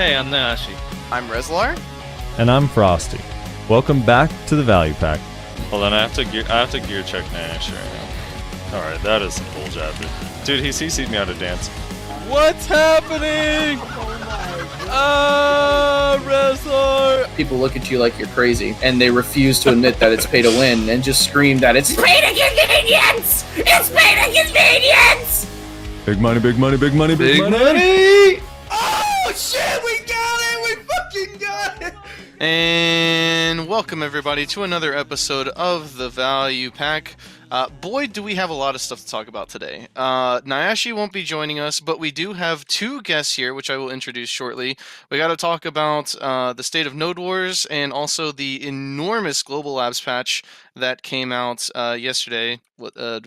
Hey, I'm Nashi. I'm Rezlar. And I'm Frosty. Welcome back to the Value Pack. Hold on, I have to gear check Nash right now. Alright, that is some bull jabber. Dude, he CC'd me how to dance. What's happening? Wrestler! People look at you like you're crazy, and they refuse to admit that it's pay to win, and just scream that it's pay to convenience! It's pay to convenience! Big money, big money, big money, big money! Oh shit, we got it! We fucking got it! And welcome everybody to another episode of the Value Pack. Boy, do we have a lot of stuff to talk about today. Nyashi won't be joining us, but we do have two guests here, which I will introduce shortly. We got to talk about the state of Node Wars and also the enormous GLabs patch that came out yesterday,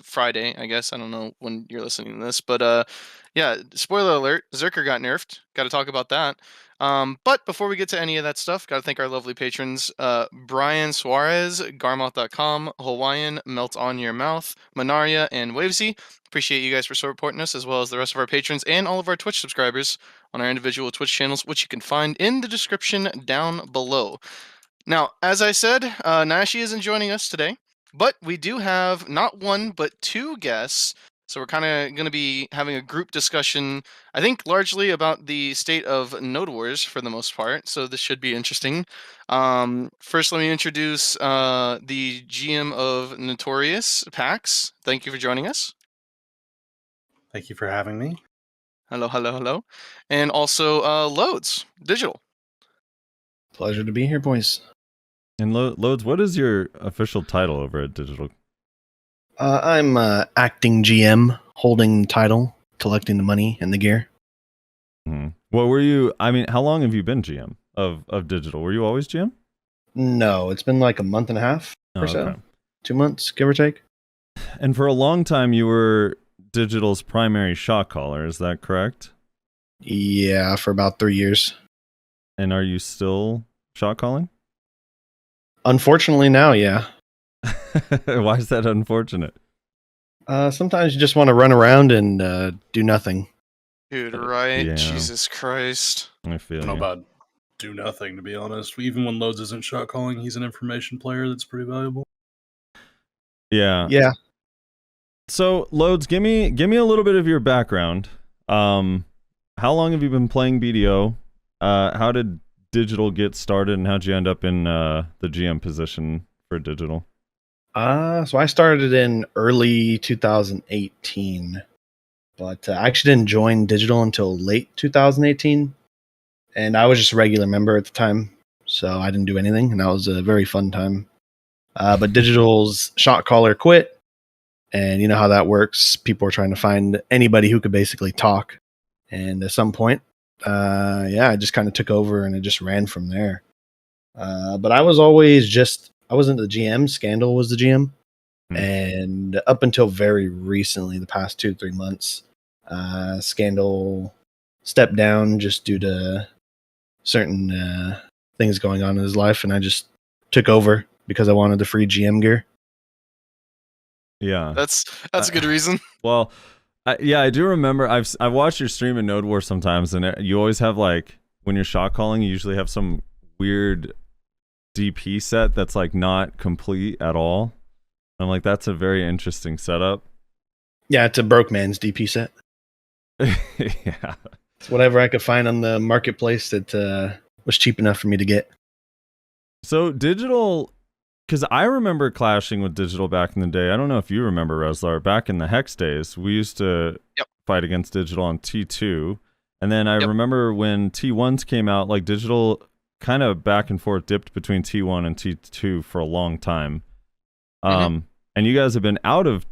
Friday, I guess. I don't know when you're listening to this, but yeah, spoiler alert, Zerker got nerfed. Got to talk about that. But before we get to any of that stuff, got to thank our lovely patrons, Brian Suarez, Garmouth.com, Hawaiian, Melt On Your Mouth, Manaria, and Wavesy. Appreciate you guys for supporting us, as well as the rest of our patrons and all of our Twitch subscribers on our individual Twitch channels, which you can find in the description down below. Now, as I said, Nashi isn't joining us today, but we do have not one, but two guests. So we're kind of going to be having a group discussion, I think largely about the state of Node Wars for the most part. So this should be interesting. First, let me introduce the GM of Notorious, Pax. Thank you for joining us. Thank you for having me. Hello, hello, hello. And also Loads, Digital. Pleasure to be here, boys. And Loads, what is your official title over at Digital? I'm acting GM, holding the title, collecting the money and the gear. Mm-hmm. What were you? I mean, how long have you been GM of Digital? Were you always GM? No, it's been like a month and a half or so. Okay. 2 months, give or take. And for a long time, you were Digital's primary shot caller. Is that correct? Yeah, for about 3 years. And are you still shot calling? Unfortunately, now, yeah. Why is that unfortunate? Sometimes you just want to run around and do nothing. Dude, right? Yeah. Jesus Christ. I feel I don't know you. about do nothing, to be honest. Even when Loads isn't shot calling, he's an information player that's pretty valuable. Yeah. Yeah. So, Loads, give me a little bit of your background. How long have you been playing BDO? How did Digital get started, and how'd you end up in the GM position for Digital? So I started in early 2018, but I actually didn't join Digital until late 2018, and I was just a regular member at the time, so I didn't do anything, and that was a very fun time. But Digital's shot caller quit, and you know how that works. People were trying to find anybody who could basically talk, and at some point, I just kind of took over, and it just ran from there. But I was always I wasn't the GM. Scandal was the GM. And up until very recently, the past 2-3 months, Scandal stepped down just due to certain things going on in his life. And I just took over because I wanted the free GM gear. Yeah. That's a good reason. Well, I do remember I've watched your stream in Node War sometimes, and you always have, like, when you're shot calling, you usually have some weird DP set that's like not complete at all. I'm like, that's a very interesting setup. Yeah, it's a broke man's DP set. Yeah. It's whatever I could find on the marketplace that was cheap enough for me to get. So Digital, because I remember clashing with Digital back in the day. I don't know if you remember, Rezlar. Back in the Hex days, we used to fight against Digital on T2. And then I remember when T1s came out, like Digital kind of back and forth dipped between T1 and T2 for a long time. And you guys have been out of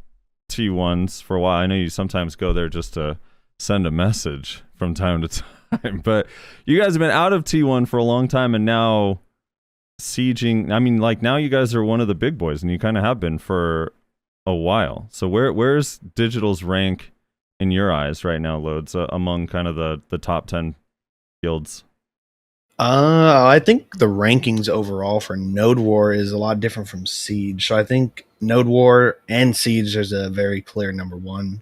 T1s for a while. I know you sometimes go there just to send a message from time to time, but you guys have been out of T1 for a long time, and now sieging. I mean, like, now you guys are one of the big boys, and you kind of have been for a while. So where's Digital's rank in your eyes right now, Loads, among kind of the top 10 guilds? I think the rankings overall for Node War is a lot different from Siege. So I think Node War and Siege, there's a very clear number one.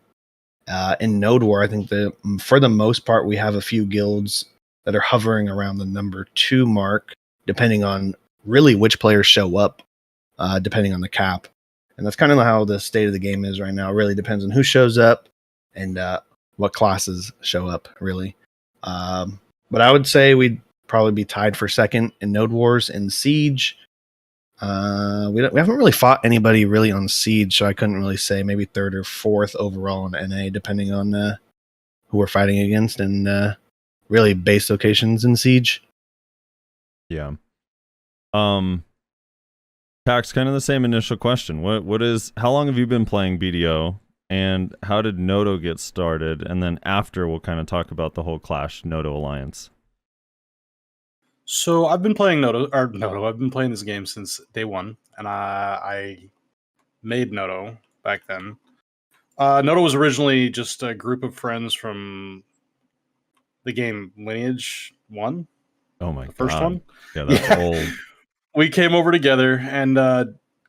In Node War, I think for the most part, we have a few guilds that are hovering around the number 2 mark, depending on really which players show up, depending on the cap. And that's kind of how the state of the game is right now. It really depends on who shows up and what classes show up, really. But I would say we'd probably be tied for second in Node Wars and Siege. We haven't really fought anybody really on Siege, so I couldn't really say. Maybe third or fourth overall in NA, depending on who we're fighting against and really base locations in Siege. Yeah. Pax, kind of the same initial question. How long have you been playing BDO, and how did Noto get started? And then after, we'll kind of talk about the whole Clash Noto alliance. So I've been playing Noto. I've been playing this game since day one, and I made Noto back then. Noto was originally just a group of friends from the game Lineage 1. Oh my god. The first one? Yeah, that's old. We came over together and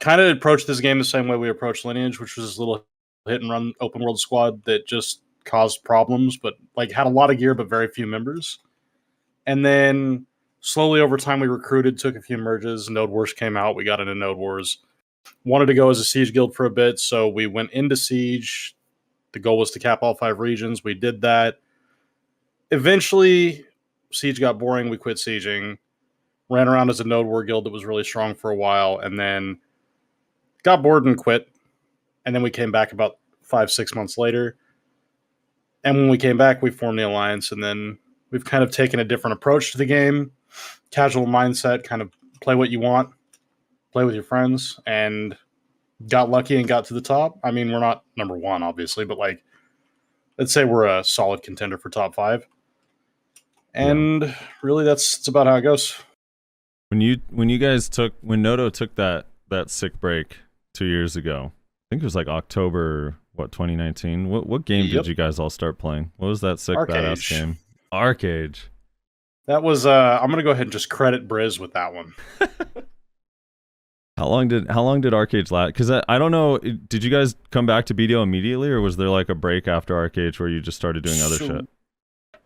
kind of approached this game the same way we approached Lineage, which was this little hit and run open world squad that just caused problems, but like had a lot of gear but very few members. And then slowly over time we recruited, took a few merges. Node Wars came out. We got into Node Wars. Wanted to go as a Siege guild for a bit, so we went into Siege. The goal was to cap all 5 regions. We did that. Eventually, Siege got boring. We quit sieging. Ran around as a Node War guild that was really strong for a while, and then got bored and quit. And then we came back about 5-6 months later. And when we came back, we formed the Alliance, and then we've kind of taken a different approach to the game. Casual mindset, kind of play what you want, play with your friends, and got lucky and got to the top. I mean, we're not number 1, obviously, but like, let's say we're a solid contender for top 5. And really, that's about how it goes. When Noto took that sick break 2 years ago, I think it was like October, 2019. What game did you guys all start playing? What was that sick badass game? Arcade. That was I'm gonna go ahead and just credit Briz with that one. How long did Arcade last? Because I don't know. Did you guys come back to BDO immediately, or was there like a break after Arcade where you just started doing other shit?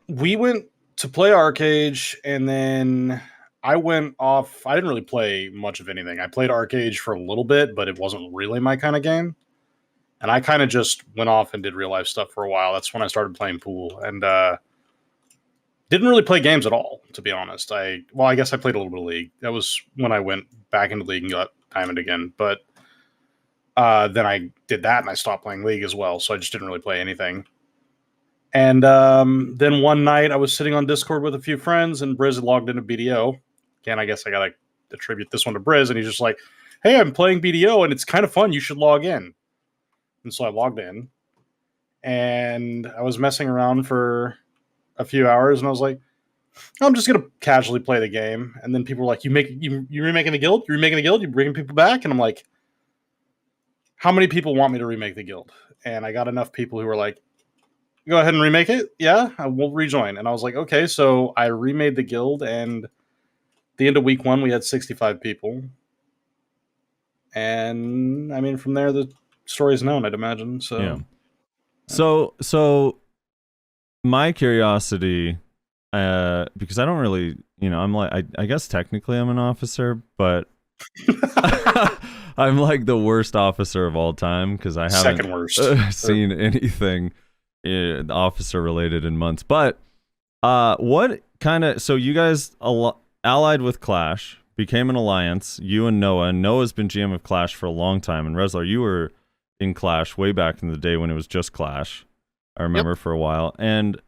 We went to play Arcade, and then I went off. I didn't really play much of anything. I played Arcade for a little bit, but it wasn't really my kind of game. And I kind of just went off and did real life stuff for a while. That's when I started playing pool, and didn't really play games at all, to be honest. I guess I played a little bit of League. That was when I went back into League and got Diamond again. But then I did that, and I stopped playing League as well, so I just didn't really play anything. And then one night, I was sitting on Discord with a few friends, and Briz had logged into BDO. Again, I guess I got to attribute this one to Briz, and he's just like, hey, I'm playing BDO, and it's kind of fun. You should log in. And so I logged in, and I was messing around for a few hours, and I was like, I'm just gonna casually play the game. And then people were like, you're remaking the guild? You're remaking the guild? You're bringing people back? And I'm like, how many people want me to remake the guild? And I got enough people who were like, go ahead and remake it. Yeah, I will rejoin. And I was like, okay. So I remade the guild, and at the end of week 1, we had 65 people. And I mean, from there, the story's known, I'd imagine. So, yeah. So my curiosity, because I don't really, I'm like, I guess technically I'm an officer, but I'm like the worst officer of all time because I haven't second worst. Seen anything officer related in months. But what kind of, so you guys allied with Clash, became an alliance, you and Noah. Noah's been GM of Clash for a long time, and Reslar, you were in Clash way back in the day when it was just Clash. I remember for a while. And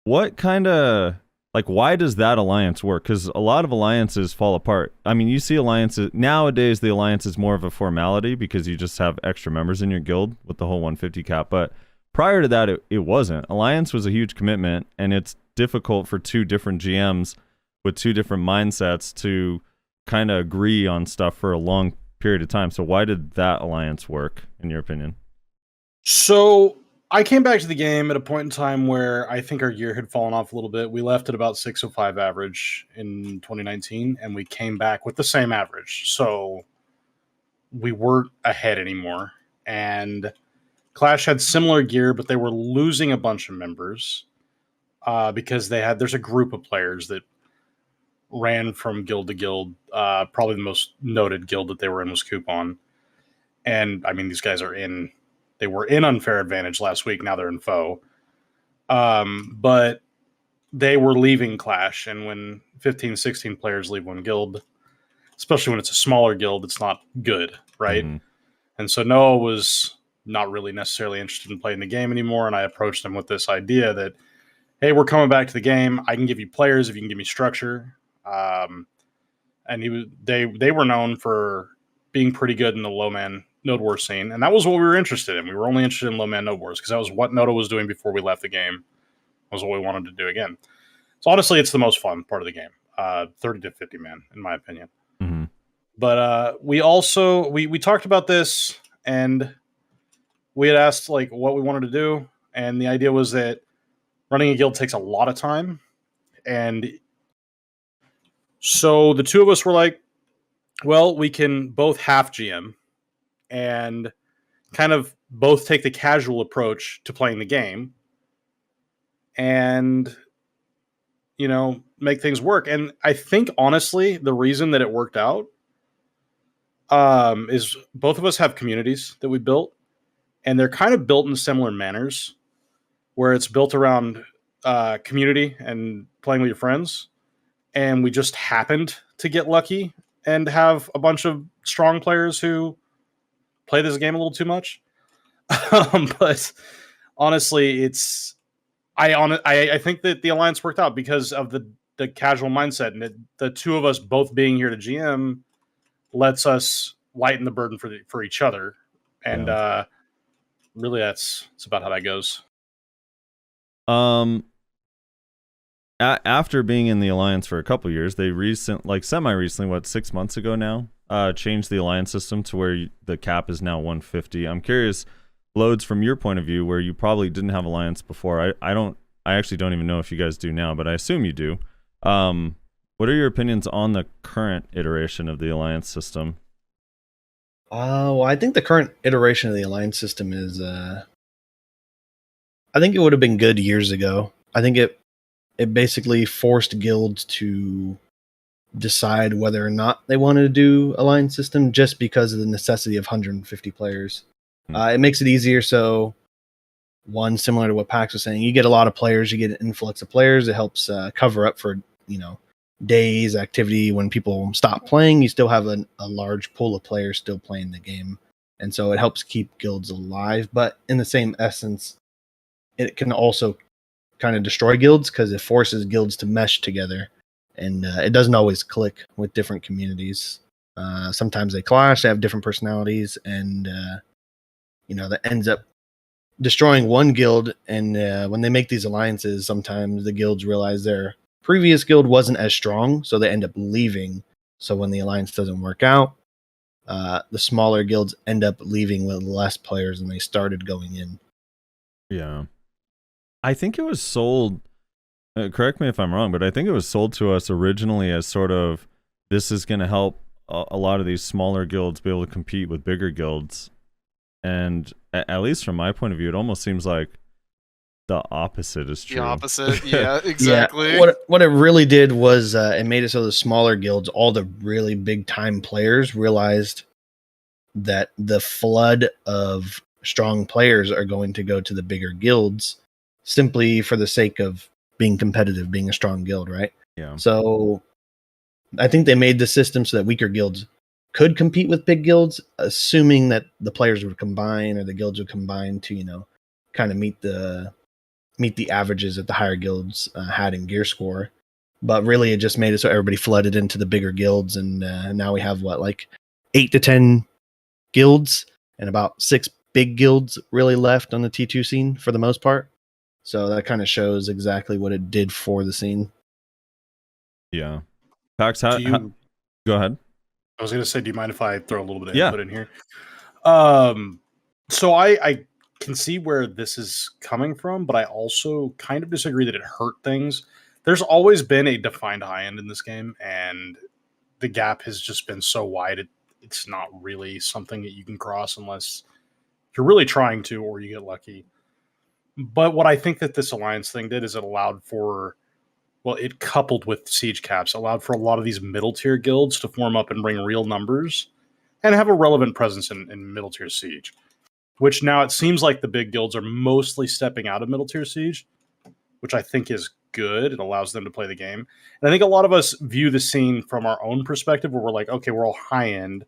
what kind of, like, why does that alliance work? Because a lot of alliances fall apart. I mean, you see alliances, nowadays the alliance is more of a formality because you just have extra members in your guild with the whole 150 cap. But prior to that, it wasn't. Alliance was a huge commitment, and it's difficult for 2 different GMs with 2 different mindsets to kind of agree on stuff for a long period of time. So why did that alliance work, in your opinion? So I came back to the game at a point in time where I think our gear had fallen off a little bit. We left at about 605 average in 2019, and we came back with the same average. So we weren't ahead anymore. And Clash had similar gear, but they were losing a bunch of members. because there's a group of players that ran from guild to guild. Probably the most noted guild that they were in was Coupon. And I mean, these guys they were in Unfair Advantage last week. Now they're in Foe. But they were leaving Clash. And when 15, 16 players leave one guild, especially when it's a smaller guild, it's not good, right? Mm-hmm. And so Noah was not really necessarily interested in playing the game anymore. And I approached him with this idea that, hey, we're coming back to the game. I can give you players if you can give me structure. And they were known for being pretty good in the low man node war scene, and that was what we were interested in. We were only interested in low man node wars because that was what Noda was doing before we left the game. Was what we wanted to do again. So honestly, it's the most fun part of the game. 30 to 50 man, in my opinion. Mm-hmm. But we also we talked about this, and we had asked like what we wanted to do, and the idea was that running a guild takes a lot of time, and so the two of us were like, well, we can both half GM and kind of both take the casual approach to playing the game and, you know, make things work. And I think, honestly, the reason that it worked out is both of us have communities that we built, and they're kind of built in similar manners, where it's built around community and playing with your friends. And we just happened to get lucky and have a bunch of strong players who play this game a little too much. But honestly, I think that the alliance worked out because of the casual mindset, and the two of us both being here to GM lets us lighten the burden for each other. And really, that's about how that goes. After being in the alliance for a couple years, they semi-recently, 6 months ago now, changed the alliance system to where the cap is now 150. I'm curious, Loads, from your point of view, where you probably didn't have alliance before. I actually don't even know if you guys do now, but I assume you do. What are your opinions on the current iteration of the alliance system? Well, I think the current iteration of the alliance system is, I think it would have been good years ago. I think it basically forced guilds to decide whether or not they wanted to do alliance system just because of the necessity of 150 players. It makes it easier. So, one, similar to what Pax was saying, you get a lot of players, you get an influx of players. It helps cover up for, days, activity. When people stop playing, you still have a large pool of players still playing the game. And so it helps keep guilds alive. But in the same essence, it can also kind of destroy guilds because it forces guilds to mesh together. And it doesn't always click with different communities. Sometimes they clash, they have different personalities, and that ends up destroying one guild. And when they make these alliances, sometimes the guilds realize their previous guild wasn't as strong, so they end up leaving. So when the alliance doesn't work out, the smaller guilds end up leaving with less players than they started going in. Yeah. I think it was sold, correct me if I'm wrong, but I think it was sold to us originally as sort of, this is going to help a lot of these smaller guilds be able to compete with bigger guilds. And at least from my point of view, it almost seems like the opposite is true. The opposite, yeah, exactly. Yeah. What it really did was it made it so the smaller guilds, all the really big time players, realized that the flood of strong players are going to go to the bigger guilds simply for the sake of being competitive, being a strong guild, right? Yeah. So I think they made the system so that weaker guilds could compete with big guilds, assuming that the players would combine or the guilds would combine to, kind of meet the averages that the higher guilds had in gear score. But really, it just made it so everybody flooded into the bigger guilds, and now we have 8 to 10 guilds and about 6 big guilds really left on the T2 scene for the most part. So that kind of shows exactly what it did for the scene. Yeah. Pax, go ahead. I was going to say, do you mind if I throw a little bit of Yeah. input in here? So I can see where this is coming from, but I also kind of disagree that it hurt things. There's always been a defined high end in this game, and the gap has just been so wide, it's not really something that you can cross unless you're really trying to or you get lucky. But what I think that this alliance thing did is it allowed for, well, it coupled with siege caps, allowed for a lot of these middle tier guilds to form up and bring real numbers and have a relevant presence in middle tier siege. Which now it seems like the big guilds are mostly stepping out of middle tier siege, which I think is good. It allows them to play the game. And I think a lot of us view the scene from our own perspective where we're like, okay, we're all high end.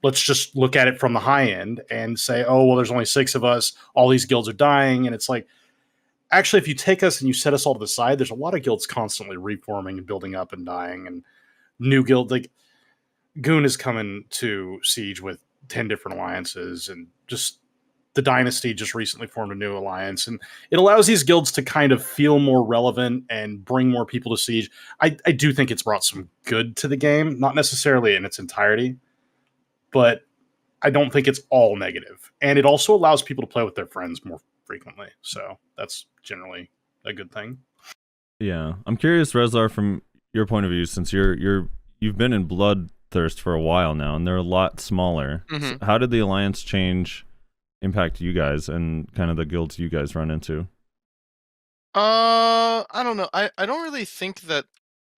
Let's just look at it from the high end and say, oh, well, there's only 6 of us. All these guilds are dying. And it's like, actually, if you take us and you set us all to the side, there's a lot of guilds constantly reforming and building up and dying. And new guild, like Goon is coming to Siege with 10 different alliances, and just the Dynasty just recently formed a new alliance, and it allows these guilds to kind of feel more relevant and bring more people to Siege. I do think it's brought some good to the game, not necessarily in its entirety, but I don't think it's all negative. And it also allows people to play with their friends more frequently, so that's generally a good thing. Yeah, I'm curious, Rezlar, from your point of view, since you've been in Bloodthirst for a while now, and they're a lot smaller. Mhm. So how did the alliance change impact you guys and kind of the guilds you guys run into? I don't know. I don't really think that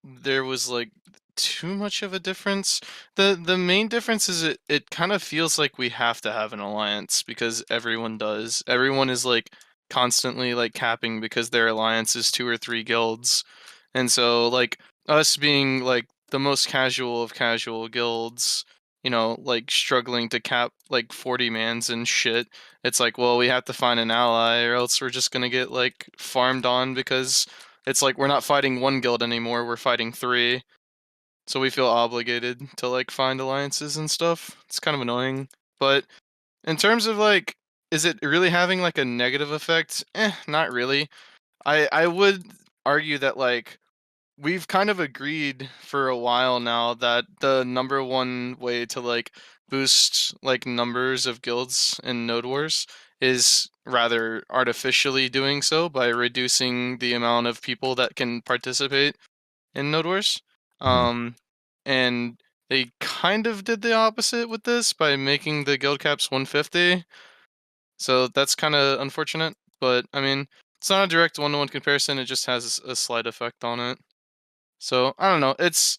there was like too much of a difference. The main difference is it kind of feels like we have to have an alliance because everyone does. Everyone is like constantly like capping because their alliance is 2 or 3 guilds. And so like us being like the most casual of casual guilds, like struggling to cap like 40 mans and shit. It's like, well, we have to find an ally or else we're just gonna get like farmed on because it's like we're not fighting 1 guild anymore, we're fighting 3. So we feel obligated to like find alliances and stuff. It's kind of annoying. But in terms of like, is it really having like a negative effect? Not really. I would argue that like we've kind of agreed for a while now that the number one way to like boost like numbers of guilds in Node Wars is rather artificially doing so by reducing the amount of people that can participate in Node Wars. And they kind of did the opposite with this by making the guild caps 150. So that's kind of unfortunate, but I mean, it's not a direct one-to-one comparison, it just has a slight effect on it. So I don't know. It's,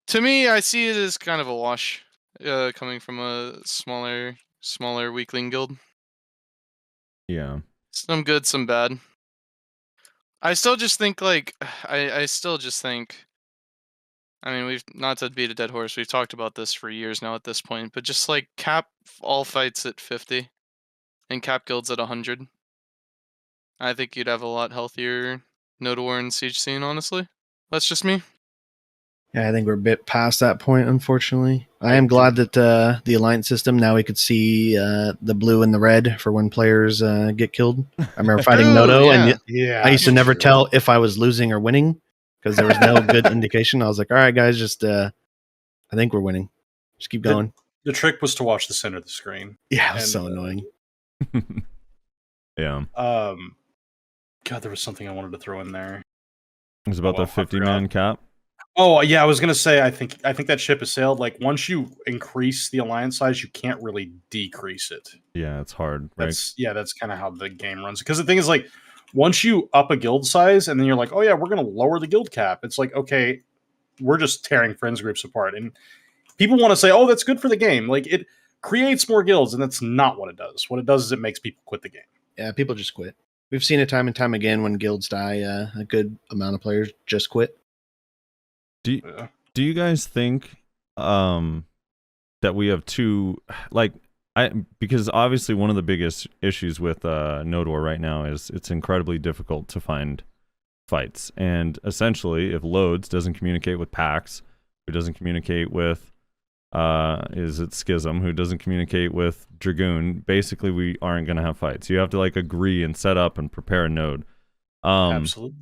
to me, I see it as kind of a wash, coming from a smaller weakling guild. Yeah. Some good, some bad. I still just think like I still just think. I mean, we've not to beat a dead horse. We've talked about this for years now at this point, but just like cap all fights at 50 and cap guilds at 100. I think you'd have a lot healthier Node War and Siege scene, honestly. That's just me. Yeah, I think we're a bit past that point, unfortunately. I am glad that the alliance system, now we could see the blue and the red for when players get killed. I remember fighting True, Noto, yeah. and Yeah, I used to never tell if I was losing or winning because there was no good indication. I was like, all right, guys, just I think we're winning. Just keep going. The trick was to watch the center of the screen. Yeah, it was And, so annoying. Yeah. God, there was something I wanted to throw in there. It was about well, the 50-man cap. Oh yeah, I was gonna say I think that ship has sailed. Like once you increase the alliance size, you can't really decrease it. Yeah, it's hard, right? That's kind of how the game runs. Because the thing is, like, once you up a guild size, and then you're like, oh yeah, we're gonna lower the guild cap. It's like, okay, we're just tearing friends groups apart, and people want to say, oh, that's good for the game. Like it creates more guilds, and that's not what it does. What it does is it makes people quit the game. Yeah, people just quit. We've seen it time and time again when guilds die. A good amount of players just quit. Do you guys think that we have two, like, because obviously one of the biggest issues with Node War right now is it's incredibly difficult to find fights, and essentially if Loads doesn't communicate with Pax, who doesn't communicate with is it Schism, who doesn't communicate with Dragoon, basically we aren't going to have fights. You have to like agree and set up and prepare a node. Absolutely.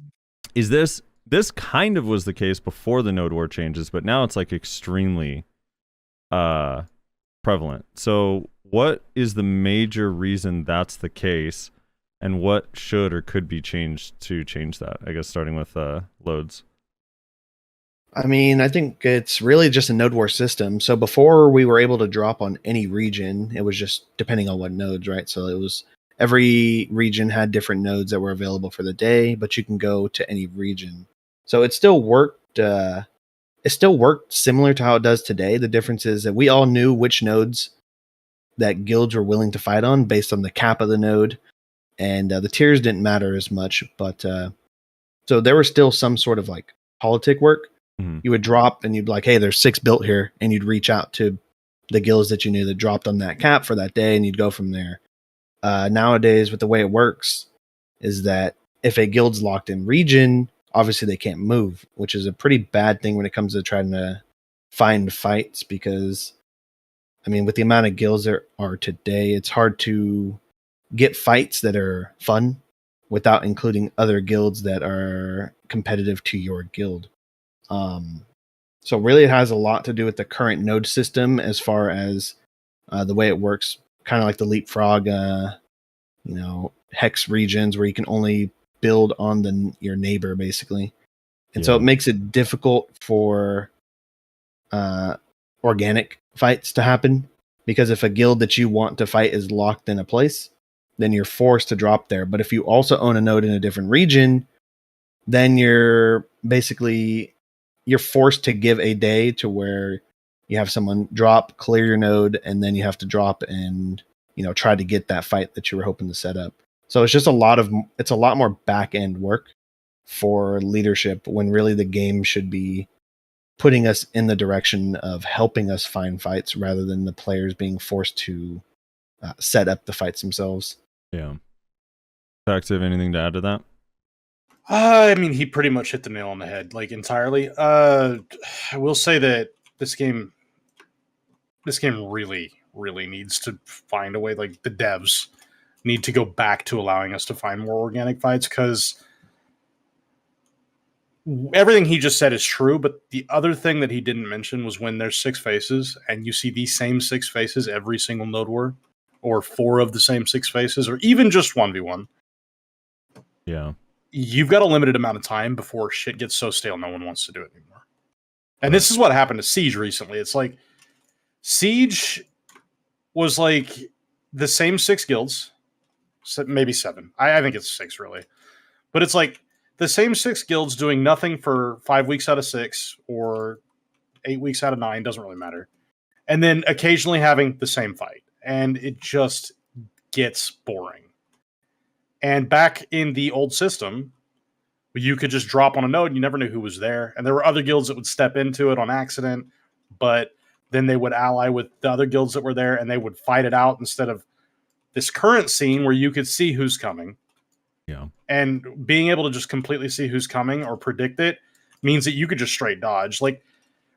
Is this kind of was the case before the Node War changes, but now it's like extremely prevalent. So what is the major reason that's the case, and what should or could be changed to change that? I guess starting with Loads. I mean, I think it's really just a Node War system. So before we were able to drop on any region, it was just depending on what nodes, right? So it was every region had different nodes that were available for the day, but you can go to any region. So it still worked. It still worked similar to how it does today. The difference is that we all knew which nodes that guilds were willing to fight on based on the cap of the node, and the tiers didn't matter as much. But so there was still some sort of like politic work. Mhm. You would drop and you'd be like, hey, there's 6 built here, and you'd reach out to the guilds that you knew that dropped on that cap for that day, and you'd go from there. Nowadays, with the way it works, is that if a guild's locked in region, obviously they can't move, which is a pretty bad thing when it comes to trying to find fights, because I mean, with the amount of guilds there are today, it's hard to get fights that are fun without including other guilds that are competitive to your guild. So really it has a lot to do with the current node system as far as the way it works, kind of like the leapfrog, hex regions where you can only build on your neighbor basically. And so it makes it difficult for organic fights to happen, because if a guild that you want to fight is locked in a place, then you're forced to drop there. But if you also own a node in a different region, then you're forced to give a day to where you have someone drop, clear your node, and then you have to drop and try to get that fight that you were hoping to set up. So it's just a lot more back end work for leadership, when really the game should be putting us in the direction of helping us find fights rather than the players being forced to set up the fights themselves. Yeah. Active, anything to add to that? I mean, he pretty much hit the nail on the head, like entirely. I will say that this game really, really needs to find a way. Like, the devs need to go back to allowing us to find more organic fights, because everything he just said is true, but the other thing that he didn't mention was when there's 6 faces and you see these same 6 faces every single node war, or 4 of the same 6 faces, or even just 1v1. Yeah. You've got a limited amount of time before shit gets so stale no one wants to do it anymore. And this is what happened to Siege recently. It's like Siege was like the same 6 guilds, maybe 7. I think it's 6 really. But it's like the same 6 guilds doing nothing for 5 weeks out of 6 or 8 weeks out of 9, doesn't really matter. And then occasionally having the same fight. And it just gets boring. And back in the old system, you could just drop on a node and you never knew who was there. And there were other guilds that would step into it on accident, but then they would ally with the other guilds that were there and they would fight it out, instead of this current scene where you could see who's coming. Yeah. And being able to just completely see who's coming or predict it means that you could just straight dodge. Like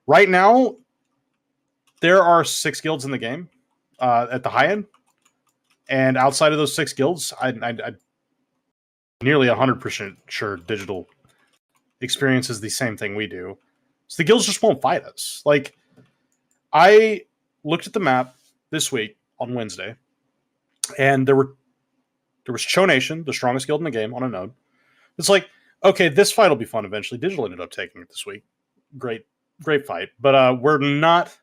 right now, there are 6 guilds in the game at the high end. And outside of those 6 guilds, I nearly 100% sure Digital experiences the same thing we do. So the guilds just won't fight us. Like, I looked at the map this week on Wednesday, and there was Cho Nation, the strongest guild in the game, on a node. It's like, okay, this fight will be fun eventually. Digital ended up taking it this week. Great fight. But we're not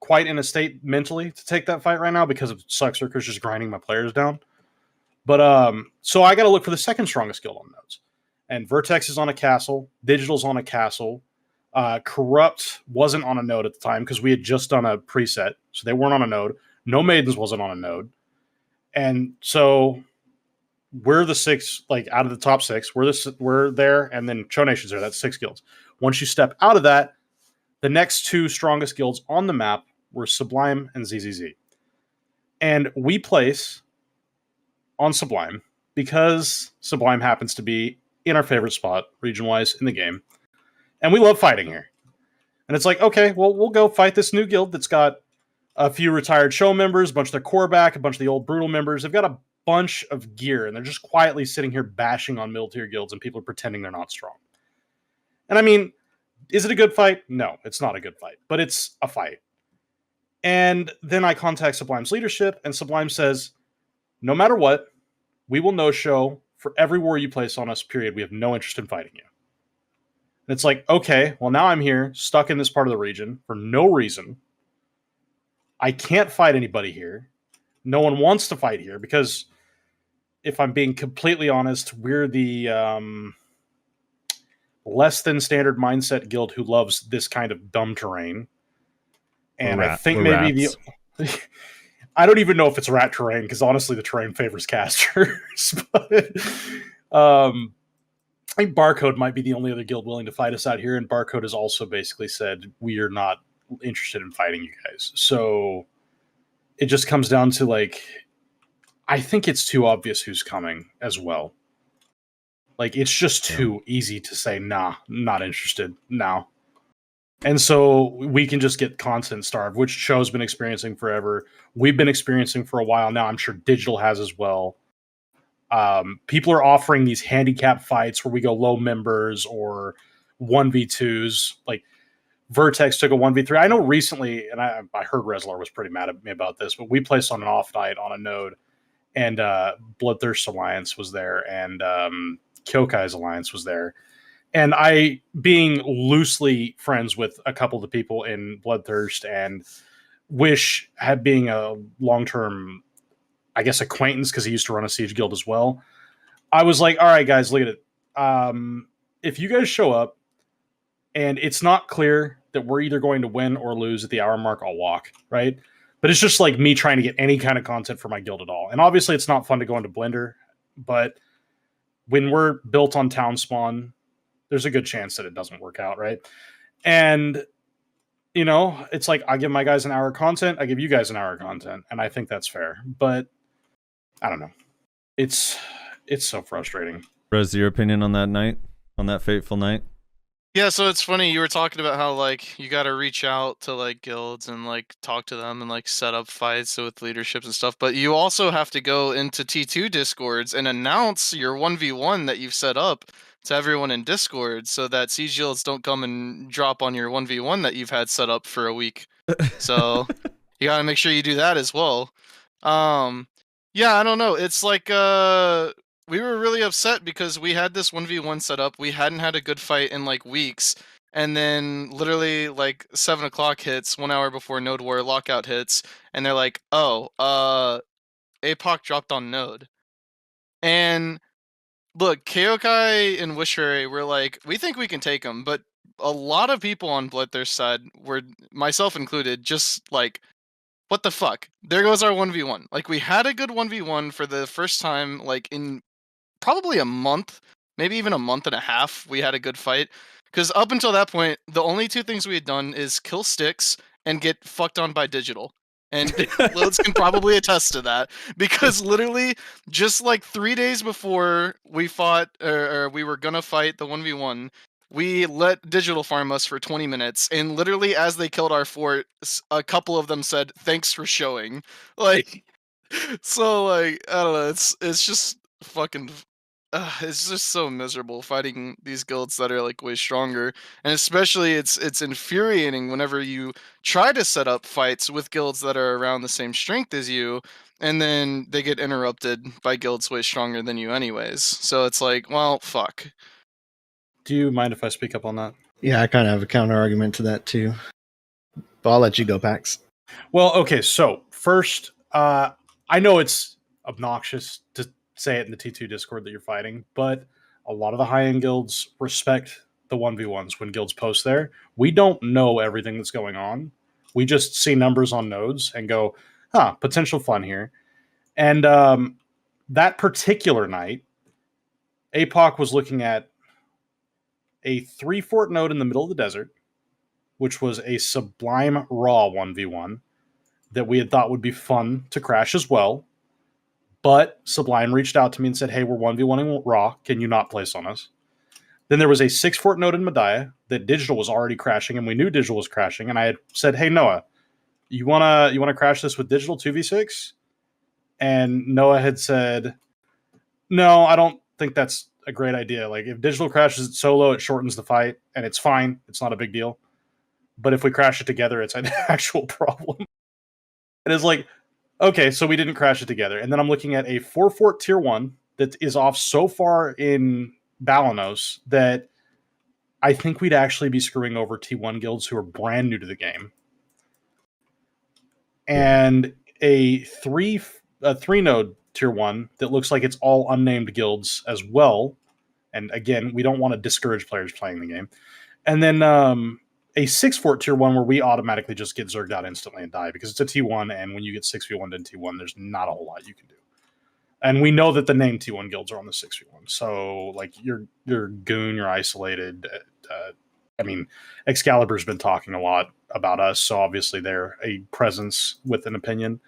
quite in a state mentally to take that fight right now because of Succ Zerker's just grinding my players down. But so I got to look for the second strongest guild on nodes. And Vertex is on a castle. Digital's on a castle. Corrupt wasn't on a node at the time because we had just done a preset. So they weren't on a node. No Maidens wasn't on a node. And so we're the 6, like out of the top 6, we're there. And then Cho Nation's there. That's 6 guilds. Once you step out of that, the next 2 strongest guilds on the map were Sublime and ZZZ. And we place on Sublime because Sublime happens to be in our favorite spot, region-wise, in the game. And we love fighting here. And it's like, okay, well, we'll go fight this new guild that's got a few retired show members, a bunch of their core back, a bunch of the old Brutal members. They've got a bunch of gear, and they're just quietly sitting here bashing on middle-tier guilds, and people are pretending they're not strong. And I mean, is it a good fight? No, it's not a good fight, but it's a fight. And then I contact Sublime's leadership, and Sublime says, no matter what, we will no-show for every war you place on us, period. We have no interest in fighting you. And it's like, okay, well, now I'm here, stuck in this part of the region for no reason. I can't fight anybody here. No one wants to fight here because if I'm being completely honest, we're the less than standard mindset guild who loves this kind of dumb terrain. And I think maybe the I don't even know if it's rat terrain, because honestly the terrain favors casters. But I think Barcode might be the only other guild willing to fight us out here, and Barcode has also basically said we are not interested in fighting you guys. So it just comes down to, like, I think it's too obvious who's coming as well. Like, it's just too easy to say, nah, not interested now. And so we can just get content starved, which show's been experiencing forever. We've been experiencing for a while now. I'm sure Digital has as well. People are offering these handicap fights where we go low members or 1v2s. Like, Vertex took a 1v3. I know recently, and I heard Reslar was pretty mad at me about this, but we placed on an off night on a node, and Bloodthirst Alliance was there, and Kyokai's Alliance was there. And I, being loosely friends with a couple of the people in Bloodthirst, and Wish being a long-term, I guess, acquaintance, because he used to run a Siege guild as well, I was like, all right, guys, look at it. If you guys show up, and it's not clear that we're either going to win or lose at the hour mark, I'll walk, right? But it's just like me trying to get any kind of content for my guild at all. And obviously it's not fun to go into Blender, but when we're built on town spawn, there's a good chance that it doesn't work out, right? And, you know, it's like, I give my guys an hour of content, I give you guys an hour of content, and I think that's fair. But I don't know. It's so frustrating. Rez, your opinion on that night? On that fateful night? Yeah, so it's funny, you were talking about how, like, you gotta reach out to, like, guilds and, like, talk to them and, like, set up fights with leaderships and stuff, but you also have to go into T2 Discords and announce your 1v1 that you've set up to everyone in Discord, so that Siege guilds don't come and drop on your 1v1 that you've had set up for a week. So, you gotta make sure you do that as well. Yeah, I don't know, it's like, we were really upset because we had this 1v1 set up. We hadn't had a good fight in like weeks. And then literally like 7 o'clock hits, 1 hour before Node War lockout hits. And they're like, oh, APOC dropped on Node. And look, Keokai and Wishere were like, we think we can take him. But a lot of people on Bloodthirst side, were, myself included, just like, what the fuck? There goes our 1v1. Like, we had a good 1v1 for the first time, like, in probably a month, maybe even a month and a half, we had a good fight. Because up until that point, the only two things we had done is kill sticks and get fucked on by Digital. And Loads can probably attest to that. Because literally, just like 3 days before we fought, or we were gonna fight the 1v1, we let Digital farm us for 20 minutes, and literally as they killed our fort, a couple of them said, "Thanks for showing." Like, so, like, I don't know, it's just fucking, it's just so miserable fighting these guilds that are like way stronger, and especially it's infuriating whenever you try to set up fights with guilds that are around the same strength as you, and then they get interrupted by guilds way stronger than you anyways. So it's like, well, fuck. Do you mind if I speak up on that? Yeah, I kind of have a counter argument to that too, but I'll let you go, Pax. Well, okay, so first, I know it's obnoxious to say it in the T2 Discord that you're fighting, but a lot of the high-end guilds respect the 1v1s when guilds post there. We don't know everything that's going on. We just see numbers on nodes and go, potential fun here. And that particular night, APOC was looking at a 3-fort node in the middle of the desert, which was a Sublime Raw 1v1 that we had thought would be fun to crash as well. But Sublime reached out to me and said, hey, we're 1v1ing Raw. Can you not place on us? Then there was a 6-fort node in Medaya that Digital was already crashing, and we knew Digital was crashing. And I had said, hey, Noah, you wanna crash this with Digital 2v6? And Noah had said, no, I don't think that's a great idea. Like, if Digital crashes it solo, it shortens the fight, and it's fine. It's not a big deal. But if we crash it together, it's an actual problem. And it's like, okay, so we didn't crash it together. And then I'm looking at a 4-fort tier 1 that is off so far in Balanos that I think we'd actually be screwing over T1 guilds who are brand new to the game. And a 3-node tier 1 that looks like it's all unnamed guilds as well. And again, we don't want to discourage players playing the game. And then a 6 fort tier 1 where we automatically just get zerged out instantly and die because it's a T1, and when you get 6v1 in T1, there's not a whole lot you can do. And we know that the named T1 guilds are on the 6v1. So, like, you're goon, you're isolated. I mean, Excalibur's been talking a lot about us, so obviously they're a presence with an opinion.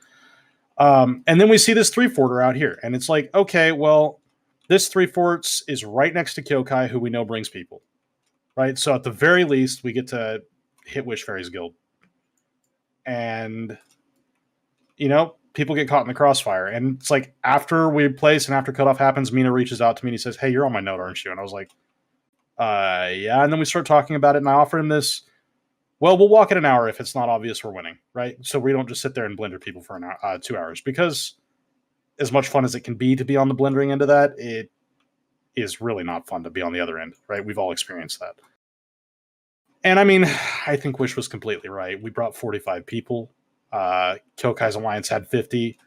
And then we see this 3-forter out here, and it's like, okay, well, this 3-forts is right next to Kyokai, who we know brings people, right? So at the very least, we get to hit Wish Fairy's guild. And, you know, people get caught in the crossfire. And it's like, after we place and after cutoff happens, Mina reaches out to me and he says, hey, you're on my note, aren't you? And I was like, yeah. And then we start talking about it, and I offer him this, well, we'll walk it an hour if it's not obvious we're winning, right? So we don't just sit there and blender people for 2 hours, because as much fun as it can be to be on the blendering end of that, it is really not fun to be on the other end, right? We've all experienced that. And I mean, I think Wish was completely right. We brought 45 people. Kyokai's Alliance had 50.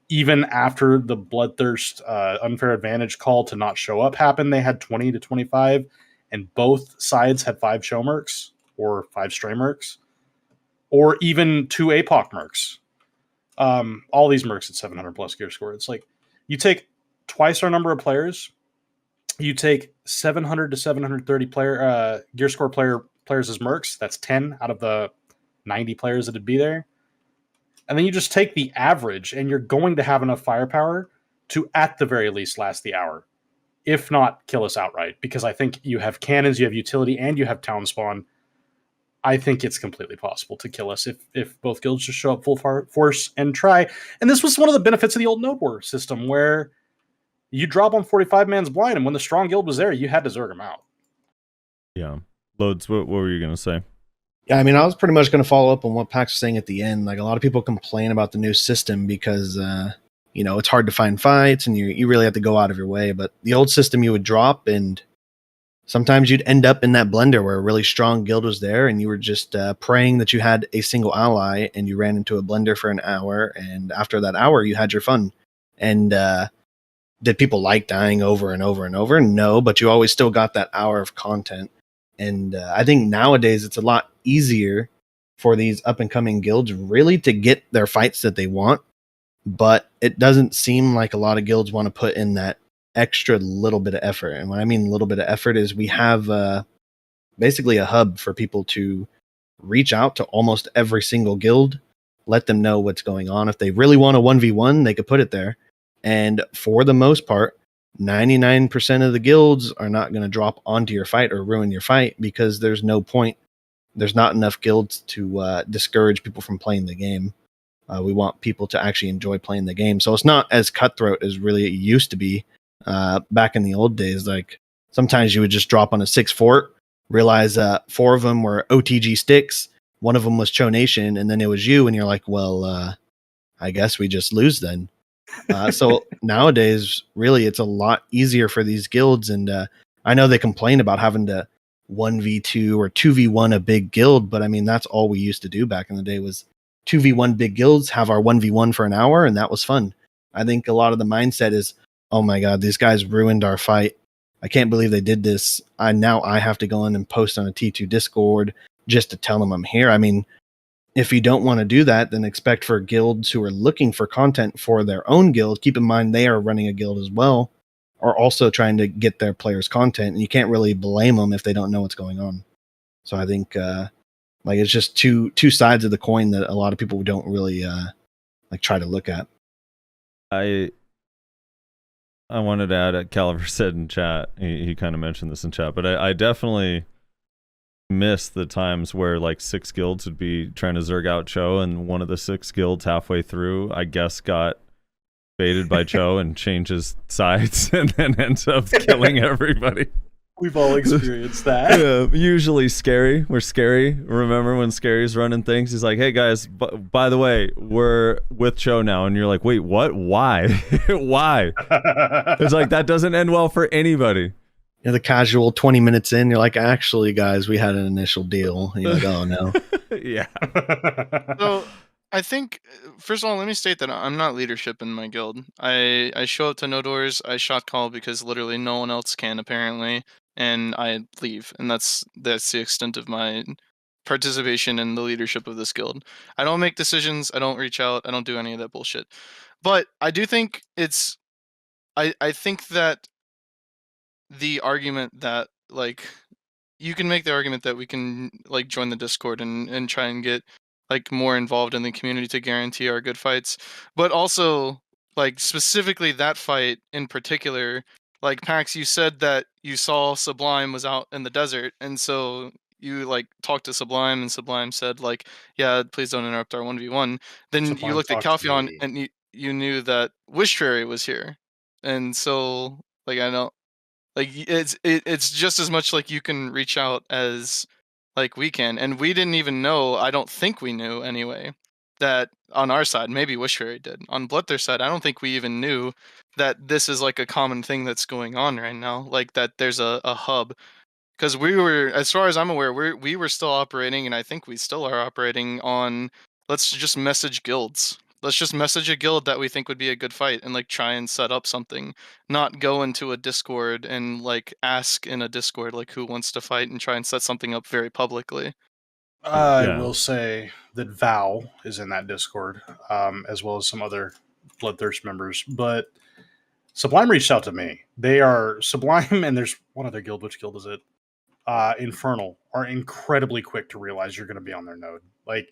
Even after the Bloodthirst unfair advantage call to not show up happened, they had 20 to 25, and both sides had 5 show mercs or 5 stray mercs, or even 2 APOC mercs. All these mercs at 700 plus gear score. It's like, you take twice our number of players, you take 700 to 730 player gear score players as mercs. That's 10 out of the 90 players that'd be there. And then you just take the average, and you're going to have enough firepower to, at the very least, last the hour, if not kill us outright. Because I think you have cannons, you have utility, and you have town spawn. I think it's completely possible to kill us if both guilds just show up full force and try. And this was one of the benefits of the old Node War system, where you drop on 45 man's blind, and when the strong guild was there, you had to zerg them out. Yeah. Loads, what were you going to say? Yeah, I mean, I was pretty much going to follow up on what Pax was saying at the end. Like, a lot of people complain about the new system because, you know, it's hard to find fights, and you really have to go out of your way. But the old system, you would drop, and sometimes you'd end up in that blender where a really strong guild was there, and you were just praying that you had a single ally, and you ran into a blender for an hour, and after that hour, you had your fun. And did people like dying over and over and over? No, but you always still got that hour of content. And I think nowadays it's a lot easier for these up-and-coming guilds really to get their fights that they want, but it doesn't seem like a lot of guilds want to put in that extra little bit of effort. And what I mean little bit of effort is we have basically a hub for people to reach out to almost every single guild, let them know what's going on. If they really want a 1v1, they could put it there. And for the most part, 99% of the guilds are not going to drop onto your fight or ruin your fight, because there's no point. There's not enough guilds to discourage people from playing the game. We want people to actually enjoy playing the game. So it's not as cutthroat as really it used to be back in the old days. Like, sometimes you would just drop on a 6 fort, realize 4 of them were OTG sticks, 1 of them was Cho Nation, and then it was you, and you're like, well, I guess we just lose then. So nowadays, really, it's a lot easier for these guilds. And I know they complain about having to 1v2 or 2v1 a big guild, but I mean, that's all we used to do back in the day was 2v1 big guilds, have our 1v1 for an hour, and that was fun. I think a lot of the mindset is, oh my God, these guys ruined our fight. I can't believe they did this. Now I have to go in and post on a T2 Discord just to tell them I'm here. I mean, if you don't want to do that, then expect for guilds who are looking for content for their own guild. Keep in mind they are running a guild as well, are also trying to get their players content, and you can't really blame them if they don't know what's going on. So I think like it's just two sides of the coin that a lot of people don't really like try to look at. I wanted to add, Caliver said in chat, he kind of mentioned this in chat, but I definitely miss the times where like 6 guilds would be trying to zerg out Cho, and one of the 6 guilds halfway through, I guess, got baited by Cho and changes sides and then ends up killing everybody. We've all experienced that. Yeah, usually Scary. We're Scary. Remember when Scary's running things? He's like, hey guys, by the way, we're with Cho now. And you're like, wait, what? Why? Why? It's like, that doesn't end well for anybody. You're the casual 20 minutes in, you're like, actually, guys, we had an initial deal. And you're like, oh, no. Yeah. So I think, first of all, let me state that I'm not leadership in my guild. I show up to no doors, I shot call because literally no one else can apparently, and I leave, and that's the extent of my participation in the leadership of this guild. I don't make decisions, I don't reach out, I don't do any of that bullshit. But I do think I think that the argument that like you can make the argument that we can like join the Discord and try and get like more involved in the community to guarantee our good fights, but also like specifically that fight in particular, like Pax, you said that you saw Sublime was out in the desert, and so you like talked to Sublime, and Sublime said like, yeah, please don't interrupt our 1v1. Then you Sublime looked at talked to Calpheon me. and you knew that Wishtrary was here, and so like I know like it's just as much like you can reach out as like we can, and we didn't even know. I don't think we knew anyway that on our side. Maybe Wishfairy did. On Bloodthirst side, I don't think we even knew that this is like a common thing that's going on right now. Like that there's a hub, because we were, as far as I'm aware, we were still operating, and I think we still are operating on, let's just message guilds. Let's just message a guild that we think would be a good fight and like try and set up something, not go into a Discord and like ask in a Discord like who wants to fight and try and set something up very publicly. I Yeah. will say that Val is in that Discord, as well as some other Bloodthirst members. But Sublime reached out to me. They are Sublime, and there's one other guild. Which guild is it? Infernal are incredibly quick to realize you're going to be on their node. Like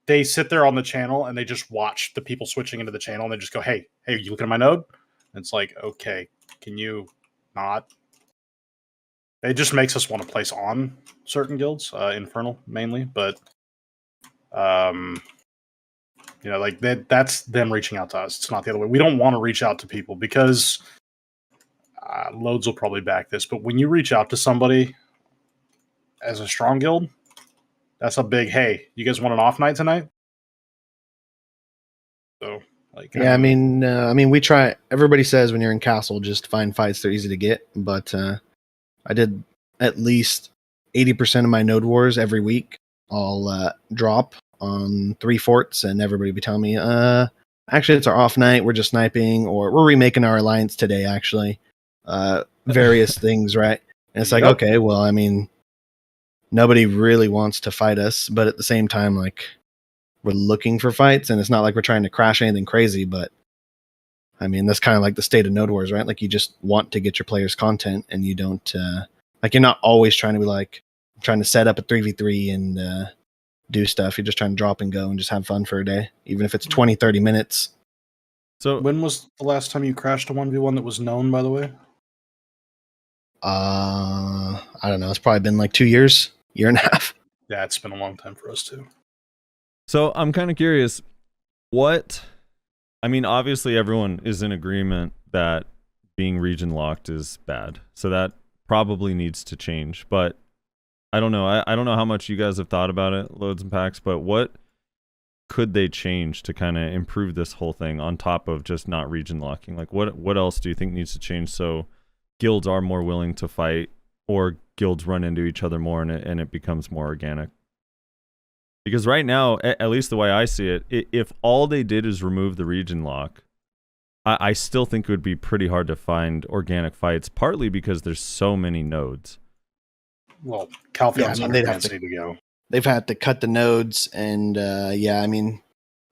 they sit there on the channel and they just watch the people switching into the channel, and they just go, "Hey, you looking at my node?" And it's like, okay, can you not? It just makes us want to place on certain guilds, Infernal mainly, but like that's them reaching out to us. It's not the other way. We don't want to reach out to people because loads will probably back this, but when you reach out to somebody as a strong guild, that's a big, hey, you guys want an off night tonight? So like, Yeah, I mean, we try. Everybody says when you're in castle, just find fights; they're easy to get. But I did at least 80% of my node wars every week. I'll drop on 3 forts, and everybody be telling me, actually, it's our off night. We're just sniping, or we're remaking our alliance today. Actually, various things, right? And it's like, Yep. okay, well, I mean, nobody really wants to fight us, but at the same time, like, we're looking for fights, and it's not like we're trying to crash anything crazy, but I mean, that's kind of like the state of node wars, right? Like, you just want to get your players content, and you don't like, you're not always trying to be like trying to set up a 3v3 and do stuff. You're just trying to drop and go and just have fun for a day, even if it's 20-30 minutes. So when was the last time you crashed a 1v1 that was known, by the way? I don't know. It's probably been like 2 years, year and a half. Yeah, it's been a long time for us too. So I'm kind of curious, I mean, obviously everyone is in agreement that being region locked is bad. So that probably needs to change, but I don't know. I don't know how much you guys have thought about it, Loads and Packs, but what could they change to kind of improve this whole thing on top of just not region locking? Like what else do you think needs to change so guilds are more willing to fight, or guilds run into each other more and it becomes more organic? Because right now, at least the way I see it, if all they did is remove the region lock, I still think it would be pretty hard to find organic fights, partly because there's so many nodes. Well, Calpheon's Yeah, I mean, need to go. They've had to cut the nodes, and yeah, I mean,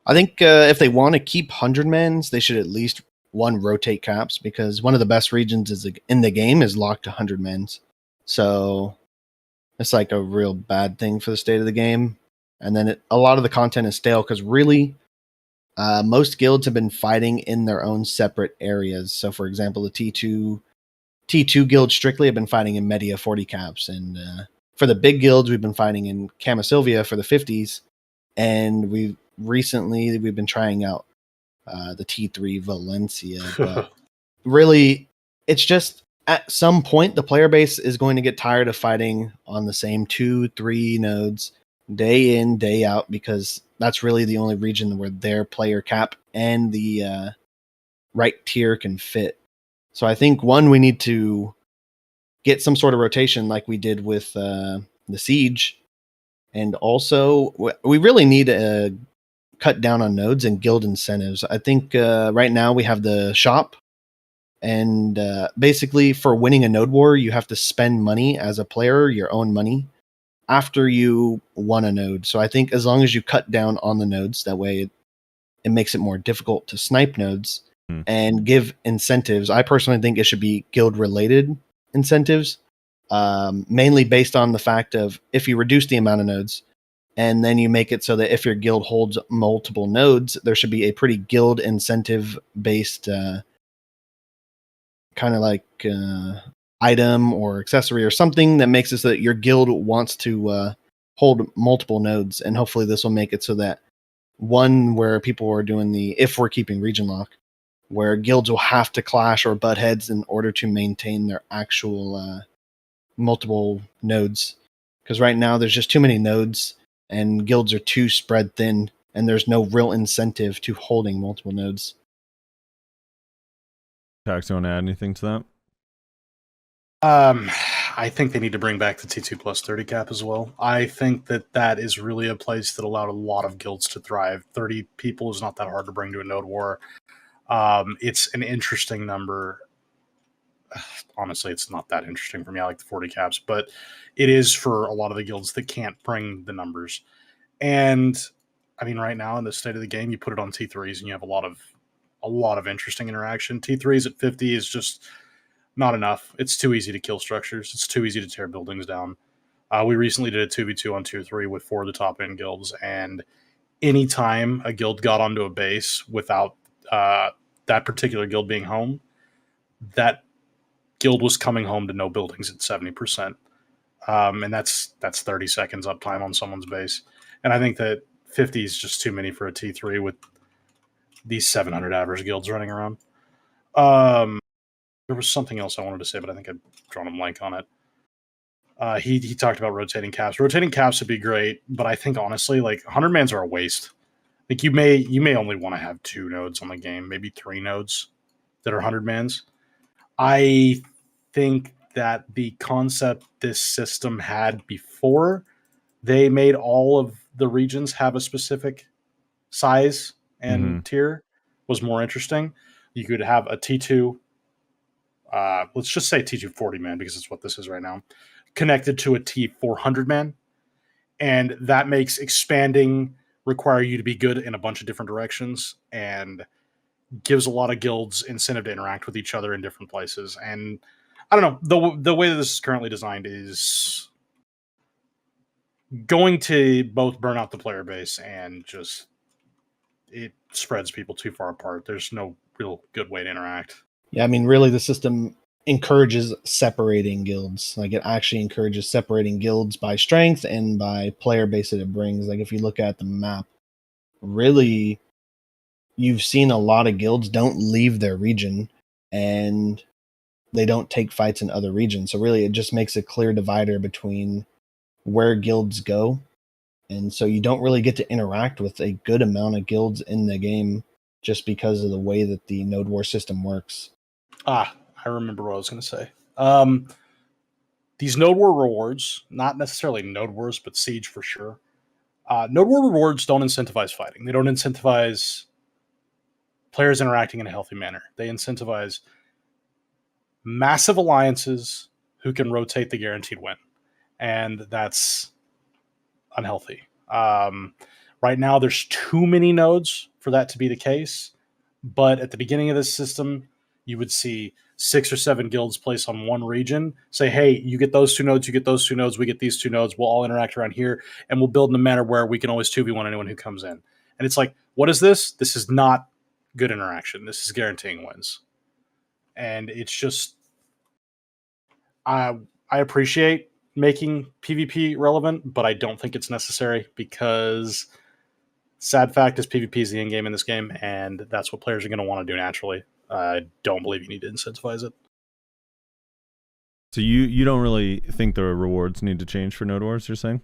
I think if they want to keep 100 mens, they should at least rotate caps, because one of the best regions in the game is locked to 100 mens. So it's like a real bad thing for the state of the game. And then a lot of the content is stale because really most guilds have been fighting in their own separate areas. So for example, the T2 guild strictly have been fighting in Media 40 caps. And for the big guilds, we've been fighting in Camasilvia for the 50s. And we've been trying out the T3 Valencia. But really, it's just at some point, the player base is going to get tired of fighting on the same 2-3 nodes day in, day out, because that's really the only region where their player cap and the right tier can fit. So I think, one, we need to get some sort of rotation like we did with the Siege, And also, we really need to cut down on nodes and guild incentives. I think right now we have the shop, and basically for winning a node war, you have to spend money as a player, your own money, after you won a node. So I think as long as you cut down on the nodes, that way it makes it more difficult to snipe nodes and give incentives. I personally think it should be guild related incentives, mainly based on the fact of if you reduce the amount of nodes and then you make it so that if your guild holds multiple nodes, there should be a pretty guild incentive based kind of like item or accessory or something that makes it so that your guild wants to hold multiple nodes. And hopefully this will make it so that one where people are doing if we're keeping region lock, where guilds will have to clash or butt heads in order to maintain their actual multiple nodes. Because right now there's just too many nodes and guilds are too spread thin, and there's no real incentive to holding multiple nodes. Tax, you want to add anything to that? I think they need to bring back the T2 plus 30 cap as well. I think that is really a place that allowed a lot of guilds to thrive. 30 people is not that hard to bring to a node war. It's an interesting number. Honestly, it's not that interesting for me. I like the 40 caps, but it is for a lot of the guilds that can't bring the numbers. And I mean, right now in the state of the game, you put it on T3s and you have a lot of interesting interaction. T3s at 50 is just not enough. It's too easy to kill structures. It's too easy to tear buildings down. We recently did a 2v2 on 2-3 with 4 of the top end guilds, and anytime a guild got onto a base without that particular guild being home, that guild was coming home to no buildings at 70%. And that's 30 seconds uptime on someone's base. And I think that 50 is just too many for a T3 with these 700 average guilds running around. There was something else I wanted to say, but I think I've drawn a blank on it. He talked about rotating caps. Rotating caps would be great, but I think honestly, like 100 mans are a waste. Like you may only want to have 2 nodes on the game, maybe 3 nodes that are 100 mans. I think that the concept this system had before they made all of the regions have a specific size and tier was more interesting. You could have a T2, let's just say T2 40 man because it's what this is right now, connected to a T400 man, and that makes expanding require you to be good in a bunch of different directions and gives a lot of guilds incentive to interact with each other in different places. And I don't know, the way that this is currently designed is going to both burn out the player base and just it spreads people too far apart. There's no real good way to interact. Yeah, I mean, really, the system encourages separating guilds. Like, it actually encourages separating guilds by strength and by player base that it brings. Like, if you look at the map, really, you've seen a lot of guilds don't leave their region and they don't take fights in other regions. So really, it just makes a clear divider between where guilds go. And so you don't really get to interact with a good amount of guilds in the game just because of the way that the node war system works. I remember what I was going to say. These node war rewards, not necessarily node wars, but siege for sure. Node war rewards don't incentivize fighting. They don't incentivize players interacting in a healthy manner. They incentivize massive alliances who can rotate the guaranteed win. And that's unhealthy. Right now, there's too many nodes for that to be the case. But at the beginning of this system, you would see 6 or 7 guilds place on one region, say, hey, you get those 2 nodes, you get those 2 nodes, we get these 2 nodes, we'll all interact around here, and we'll build in a manner where we can always 2v1 anyone who comes in. And it's like, what is this? This is not good interaction. This is guaranteeing wins. And it's just, I appreciate making PvP relevant, but I don't think it's necessary because sad fact is PvP is the end game in this game, and that's what players are going to want to do naturally. I don't believe you need to incentivize it. So you don't really think the rewards need to change for Node Wars, you're saying?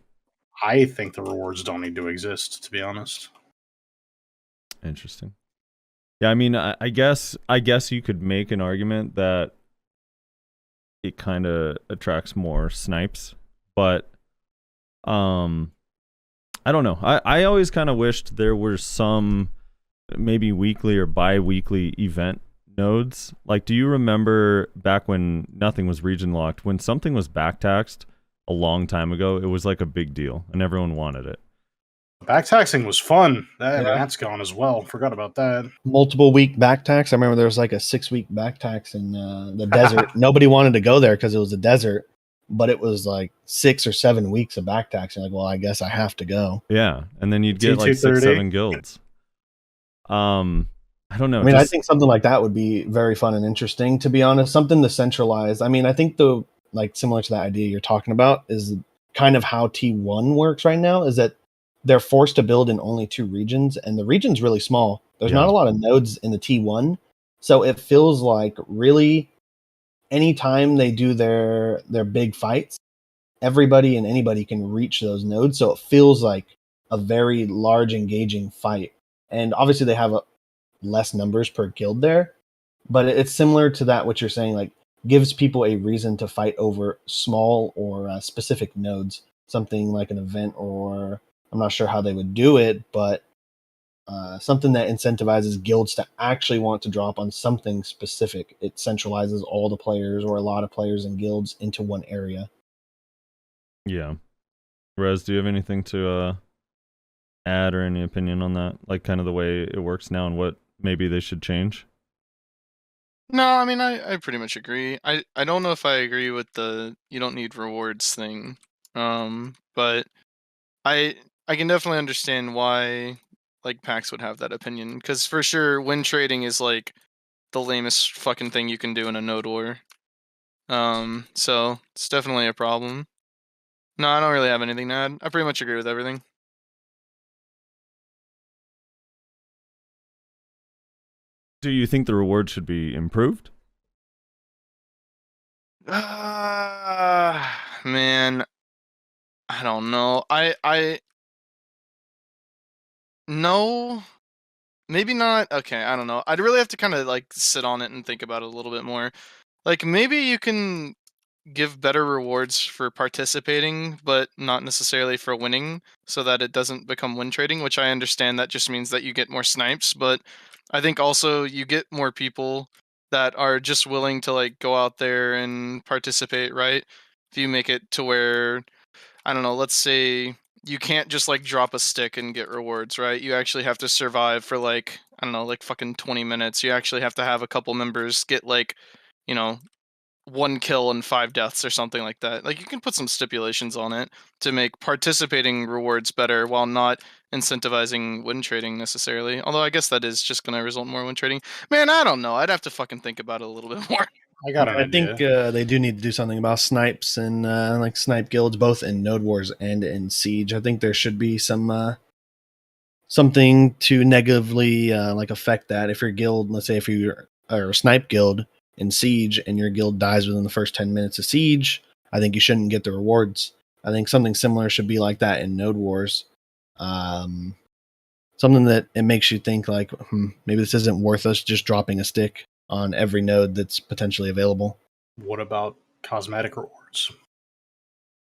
I think the rewards don't need to exist, to be honest. Interesting. Yeah, I mean, I guess you could make an argument that it kind of attracts more snipes, but I don't know. I always kind of wished there were some maybe weekly or bi-weekly event nodes. Like, do you remember back when nothing was region locked, when something was backtaxed a long time ago, it was like a big deal and everyone wanted it. Backtaxing was fun. I mean, that's gone as well. Forgot about that. Multiple week back tax. I remember there was like a 6-week back tax in the desert. Nobody wanted to go there because it was a desert, but it was like 6 or 7 weeks of back tax. You're like, well, I guess I have to go. Yeah, and then you'd get like 6, 7 guilds. I don't know. I mean, I think something like that would be very fun and interesting, to be honest. Something to centralize. I mean, I think similar to that idea you're talking about is kind of how T1 works right now, is that they're forced to build in only 2 regions, and the region's really small. There's not a lot of nodes in the T1, so it feels like really anytime they do their big fights, everybody and anybody can reach those nodes, so it feels like a very large, engaging fight. And obviously they have less numbers per guild there, but it's similar to that, what you're saying, like gives people a reason to fight over small or specific nodes, something like an event, or I'm not sure how they would do it, but something that incentivizes guilds to actually want to drop on something specific. It centralizes all the players or a lot of players and guilds into one area. Yeah. Rez, do you have anything to add or any opinion on that? Like kind of the way it works now and what maybe they should change? No, I mean, I pretty much agree. I don't know if I agree with the you don't need rewards thing. But I can definitely understand why like PAX would have that opinion, because for sure win trading is like the lamest fucking thing you can do in a node war. So it's definitely a problem. No, I don't really have anything to add. I pretty much agree with everything. Do you think the reward should be improved? Man, I don't know. No, maybe not. Okay, I don't know. I'd really have to kind of like sit on it and think about it a little bit more. Like maybe you can give better rewards for participating, but not necessarily for winning, so that it doesn't become win trading, which I understand that just means that you get more snipes, but I think also you get more people that are just willing to like go out there and participate, right? If you make it to where, I don't know, let's say you can't just like drop a stick and get rewards, right? You actually have to survive for like, I don't know, like fucking 20 minutes. You actually have to have a couple members get like, you know, 1 kill and 5 deaths or something like that. Like you can put some stipulations on it to make participating rewards better while not incentivizing win trading necessarily. Although I guess that is just going to result in more win trading. Man, I don't know. I'd have to fucking think about it a little bit more. I got an I idea. think they do need to do something about snipes and like snipe guilds, both in Node Wars and in Siege. I think there should be some something to negatively like affect that. If your guild, let's say if you are a snipe guild in Siege and your guild dies within the first 10 minutes of Siege, I think you shouldn't get the rewards. I think something similar should be like that in Node Wars. Something that it makes you think like, maybe this isn't worth us just dropping a stick on every node that's potentially available. What about cosmetic rewards?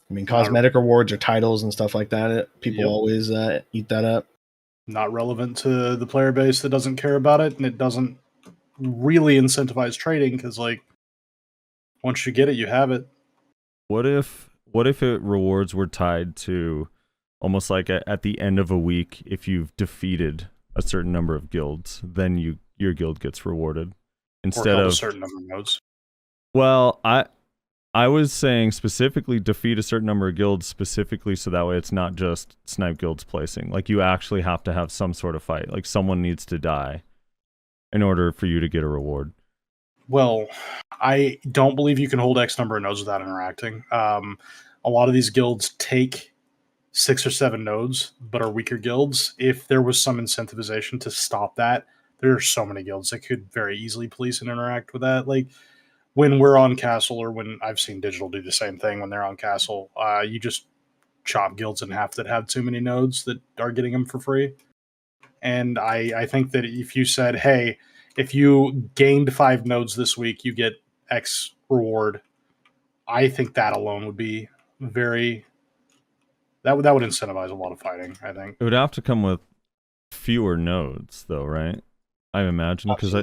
I mean, cosmetic rewards or titles and stuff like that, people always eat that up. Not relevant to the player base that doesn't care about it, and it doesn't really incentivize trading, because like once you get it, you have it. What if it rewards were tied to almost like at the end of a week, if you've defeated a certain number of guilds, then your guild gets rewarded instead of a certain number of nodes. Well, I was saying specifically defeat a certain number of guilds specifically so that way it's not just snipe guilds placing. Like you actually have to have some sort of fight. Like someone needs to die in order for you to get a reward. Well, I don't believe you can hold X number of nodes without interacting. A lot of these guilds take 6 or 7 nodes, but are weaker guilds. If there was some incentivization to stop that, there are so many guilds that could very easily police and interact with that. Like when we're on Castle, or when I've seen Digital do the same thing when they're on Castle, you just chop guilds in half that have too many nodes that are getting them for free. And I think that if you said, hey, if you gained 5 nodes this week, you get X reward, I think that alone would be That would incentivize a lot of fighting, I think. It would have to come with fewer nodes, though, right? I imagine because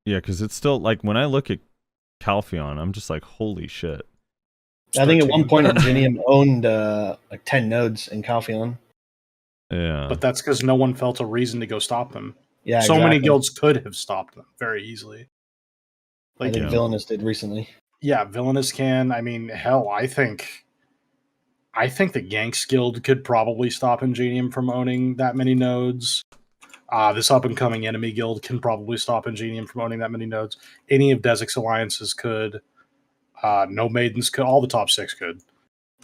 because it's still like when I look at Calpheon, I'm just like, holy shit. I think at one point Ingenium owned like 10 nodes in Calpheon. Yeah, but that's because no one felt a reason to go stop them. Yeah, so many exactly. guilds could have stopped them very easily. I think Villainous did recently. Yeah, Villainous can. I mean, hell, I think the Ganks Guild could probably stop Ingenium from owning that many nodes. This up-and-coming Enemy Guild can probably stop Ingenium from owning that many nodes. Any of Desic's alliances could. No Maidens could. All the top 6 could.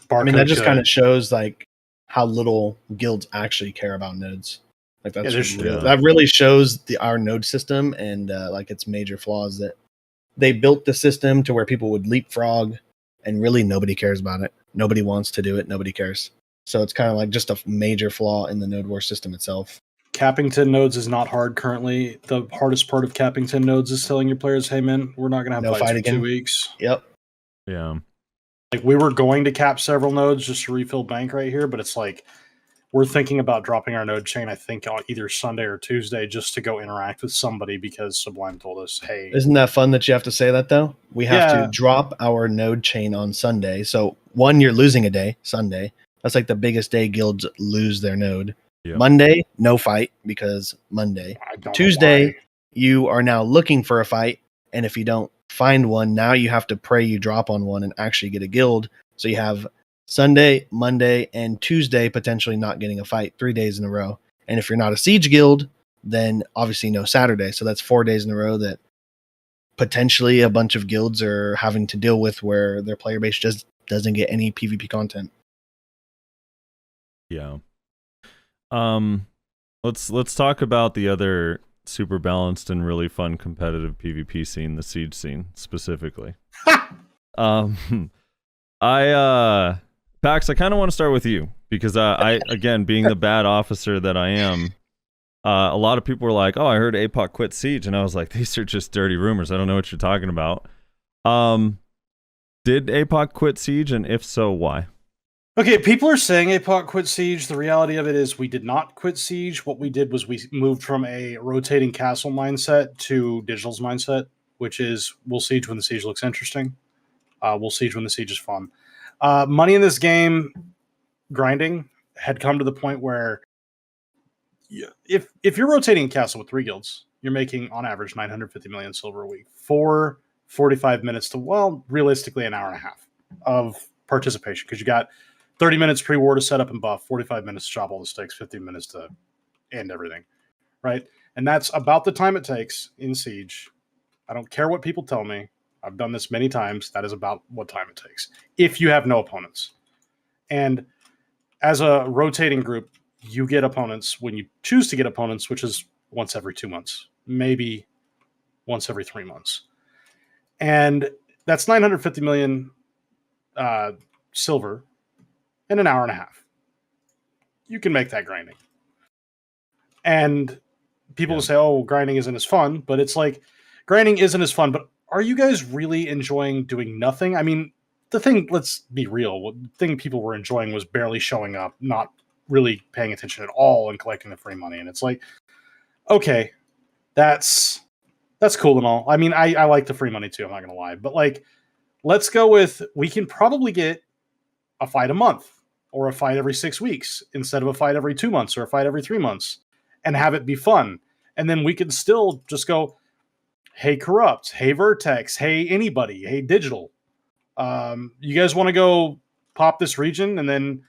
Barcode I mean, that just kind of shows like how little guilds actually care about nodes. Like that's that really shows our node system and like its major flaws. That they built the system to where people would leapfrog, and really nobody cares about it. Nobody wants to do it. Nobody cares. So it's kind of like just a major flaw in the node war system itself. Capping 10 nodes is not hard currently. The hardest part of capping 10 nodes is telling your players, hey man, we're not going to have fights for again. 2 weeks. Yep. Yeah. Like we were going to cap several nodes just to refill bank right here, but it's like we're thinking about dropping our node chain, I think, on either Sunday or Tuesday just to go interact with somebody because Sublime told us, hey. Isn't that fun that you have to say that, though? We have to drop our node chain on Sunday. So, one, you're losing a day, Sunday. That's like the biggest day guilds lose their node. Yep. Monday, no fight because Monday. Tuesday, you are now looking for a fight. And if you don't find one, now you have to pray you drop on one and actually get a guild. So, you have Sunday, Monday, and Tuesday potentially not getting a fight 3 days in a row. And if you're not a siege guild, then obviously no Saturday. So that's 4 days in a row that potentially a bunch of guilds are having to deal with where their player base just doesn't get any PvP content. Yeah. Let's talk about the other super balanced and really fun competitive PvP scene, the siege scene specifically. Pax, I kind of want to start with you because I again, being the bad officer that I am, a lot of people were like, "Oh, I heard APOC quit Siege," and I was like, "These are just dirty rumors. I don't know what you're talking about." Did APOC quit Siege, and if so, why? Okay, people are saying APOC quit Siege. The reality of it is we did not quit Siege. What we did was we moved from a rotating castle mindset to Digital's mindset, which is we'll Siege when the Siege looks interesting. We'll Siege when the Siege is fun. Money in this game, grinding, had come to the point where if you're rotating a castle with 3 guilds, you're making, on average, 950 million silver a week for 45 minutes to, well, realistically, an hour and a half of participation, because you got 30 minutes pre-war to set up and buff, 45 minutes to chop all the sticks, 15 minutes to end everything, right? And that's about the time it takes in Siege. I don't care what people tell me. I've done this many times. That is about what time it takes if you have no opponents. And as a rotating group, you get opponents when you choose to get opponents, which is once every 2 months, maybe once every 3 months. And that's 950 million silver in an hour and a half. You can make that grinding. And people will say, oh, grinding isn't as fun, but it's like, grinding isn't as fun, but are you guys really enjoying doing nothing? I mean, the thing, let's be real, the thing people were enjoying was barely showing up, not really paying attention at all and collecting the free money. And it's like, okay, that's cool and all. I mean, I like the free money too, I'm not going to lie. But like, let's go with, we can probably get a fight a month or a fight every 6 weeks instead of a fight every 2 months or a fight every 3 months and have it be fun. And then we can still just go, hey, Corrupt, hey, Vertex, hey, anybody, hey, Digital. You guys want to go pop this region and then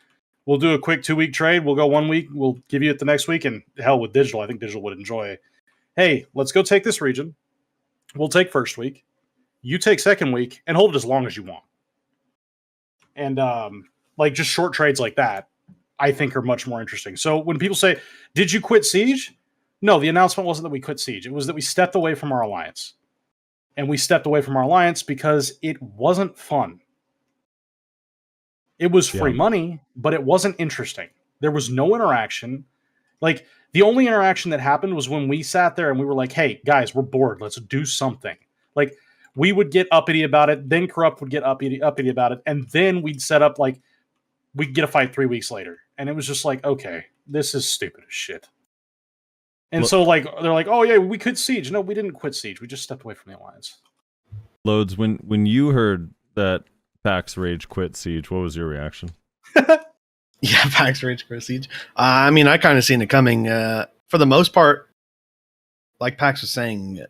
we'll do a quick 2-week trade. We'll go 1 week. We'll give you it the next week. And hell, with Digital, I think Digital would enjoy. Hey, let's go take this region. We'll take first week. You take second week and hold it as long as you want. And like just short trades like that, I think are much more interesting. So when people say, did you quit Siege? No, the announcement wasn't that we quit Siege. It was that we stepped away from our alliance. And we stepped away from our alliance because it wasn't fun. It was free money, but it wasn't interesting. There was no interaction. Like, the only interaction that happened was when we sat there and we were like, hey, guys, we're bored. Let's do something. Like, we would get uppity about it. Then Corrupt would get uppity about it. And then we'd set up, like, we get a fight 3 weeks later, and it was just like, okay, this is stupid as shit. And Well- so like they're like, oh yeah, we quit Siege. No, we didn't quit Siege. We just stepped away from the alliance. Loads, when you heard that PAX Rage quit Siege, what was your reaction? Yeah, PAX Rage quit Siege. I mean, I kind of seen it coming. For the most part, like Pax was saying,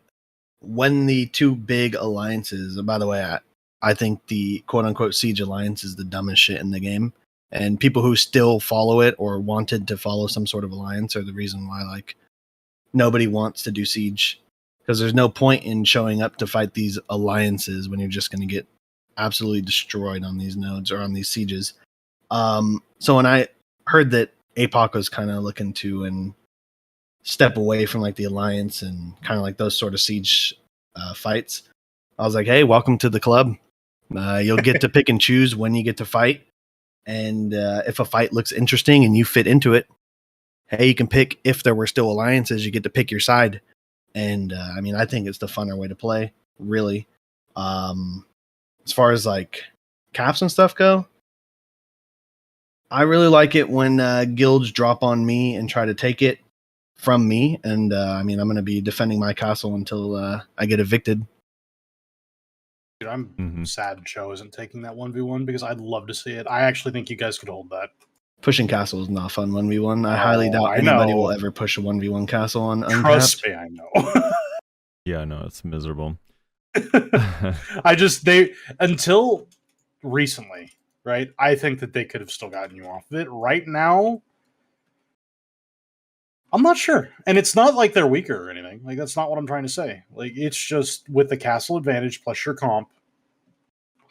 when the two big alliances, by the way, I think the quote unquote Siege alliance is the dumbest shit in the game. And people who still follow it or wanted to follow some sort of alliance are the reason why like nobody wants to do Siege. Because there's no point in showing up to fight these alliances when you're just going to get absolutely destroyed on these nodes or on these sieges. So when I heard that APOC was kind of looking to and step away from like the alliance and kind of like those sort of siege fights, I was like, hey, welcome to the club. You'll get to pick and choose when you get to fight. And if a fight looks interesting and you fit into it, hey, you can pick. If there were still alliances, you get to pick your side. And I mean, I think it's the funner way to play, really. As far as like caps and stuff go, I really like it when guilds drop on me and try to take it from me. And I mean, I'm going to be defending my castle until I get evicted. Dude, I'm sad Joe isn't taking that 1v1 because I'd love to see it. I actually think you guys could hold that. Pushing castle is not fun 1v1. I highly doubt anybody will ever push a 1v1 castle on Untapped. Trust me, I know. Yeah, no, it's miserable. Until recently, right? I think that they could have still gotten you off of it. Right now, I'm not sure. And it's not like they're weaker or anything. Like, that's not what I'm trying to say. Like, it's just with the castle advantage plus your comp,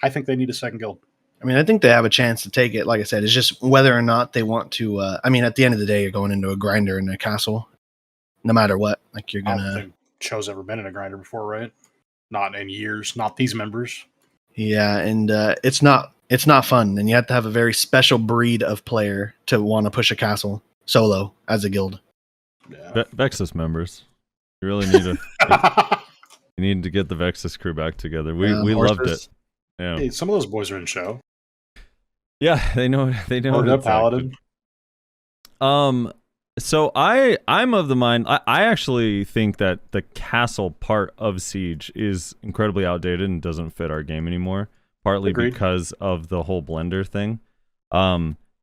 I think they need a second guild. I mean, I think they have a chance to take it. Like I said, it's just whether or not they want to. I mean, at the end of the day, you're going into a grinder in a castle, no matter what. Like you're gonna. I don't think Cho's ever been in a grinder before, right? Not in years. Not these members. Yeah, and it's not fun, and you have to have a very special breed of player to want to push a castle solo as a guild. Yeah. Vexus members, you really need to. You need to get the Vexus crew back together. We loved it. Yeah. Hey, some of those boys are in show. Yeah, they know. What up, Paladin? So I'm of the mind. I actually think that the castle part of Siege is incredibly outdated and doesn't fit our game anymore. Partly Agreed. because of the whole blender thing.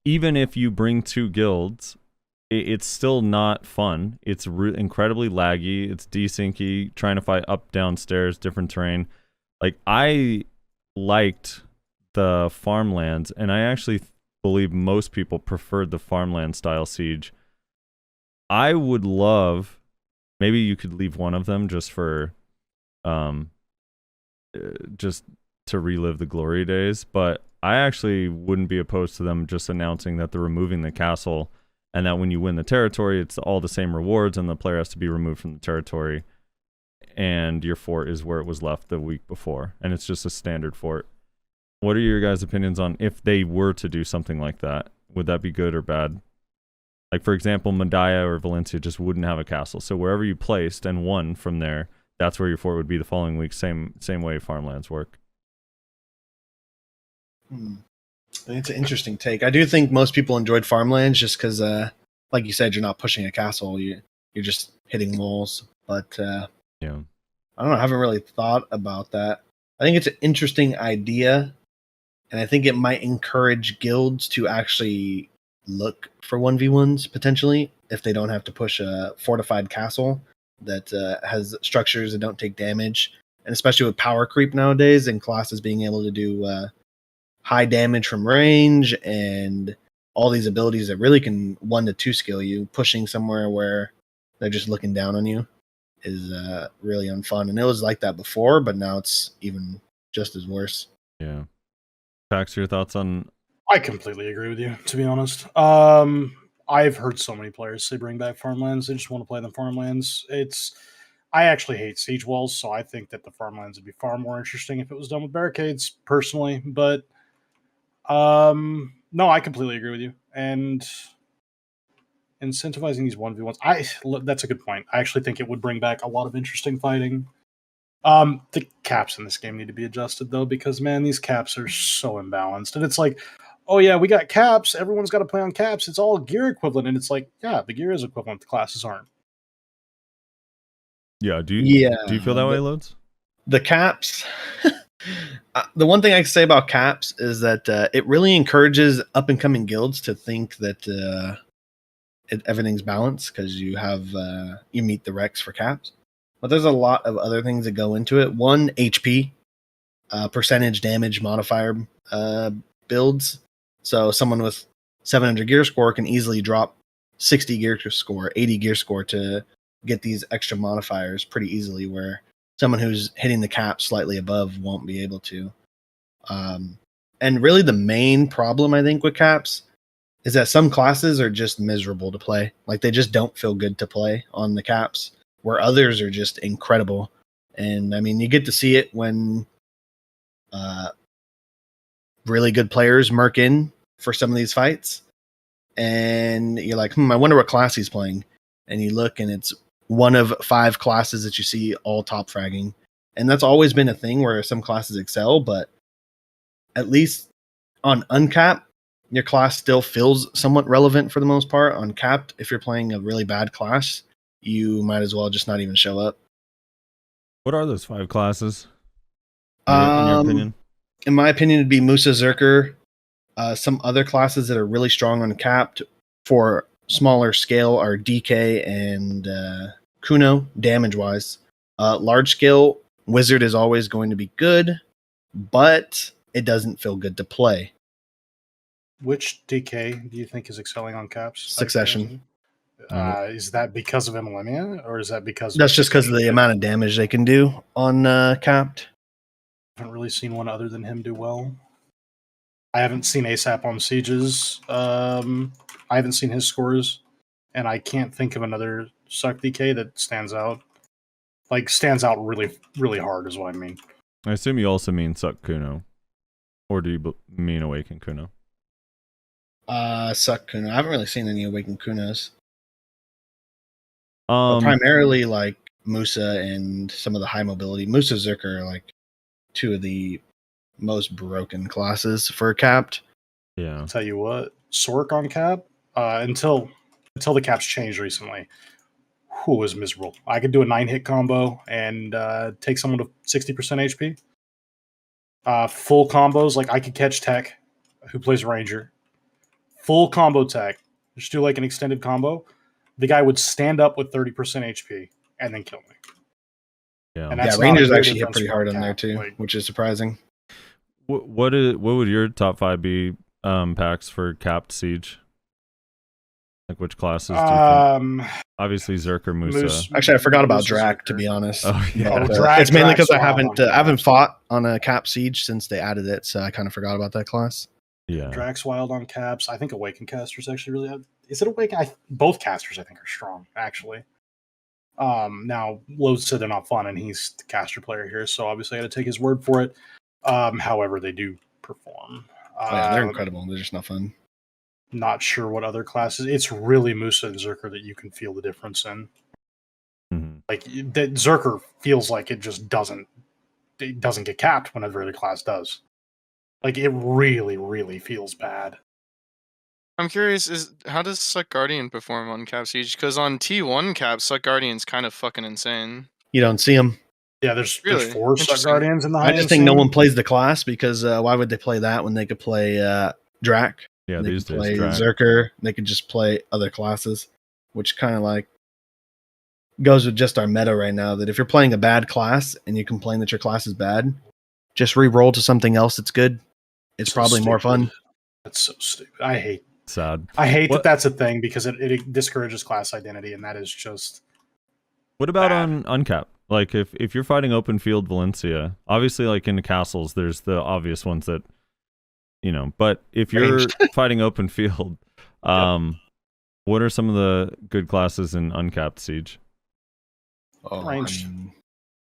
Even if you bring two guilds, it's still not fun. It's incredibly laggy. It's desyncy. Trying to fight up, downstairs, different terrain. Like I liked the farmlands, and I actually believe most people preferred the farmland style Siege. I would love, maybe you could leave one of them just for just to relive the glory days, but I actually wouldn't be opposed to them just announcing that they're removing the castle, and that when you win the territory, it's all the same rewards, and the player has to be removed from the territory, and your fort is where it was left the week before, and it's just a standard fort. What are your guys' opinions on if they were to do something like that? Would that be good or bad? Like, for example, Medaya or Valencia just wouldn't have a castle. So wherever you placed and won from there, that's where your fort would be the following week. Same way farmlands work. I think it's an interesting take. I do think most people enjoyed farmlands just because, like you said, you're not pushing a castle. You're just hitting walls. But yeah, I don't know. I haven't really thought about that. I think it's an interesting idea, and I think it might encourage guilds to actually look for 1v1s potentially if they don't have to push a fortified castle that has structures that don't take damage, and especially with power creep nowadays and classes being able to do high damage from range and all these abilities that really can 1 to 2 skill you. Pushing somewhere where they're just looking down on you is really unfun, and it was like that before, but now it's even just as worse. Yeah. Pax, your thoughts on? I completely agree with you, to be honest. I've heard so many players say bring back farmlands. They just want to play the farmlands. I actually hate siege walls, so I think that the farmlands would be far more interesting if it was done with barricades, personally. But no, I completely agree with you. And incentivizing these 1v1s, that's a good point. I actually think it would bring back a lot of interesting fighting. The caps in this game need to be adjusted, though, because, man, these caps are so imbalanced. And it's like, oh yeah, we got caps. Everyone's got to play on caps. It's all gear equivalent, and it's like, yeah, the gear is equivalent. The classes aren't. Yeah. Do you feel that way, the, Loads? the caps. The one thing I can say about caps is that it really encourages up and coming guilds to think that everything's balanced because you have you meet the recs for caps. But there's a lot of other things that go into it. One, HP, percentage damage modifier builds. So someone with 700 gear score can easily drop 60 gear score, 80 gear score to get these extra modifiers pretty easily, where someone who's hitting the cap slightly above won't be able to. And really the main problem, I think, with caps is that some classes are just miserable to play. Like, they just don't feel good to play on the caps, where others are just incredible. And I mean, you get to see it when really good players murk in for some of these fights. And you're like, I wonder what class he's playing. And you look, and it's one of 5 classes that you see all top fragging. And that's always been a thing where some classes excel, but at least on uncapped, your class still feels somewhat relevant for the most part. On capped, if you're playing a really bad class, you might as well just not even show up. What are those 5 classes? In your opinion? In my opinion, it'd be Musa, Zerker, some other classes that are really strong on capped for smaller scale are DK and Kuno, damage-wise. Large scale, Wizard is always going to be good, but it doesn't feel good to play. Which DK do you think is excelling on caps? Succession. Is that because of Emilemia, or is that because... That's just because of the amount of damage they can do on capped. I haven't really seen one other than him do well. I haven't seen ASAP on Sieges. I haven't seen his scores, and I can't think of another Succ DK that stands out. Like, stands out really, really hard is what I mean. I assume you also mean Succ Kuno. Or do you mean Awaken Kuno? Succ Kuno. I haven't really seen any Awakened Kunos. Primarily like Musa and some of the high mobility. Musa, Zerker are like 2 of the most broken classes for capped. Yeah. I'll tell you what, Sork on cap, until the caps changed recently, who was miserable. I could do a 9-hit combo and take someone to 60% HP. Full combos, like I could catch Tech, who plays Ranger. Full combo Tech. Just do like an extended combo. The guy would stand up with 30% HP and then kill me. Yeah, and that's Rangers not a actually hit defense pretty for hard on cap, there too, like, which is surprising. What would your top 5 be packs for capped Siege? Like, which classes do you think? Obviously Zerker, Musa. Actually, I forgot about Musa, Drac, Zerker. to be honest. Oh yeah. It's mainly because I Drak's haven't fought on a cap Siege since they added it, so I kind of forgot about that class. Yeah. Drax wild on caps. I think Awaken casters actually really. Is it Awaken? Both casters I think are strong actually. Now Lowe's said they're not fun, and he's the caster player here, so obviously I got to take his word for it. However, they do perform. They're incredible. They're just not fun. Not sure what other classes. It's really Musa and Zerker that you can feel the difference in. Mm-hmm. Like that Zerker feels like it just doesn't get capped when every other class does. Like it really, really feels bad. I'm curious, how does Succ Guardian perform on Cap Siege? Because on T1 Cap, Succ Guardian's kind of fucking insane. You don't see them. Yeah, there's Really? 4 Succ Interesting. Guardians in the I high just end think scene. no one plays the class because why would they play that when they could play Drac? Yeah, They these could days play Drac. Zerker. They could just play other classes, which kind of like goes with just our meta right now. That if you're playing a bad class and you complain that your class is bad, just re-roll to something else that's good. It's So probably more stupid. fun. That's so stupid. I hate Sad. that that's a thing because it discourages class identity, and that is just. What about bad. on Uncap? Like if you're fighting open field Valencia, obviously like in the castles, there's the obvious ones that but if you're fighting open field, what are some of the good classes in uncapped Siege? Ranged.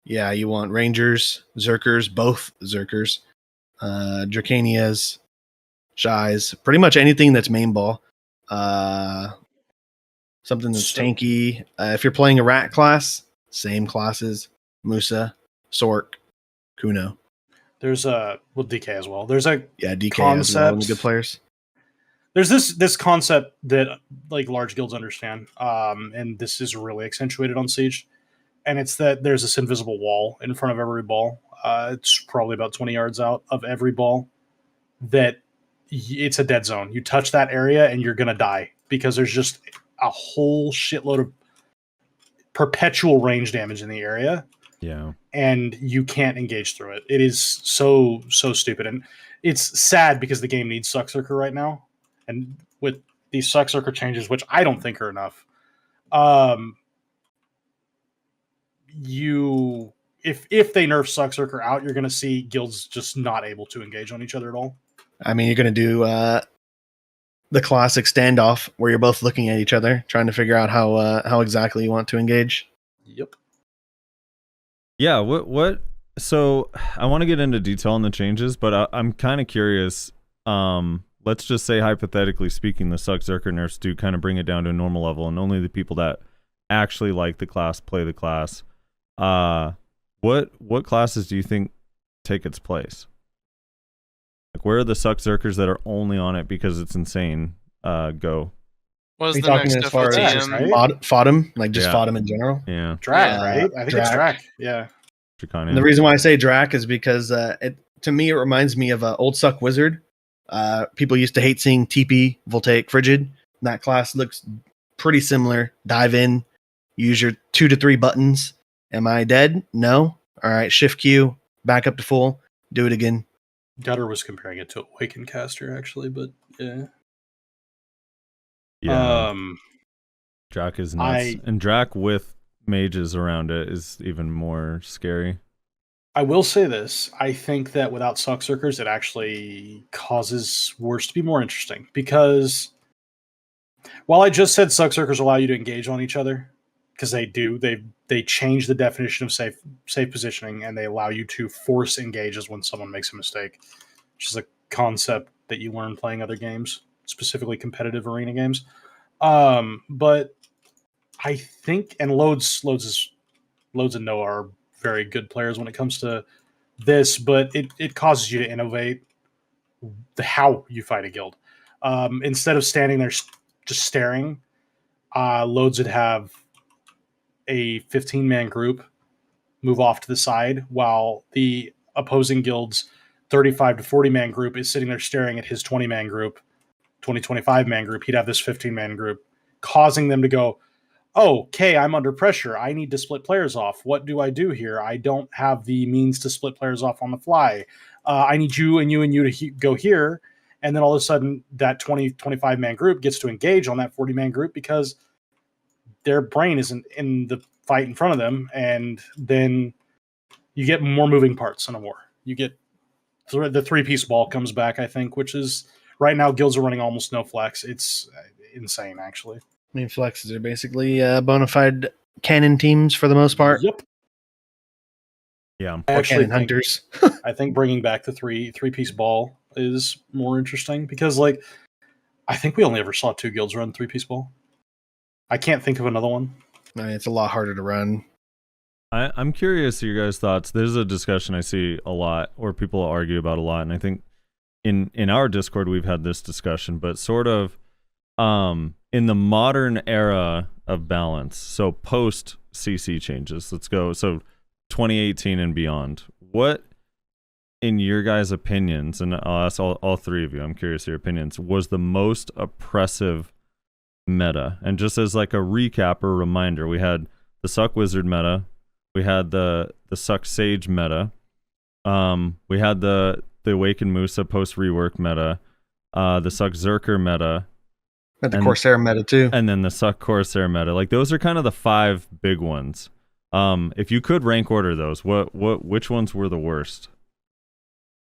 Yeah, you want Rangers, Zerkers, both Zerkers, Dracanias, Shies, pretty much anything that's main ball. Something that's tanky. If you're playing a rat class, same classes: Musa, Sork, Kuno. There's DK as well. There's a DK concept. has good players. there's this concept that like large guilds understand, and this is really accentuated on Siege, and it's that there's this invisible wall in front of every ball. It's probably about 20 yards out of every ball. That it's a dead zone. You touch that area and you're gonna die because there's just a whole shitload of perpetual range damage in the area. Yeah. And you can't engage through it. It is so stupid, and it's sad because the game needs Succ Zerker right now. And with these Succ Zerker changes, which I don't think are enough, if they nerf Succ Zerker out, you're going to see guilds just not able to engage on each other at all. I mean, you're going to do the classic standoff where you're both looking at each other, trying to figure out how exactly you want to engage. Yep. Yeah. What? So I want to get into detail on the changes, but I'm kind of curious. Let's just say, hypothetically speaking, the Succ Zerker nerfs do kind of bring it down to a normal level, and only the people that actually like the class play the class. What classes do you think take its place? Like, where are the Succ Zerkers that are only on it because it's insane? Go. What is Are you the talking next as far as FOTM? right? FOTM, like just Yeah. FOTM in general? Yeah. Drac, right? I think it's Drac. Drac. Yeah. Draconian. And the reason why I say Drac is because to me it reminds me of old Succ Wizard. People used to hate seeing TP, Voltaic, Frigid. That class looks pretty similar. Dive in, use your 2 to 3 buttons. Am I dead? No. All right, Shift Q, back up to full, do it again. Gutter was comparing it to Awaken Caster, actually, but yeah. Yeah. Drac is nuts. And Drac with mages around it is even more scary. I will say this. I think that without Succ Zerkers, it actually causes Wars to be more interesting. Because while I just said Succ Zerkers allow you to engage on each other, because they do, they change the definition of safe positioning, and they allow you to force engages when someone makes a mistake, which is a concept that you learn playing other games, specifically competitive arena games. But I think, and Loads and Noah are very good players when it comes to this, but it causes you to innovate how you fight a guild. Instead of standing there just staring, Loads would have a 15-man group move off to the side while the opposing guild's 35 to 40-man group is sitting there staring at his 20-man group, 25-man group. He'd have this 15-man group, causing them to go, oh, okay, I'm under pressure. I need to split players off. What do I do here? I don't have the means to split players off on the fly. I need you and you and you to go here. And then all of a sudden, that 25-man group gets to engage on that 40-man group because their brain isn't in the fight in front of them. And then you get more moving parts in a war. You get the 3-piece ball comes back, I think, which is right now guilds are running almost no flex. It's insane, actually. I mean, flexes are basically bona fide cannon teams for the most part. Yep. Yeah. I Or actually cannon hunters. I think bringing back the three-piece ball is more interesting because, like, I think we only ever saw 2 guilds run 3-piece ball. I can't think of another one. I mean, it's a lot harder to run. I'm curious to your guys' thoughts. There's a discussion I see a lot, or people argue about a lot, and I think in our Discord we've had this discussion, but sort of in the modern era of balance, so post CC changes, let's go, so 2018 and beyond, what, in your guys' opinions, and I'll ask all three of you, I'm curious your opinions, was the most oppressive meta? And just as like a recap or reminder, we had the Succ Wizard meta, we had the Succ Sage meta, we had the Awakened Musa post rework meta, the Succ Zerker meta, But the Corsair meta too. and then the Succ Corsair meta. Like, those are kind of the 5 big ones. If you could rank order those, which ones were the worst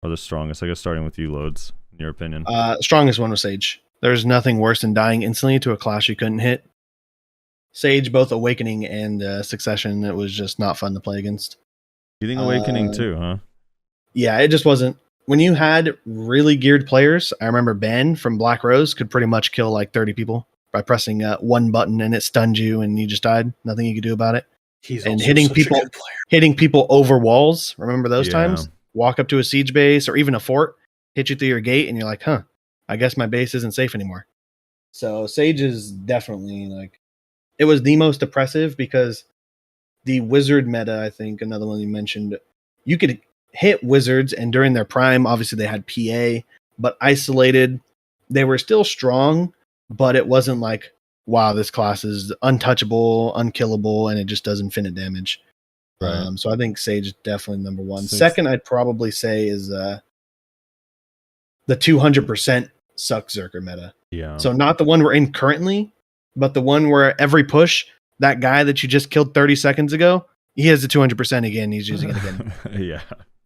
or the strongest? I guess starting with you, Loads, in your opinion. Strongest one was Sage. There's nothing worse than dying instantly to a class you couldn't hit. Sage, both Awakening and Succession, it was just not fun to play against. You think Awakening too, huh? Yeah, it just wasn't. When you had really geared players, I remember Ben from Black Rose could pretty much kill like 30 people by pressing one button and it stunned you and you just died. Nothing you could do about it. He's And also hitting such a people- good player. Hitting people over walls. Remember those Yeah. times? Walk up to a siege base or even a fort, hit you through your gate, and you're like, huh, I guess my base isn't safe anymore. So Sage is definitely like, it was the most oppressive because the wizard meta, I think another one you mentioned, you could hit wizards, and during their prime, obviously they had PA, but isolated, they were still strong, but it wasn't like, wow, this class is untouchable, unkillable, and it just does infinite damage. Right. So I think Sage is definitely number one. Six. Second, I'd probably say is the 200% Succ Zerker meta. Yeah. So not the one we're in currently, but the one where every push, that guy that you just killed 30 seconds ago, he has the 200% again. He's using it again. Yeah.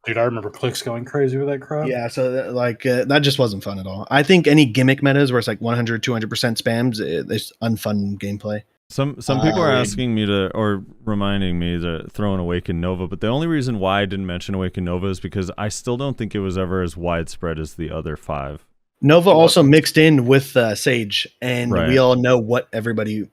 Dude, I remember Clicks going crazy with that crap. Yeah, so that just wasn't fun at all. I think any gimmick metas where it's like 100, 200% spams, it's unfun gameplay. Some people are asking me to, or reminding me to throw in Awaken Nova, but the only reason why I didn't mention Awaken Nova is because I still don't think it was ever as widespread as the other 5. Nova also mixed in with Sage, and Right. we all know what everybody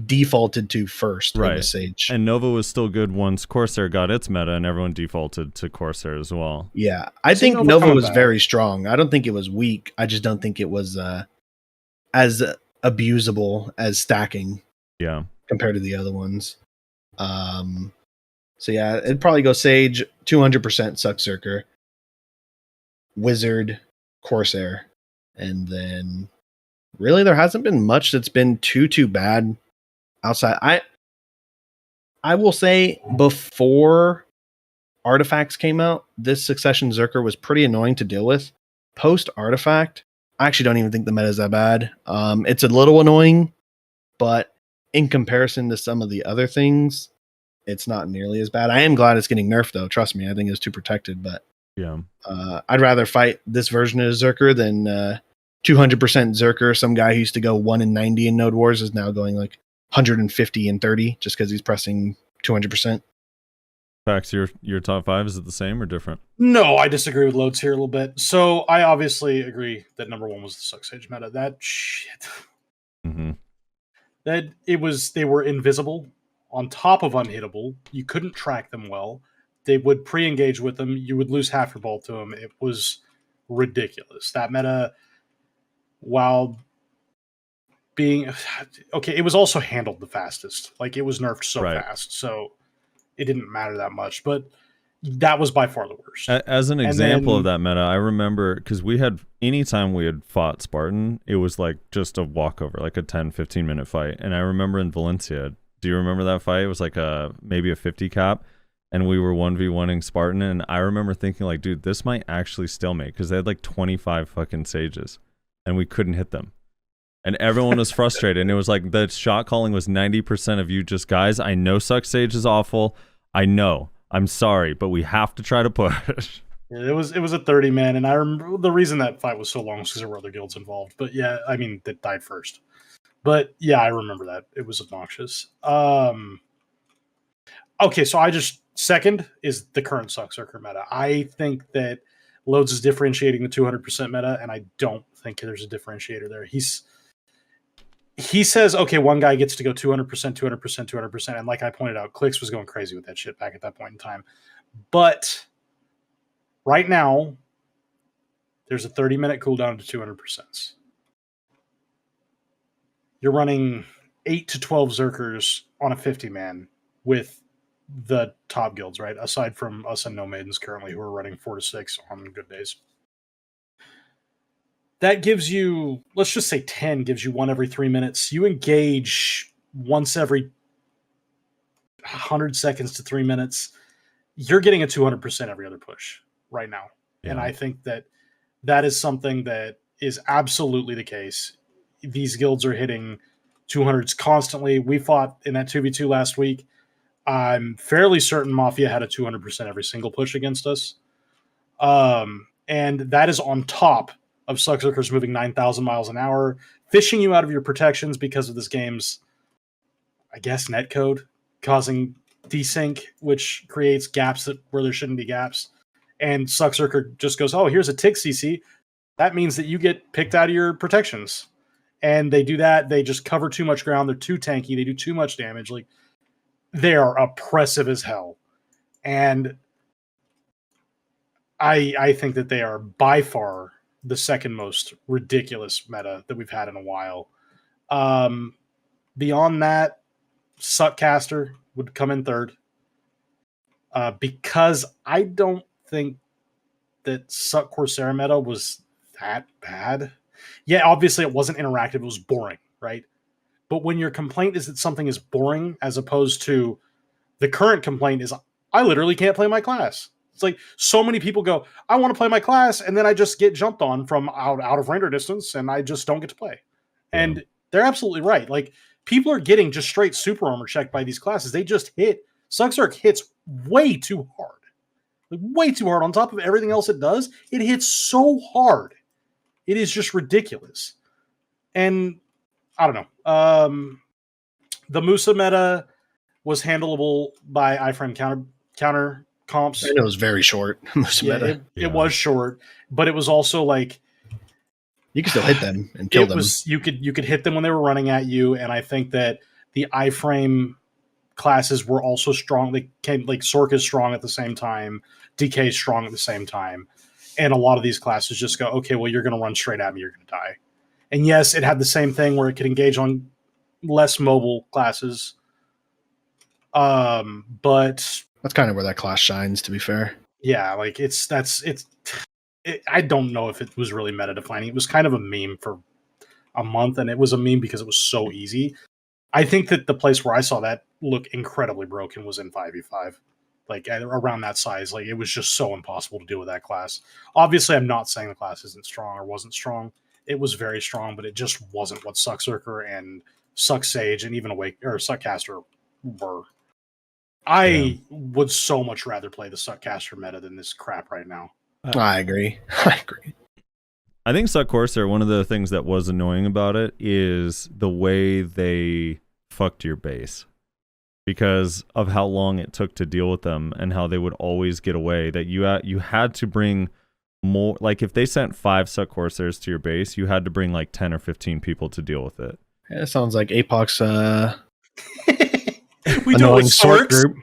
defaulted to first. Right. With Sage. And Nova was still good once Corsair got its meta, and everyone defaulted to Corsair as well. Yeah, I See, think Nova Nova coming was back. very strong. I don't think it was weak. I just don't think it was as abusable as stacking Yeah. compared to the other ones. So yeah, it'd probably go Sage, 200% Succ Zerker, Wizard, Corsair, and then really there hasn't been much that's been too bad outside. I will say before Artifacts came out, this Succession Zerker was pretty annoying to deal with. Post Artifact, I actually don't even think the meta is that bad. It's a little annoying, but in comparison to some of the other things, it's not nearly as bad. I am glad it's getting nerfed though. Trust me, I think it's too protected, but Yeah. I'd rather fight this version of Zerker than 200% Zerker. Some guy who used to go 1 in 90 in Node Wars is now going like 150 and 30 just because he's pressing 200%. Pax, your top 5, is it the same or different? No, I disagree with Loads here a little bit. So I obviously agree that number 1 was the Succ Sage meta. That shit. Mm-hmm. That they were invisible on top of unhittable. You couldn't track them well. They would pre-engage with them. You would lose half your ball to them. It was ridiculous. That meta, while being okay, it was also handled the fastest. Like it was nerfed so Right. fast, so it didn't matter that much. But that was by far the worst. As an And example of then- that meta, I remember because anytime we had fought Spartan, it was like just a walkover, like a 10-15 minute fight. And I remember in Valencia, do you remember that fight? It was like maybe a 50 cap, and we were 1v1ing Spartan. And I remember thinking like, dude, this might actually stalemate because they had like 25 fucking sages and we couldn't hit them. And everyone was frustrated. And it was like the shot calling was 90% of you just, guys, I know Succ Sage is awful. I know. I'm sorry, but we have to try to push. Yeah, it was a 30 man, and I remember the reason that fight was so long was because there were other guilds involved. But yeah, I mean that died first. But yeah, I remember that. It was obnoxious. Okay, so second is the current Succ Zerker meta. I think that Loads is differentiating the 200% meta, and I don't think there's a differentiator there. He says, okay, one guy gets to go 200%, 200%, 200%. And like I pointed out, Clicks was going crazy with that shit back at that point in time. But right now, there's a 30-minute cooldown to 200%. You're running 8 to 12 Zerkers on a 50-man with the top guilds, right? Aside from us and No Maidens currently, who are running 4 to 6 on good days. That gives you, let's just say 10 gives you 1 every 3 minutes. You engage once every 100 seconds to 3 minutes. You're getting a 200% every other push right now. Yeah. And I think that is something that is absolutely the case. These guilds are hitting 200s constantly. We fought in that 2v2 last week. I'm fairly certain Mafia had a 200% every single push against us. And that is on top of Succ Zerkers moving 9,000 miles an hour, fishing you out of your protections because of this game's, I guess, netcode, causing desync, which creates gaps where there shouldn't be gaps. And Succ Zerker just goes, oh, here's a tick CC. That means that you get picked out of your protections. And they do that. They just cover too much ground. They're too tanky. They do too much damage. Like, they are oppressive as hell. And I think that they are by far the second most ridiculous meta that we've had in a while. Beyond that, Suckcaster would come in third. Because I don't think that Succ Corsair meta was that bad. Yeah, obviously it wasn't interactive, it was boring, right? But when your complaint is that something is boring, as opposed to the current complaint is, I literally can't play my class. It's like so many people go, I want to play my class, and then I just get jumped on from out of render distance, and I just don't get to play. Yeah. And they're absolutely right. Like, people are getting just straight super armor checked by these classes. They just hit. Zerker hits way too hard. Like, way too hard. On top of everything else it does, it hits so hard. It is just ridiculous. And I don't know. The Musa meta was handleable by iframe counter comps. And it was very short. It was short, but it was also like you could still hit them and kill them. You could hit them when they were running at you, and I think that the iframe classes were also strong. They came like Sork is strong at the same time, DK is strong at the same time, and a lot of these classes just go, okay, well, you're going to run straight at me, you're going to die. And yes, it had the same thing where it could engage on less mobile classes. But that's kind of where that class shines, to be fair. Yeah, like I don't know if it was really meta defining. It was kind of a meme for a month, and it was a meme because it was so easy. I think that the place where I saw that look incredibly broken was in 5v5. Like around that size, like it was just so impossible to deal with that class. Obviously, I'm not saying the class isn't strong or wasn't strong. It was very strong, but it just wasn't what Succ Zerker and Succ Sage and even Suckcaster were. I would so much rather play the Suckcaster meta than this crap right now. I agree. I think Succ Corsair, one of the things that was annoying about it is the way they fucked your base. Because of how long it took to deal with them and how they would always get away, that you had to bring more, like if they sent 5 Succ Corsairs to your base, you had to bring like 10 or 15 people to deal with it. Yeah, it sounds like Apoc's we do it with Sorks. Group.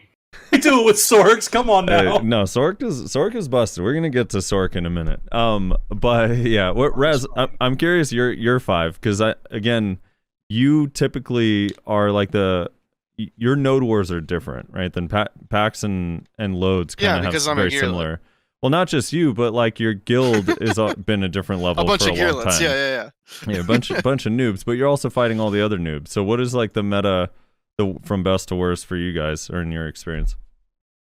We do it with Sorks. Come on now. No, Sork is busted. We're gonna get to Sork in a minute. But yeah, Rez, I'm curious your 5, because again, you typically are like your node wars are different, right? Than packs and loads kind of have very similar. Well, not just you, but like your guild has been a different level for a long time. Yeah, a bunch of noobs, but you're also fighting all the other noobs. So what is like the meta from best to worst for you guys, or in your experience?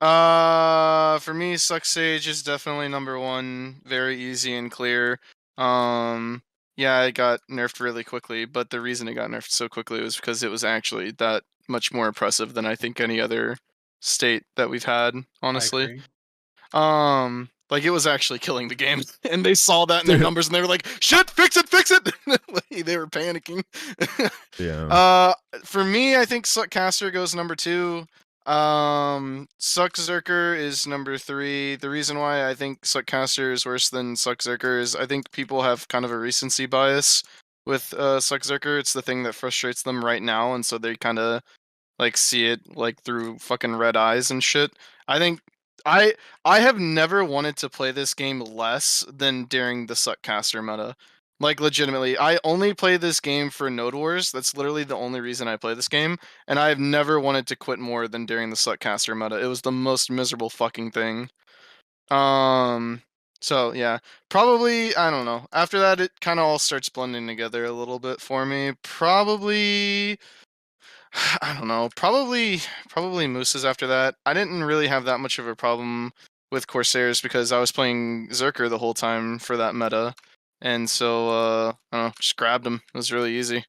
For me, Succ Sage is definitely number 1. Very easy and clear. Yeah, it got nerfed really quickly, but the reason it got nerfed so quickly was because it was actually that much more impressive than I think any other state that we've had, honestly. Like it was actually killing the game, and they saw that in their numbers, and they were like, "Shit, fix it!" Like, they were panicking. Yeah. For me, I think Suckcaster goes number 2. Succ Zerker is number 3. The reason why I think Suckcaster is worse than Succ Zerker is I think people have kind of a recency bias with Succ Zerker. It's the thing that frustrates them right now, and so they kind of like see it like through fucking red eyes and shit. I think I have never wanted to play this game less than during the Suckcaster meta. Like, legitimately, I only play this game for Node Wars. That's literally the only reason I play this game. And I've never wanted to quit more than during the Suckcaster meta. It was the most miserable fucking thing. So, yeah. Probably, I don't know. After that, it kind of all starts blending together a little bit for me. Probably... I don't know. Probably Mooses after that. I didn't really have that much of a problem with Corsairs because I was playing Zerker the whole time for that meta. And so, I don't know, just grabbed him. It was really easy.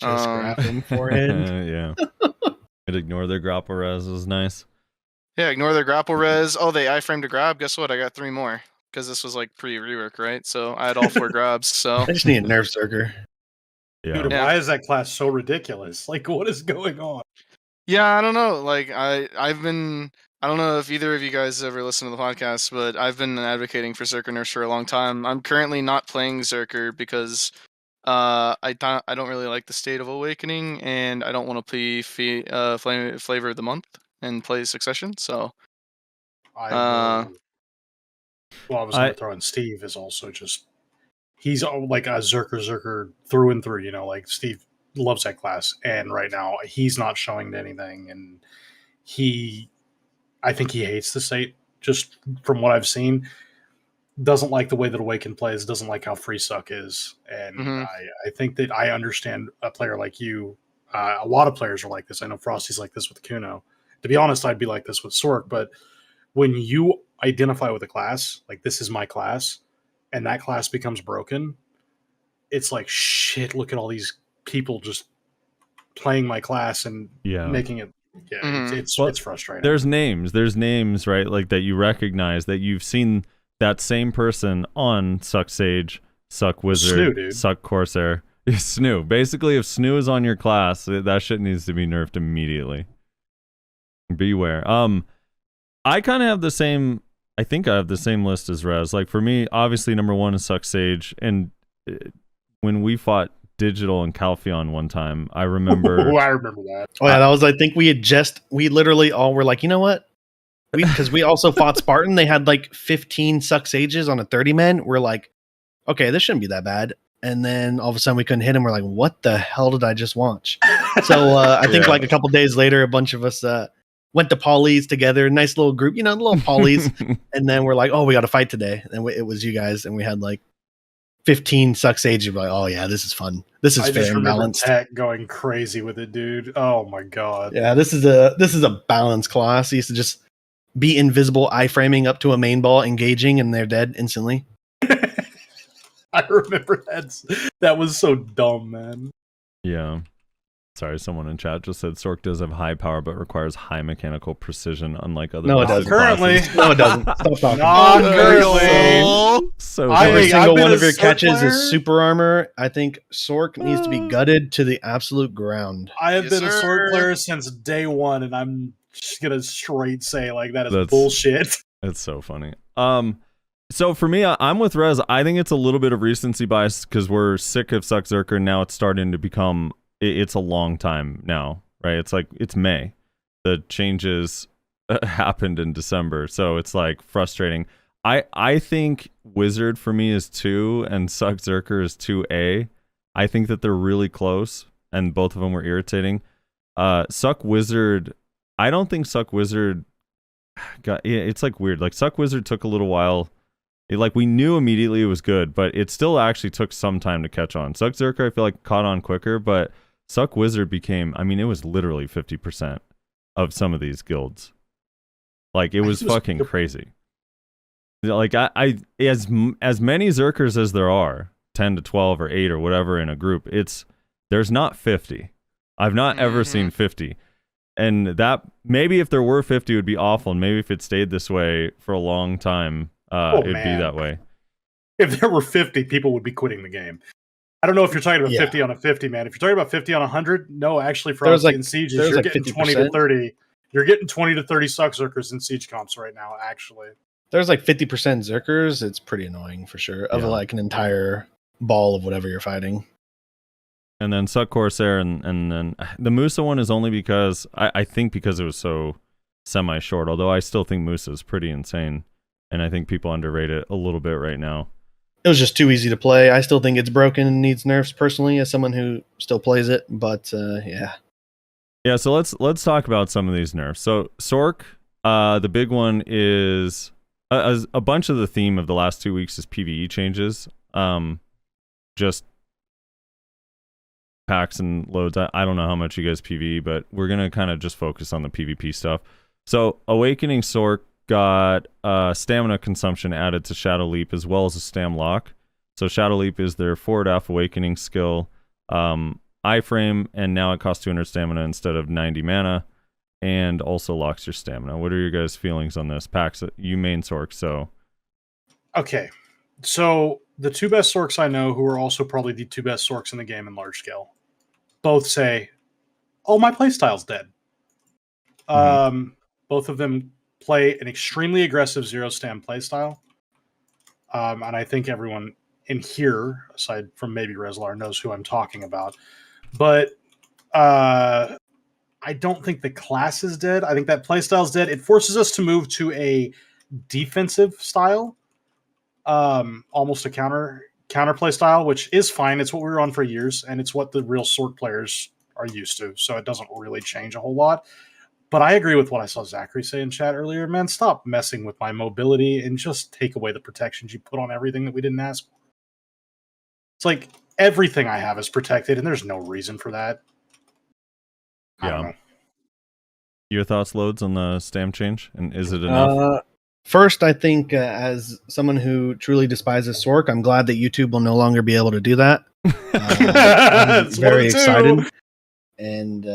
Just grabbed him forehand. Yeah. Could ignore their grapple res was nice. Yeah, ignore their grapple res. Oh, they iframed a grab. Guess what? I got 3 more. Because this was like pre-rework, right? So I had all 4 grabs. So I just need a nerf Zerker. Yeah. Dude, why is that class so ridiculous? Like, what is going on? Yeah, I don't know. Like, I don't know if either of you guys ever listen to the podcast, but I've been advocating for Zerker nerfs for a long time. I'm currently not playing Zerker because I don't really like the State of Awakening, and I don't want to play Flavor of the Month and play Succession. So, I was going to throw in Steve is also just he's like a Zerker through and through. Like Steve loves that class, and right now he's not showing anything, and I think he hates the state just from what I've seen. Doesn't like the way that Awaken plays, doesn't like how free Succ is. And I think that I understand a player like you. A lot of players are like this. I know Frosty's like this with Kuno. To be honest, I'd be like this with Sork. But when you identify with a class, like this is my class, and that class becomes broken, it's like, shit, look at all these people just playing my class and making it. Yeah, it's frustrating. There's names, right? Like that you recognize, that you've seen that same person on Succ Sage, Succ Wizard, Succ Corsair. Snoo. Basically, if Snoo is on your class, that shit needs to be nerfed immediately. Beware. I kind of have the same. I think I have the same list as Rez. Like for me, obviously number 1 is Succ Sage, and when we fought Digital and Calpheon one time, I remember. I remember that. Oh yeah, that was. I think we literally all were like, you know what? Because we also fought Spartan. They had like 15 Succ Sages on a 30-man. We're like, okay, this shouldn't be that bad. And then all of a sudden we couldn't hit him. We're like, what the hell did I just watch? So I think like a couple days later, a bunch of us went to Polly's together. Nice little group, the little Polly's. And then we're like, oh, we got to fight today. And it was you guys. And we had like 15 Succ Sages. We're like, oh yeah, this is fun. This is fair and balanced. Tech going crazy with it, dude. Oh my god. Yeah, this is a balanced class. He used to just be invisible, iframing up to a main ball, engaging, and they're dead instantly. I remember that was so dumb, man. Yeah. Sorry, someone in chat just said Sork does have high power, but requires high mechanical precision, unlike other. No, it doesn't. Currently, no, it doesn't. Stop talking. Not currently. So every single one of your catches is super armor. I think Sork needs to be gutted to the absolute ground. I have been a Sork player since day one, and I'm just gonna straight say like that is bullshit. It's so funny. So for me, I'm with Rez. I think it's a little bit of recency bias because we're sick of Succ Zerker. Now it's starting to become. It's a long time now, right? It's like it's May. The changes happened in December, so it's like frustrating. I think Wizard for me is 2 and Succ Zerker is 2A. I think that they're really close, and both of them were irritating. Succ Wizard. I don't think Succ Wizard. It's like weird. Like Succ Wizard took a little while. Like we knew immediately it was good, but it still actually took some time to catch on. Succ Zerker, I feel like caught on quicker, but Succ Wizard became. I mean, it was literally 50% of some of these guilds. Like it was fucking crazy. Like I as many Zerkers as there are, 10 to 12 or 8 or whatever in a group. There's not 50. I've not ever seen 50. And that maybe if there were 50 it would be awful, and maybe if it stayed this way for a long time, it'd be that way. If there were 50, people would be quitting the game. I don't know if you're talking about 50 on a 50, man. If you're talking about 50 on 100, no, actually for us in Sieges, you're like getting 20 to 30. You're getting 20 to 30 Succ Zerkers in Siege comps right now, actually. There's like 50% Zerkers. It's pretty annoying for sure. Of like an entire ball of whatever you're fighting. And then Succ Corsair, and then the Musa one is only because I think because it was so semi-short, although I still think Musa is pretty insane. And I think people underrate it a little bit right now. It was just too easy to play. I still think it's broken and needs nerfs personally as someone who still plays it. But yeah. Yeah, so let's talk about some of these nerfs. So Sork, the big one is a bunch of the theme of the last 2 weeks is PvE changes. Just packs and loads. I don't know how much you guys PvE, but we're going to kind of just focus on the PvP stuff. So Awakening Sork got stamina consumption added to Shadow Leap as well as a Stam Lock. So Shadow Leap is their forward F Awakening skill. Iframe, and now it costs 200 stamina instead of 90 mana, and also locks your stamina. What are your guys' feelings on this? Pax, you main Sork, so. Okay, so the 2 best Sorks I know, who are also probably the 2 best Sorks in the game in large scale, both say, oh, my playstyle's dead. Both of them play an extremely aggressive zero stam playstyle. And I think everyone in here, aside from maybe Rezlar, knows who I'm talking about. But I don't think the class is dead. I think that playstyle is dead. It forces us to move to a defensive style, almost a counter counterplay style, which is fine. It's what we were on for years, and it's what the real Sorc players are used to. So it doesn't really change a whole lot. But I agree with what I saw Zachary say in chat earlier. Man, stop messing with my mobility and just take away the protections you put on everything that we didn't ask for. It's like everything I have is protected, and there's no reason for that. I don't know. Your thoughts, Loads, on the stamp change? And is it enough? First, I think as someone who truly despises Sorc, I'm glad that YouTube will no longer be able to do that. I'm very excited. And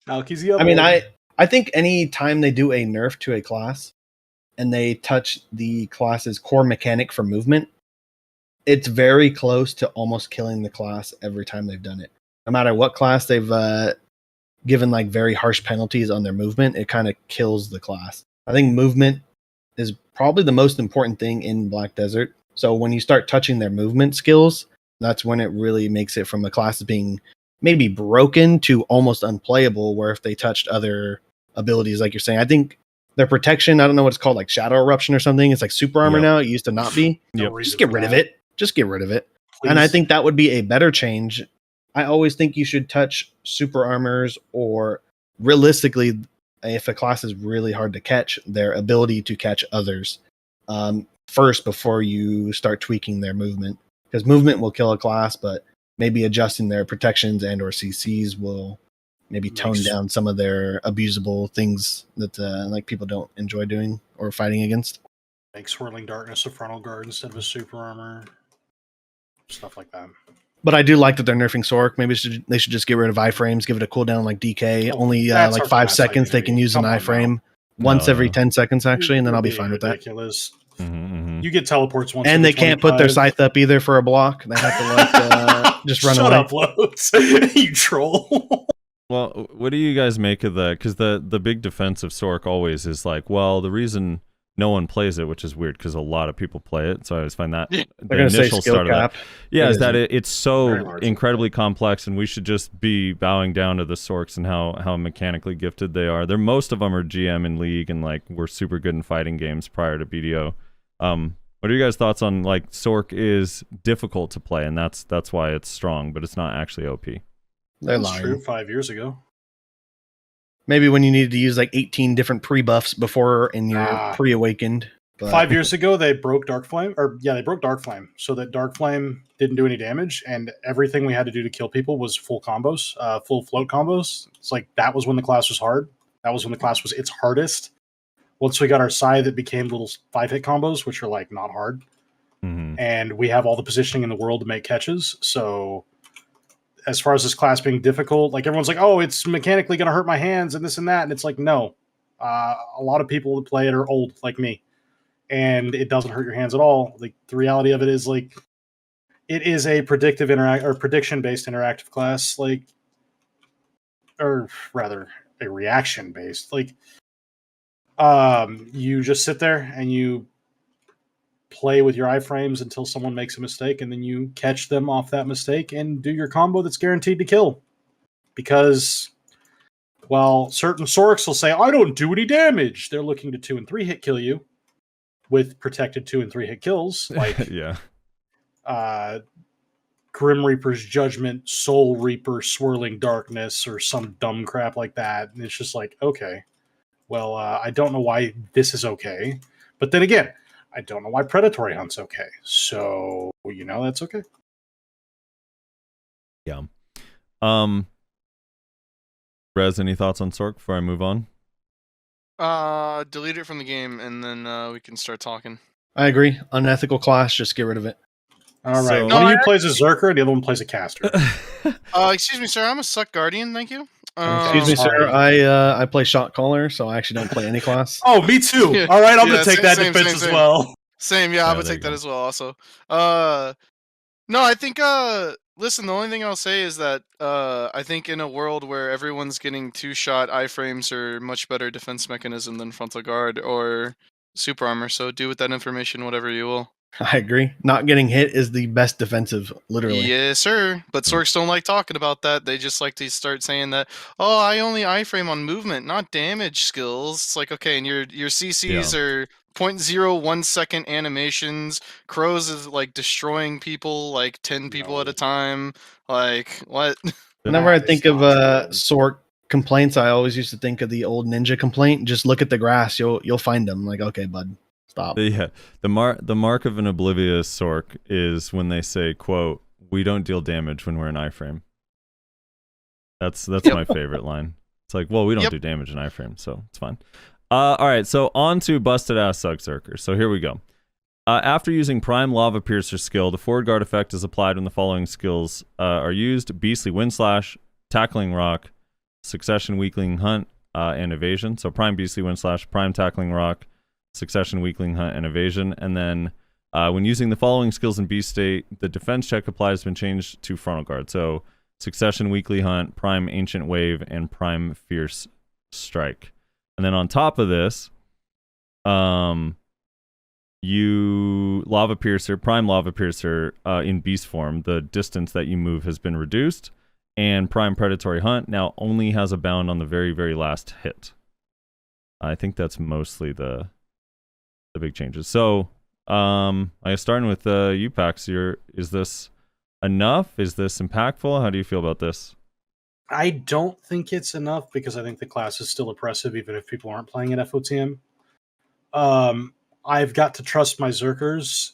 I mean, I think any time they do a nerf to a class and they touch the class's core mechanic for movement, it's very close to almost killing the class every time they've done it. No matter what class they've given like very harsh penalties on their movement, it kind of kills the class. I think movement is probably the most important thing in Black Desert. So when you start touching their movement skills, that's when it really makes it from a class being maybe broken to almost unplayable, where if they touched other abilities, like you're saying, I think their protection, I don't know what it's called, like Shadow Eruption or something. It's like super armor now. It used to not be. Just get rid of it. Just get rid of it. Please. And I think that would be a better change. I always think you should touch super armors, or realistically, if a class is really hard to catch, their ability to catch others first before you start tweaking their movement. Because movement will kill a class, but maybe adjusting their protections and or CCs will maybe tone down some of their abusable things that like people don't enjoy doing or fighting against. Make Swirling Darkness a frontal guard instead of a super armor. Stuff like that. But I do like that they're nerfing Sorc. Maybe they should just get rid of iframes, give it a cooldown like DK. Only like 5 seconds they can use an iframe. Once every 10 seconds, actually, and then I'll be fine with that. Ridiculous. You get teleports once. And they can't put their scythe up either for a block. They have to like just run away. Shut up, Loads. You troll. Well, what do you guys make of that? Because the big defense of Sorc always is like, well, the reason no one plays it, which is weird because a lot of people play it, so I always find that the initial start of that, is that it's so incredibly complex, and we should just be bowing down to the Sorcs and how mechanically gifted they are. Most of them are GM in League, and like we're super good in fighting games prior to BDO. What are you guys' thoughts on like Sorc is difficult to play, and that's why it's strong, but it's not actually OP? That's true 5 years ago. Maybe when you needed to use like 18 different pre-buffs before and you're pre-awakened. But 5 years ago, they broke Dark Flame. They broke Dark Flame so that Dark Flame didn't do any damage, and everything we had to do to kill people was full combos, full float combos. It's like that was when the class was hard. That was when the class was its hardest. Once we got our scythe, it became little 5-hit combos, which are like not hard. And we have all the positioning in the world to make catches. So as far as this class being difficult, like everyone's like, oh, it's mechanically going to hurt my hands and this and that. And it's like, no, a lot of people that play it are old like me, and it doesn't hurt your hands at all. Like the reality of it is like, it is a prediction-based interactive class, like, or rather a reaction-based. Like, you just sit there and you play with your iframes until someone makes a mistake, and then you catch them off that mistake and do your combo that's guaranteed to kill. Because, well, certain Sorcs will say, I don't do any damage. They're looking to 2 and 3 hit kill you with protected 2 and 3 hit kills. Like, Grim Reaper's Judgment, Soul Reaper, Swirling Darkness, or some dumb crap like that. And it's just like, okay, well, I don't know why this is okay. But then again, I don't know why Predatory Hunt's okay. So, that's okay. Yeah. Rez, any thoughts on Sorc before I move on? Delete it from the game, and then we can start talking. I agree. Unethical class, just get rid of it. All right. So, one of you plays a Zerker, and the other one plays a caster. Excuse me, sir. I'm a Succ Guardian, thank you. Excuse me, sir. I play shot caller, so I actually don't play any class. Oh, me too. All right, I'm gonna take that defense as well. Same, yeah, I'm gonna take that as well. Also, no, I think. Listen, the only thing I'll say is that I think in a world where everyone's getting 2-shot iframes are much better defense mechanism than frontal guard or super armor. So do with that information whatever you will. I agree. Not getting hit is the best defensive, literally. Yes, sir. But Sorcs don't like talking about that. They just like to start saying that, oh, I only iframe on movement, not damage skills. It's like, okay, and your CCs are .01 second animations. Crows is like destroying people, like 10 people at a time. Like what? Whenever I That is think of not true. Sorc complaints, I always used to think of the old ninja complaint. Just look at the grass, you'll find them. Like, okay, bud, stop. The mark of an oblivious Sorc is when they say, "quote We don't deal damage when we're in iframe." That's my favorite line. It's like, well, we don't do damage in iframe, so it's fine. All right, so on to busted ass Succ Zerker. So here we go. After using Prime Lava Piercer skill, the forward guard effect is applied when the following skills are used: Beastly Wind Slash, Tackling Rock, Succession Weakling Hunt, and Evasion. So Prime Beastly Wind Slash, Prime Tackling Rock, Succession Weakling Hunt, and Evasion. And then when using the following skills in Beast State, the defense check applied has been changed to Frontal Guard. So Succession Weakly Hunt, Prime Ancient Wave, and Prime Fierce Strike. And then on top of this, you Lava Piercer, Prime Lava Piercer in beast form, the distance that you move has been reduced, and Prime Predatory Hunt now only has a bound on the very, very last hit. I think that's mostly the big changes. So I guess starting with you, Pax, is this enough? Is this impactful? How do you feel about this? I don't think it's enough because I think the class is still oppressive even if people aren't playing at FOTM. I've got to trust my Zerkers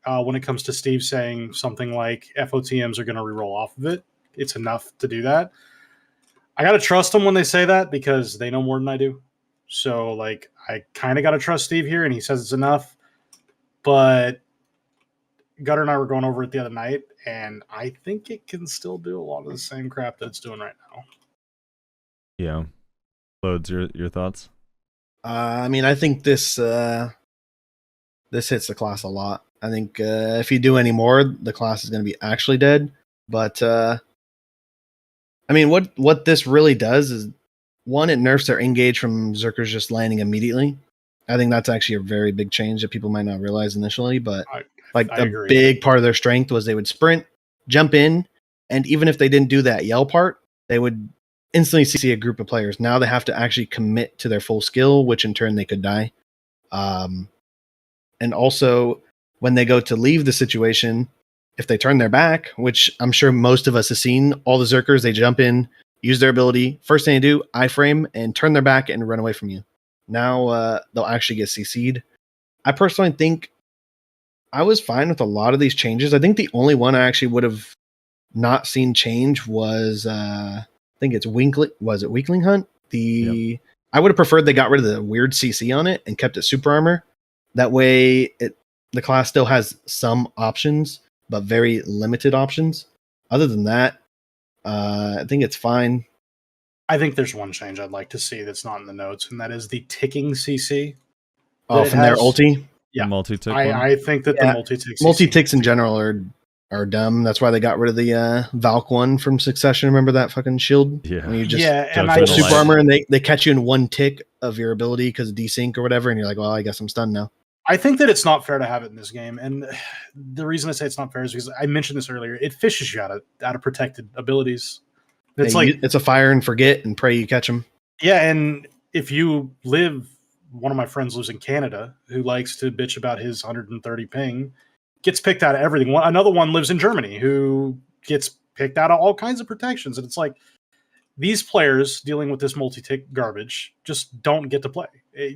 when it comes to Steve saying something like FOTMs are going to reroll off of it. It's enough to do that. I got to trust them when they say that because they know more than I do. So, like, I kind of got to trust Steve here, and he says it's enough. But Gutter and I were going over it the other night, and I think it can still do a lot of the same crap that it's doing right now. Yeah. Loads, your thoughts? I mean, I think this hits the class a lot. I think if you do any more, the class is going to be actually dead. But I mean, what this really does is, one, it nerfs their engage from Zerkers just landing immediately. I think that's actually a very big change that people might not realize initially. But I the agree. big part of their strength was they would sprint, jump in, and even if they didn't do that yell part, they would instantly see a group of players. Now they have to actually commit to their full skill, which in turn they could die. And also, when they go to leave the situation, if they turn their back, which I'm sure most of us have seen, all the Zerkers, they jump in, use their ability. First thing they do, iframe, and turn their back and run away from you. Now they'll actually get CC'd. I personally think I was fine with a lot of these changes. I think the only one I actually would have not seen change was, I think it's Weakling Hunt? I would have preferred they got rid of the weird CC on it and kept it super armor. That way, the class still has some options, but very limited options. Other than that, I think it's fine. I think there's one change I'd like to see that's not in the notes, and that is the ticking CC. Oh, from their ulti? Yeah. The multi-tick I think that the multi-tick CC... Multi-ticks in general are dumb. That's why they got rid of the Valk one from Succession. Remember that fucking shield? Yeah. When you just and put super armor and they catch you in one tick of your ability because of desync or whatever, and you're like, well, I guess I'm stunned now. I think that it's not fair to have it in this game, and the reason I say it's not fair is because I mentioned this earlier. It fishes you out of protected abilities. It's it's a fire and forget and pray you catch them. Yeah, and if you live, one of my friends lives in Canada who likes to bitch about his 130 ping, gets picked out of everything. Another one lives in Germany who gets picked out of all kinds of protections, and it's like these players dealing with this multi-tick garbage just don't get to play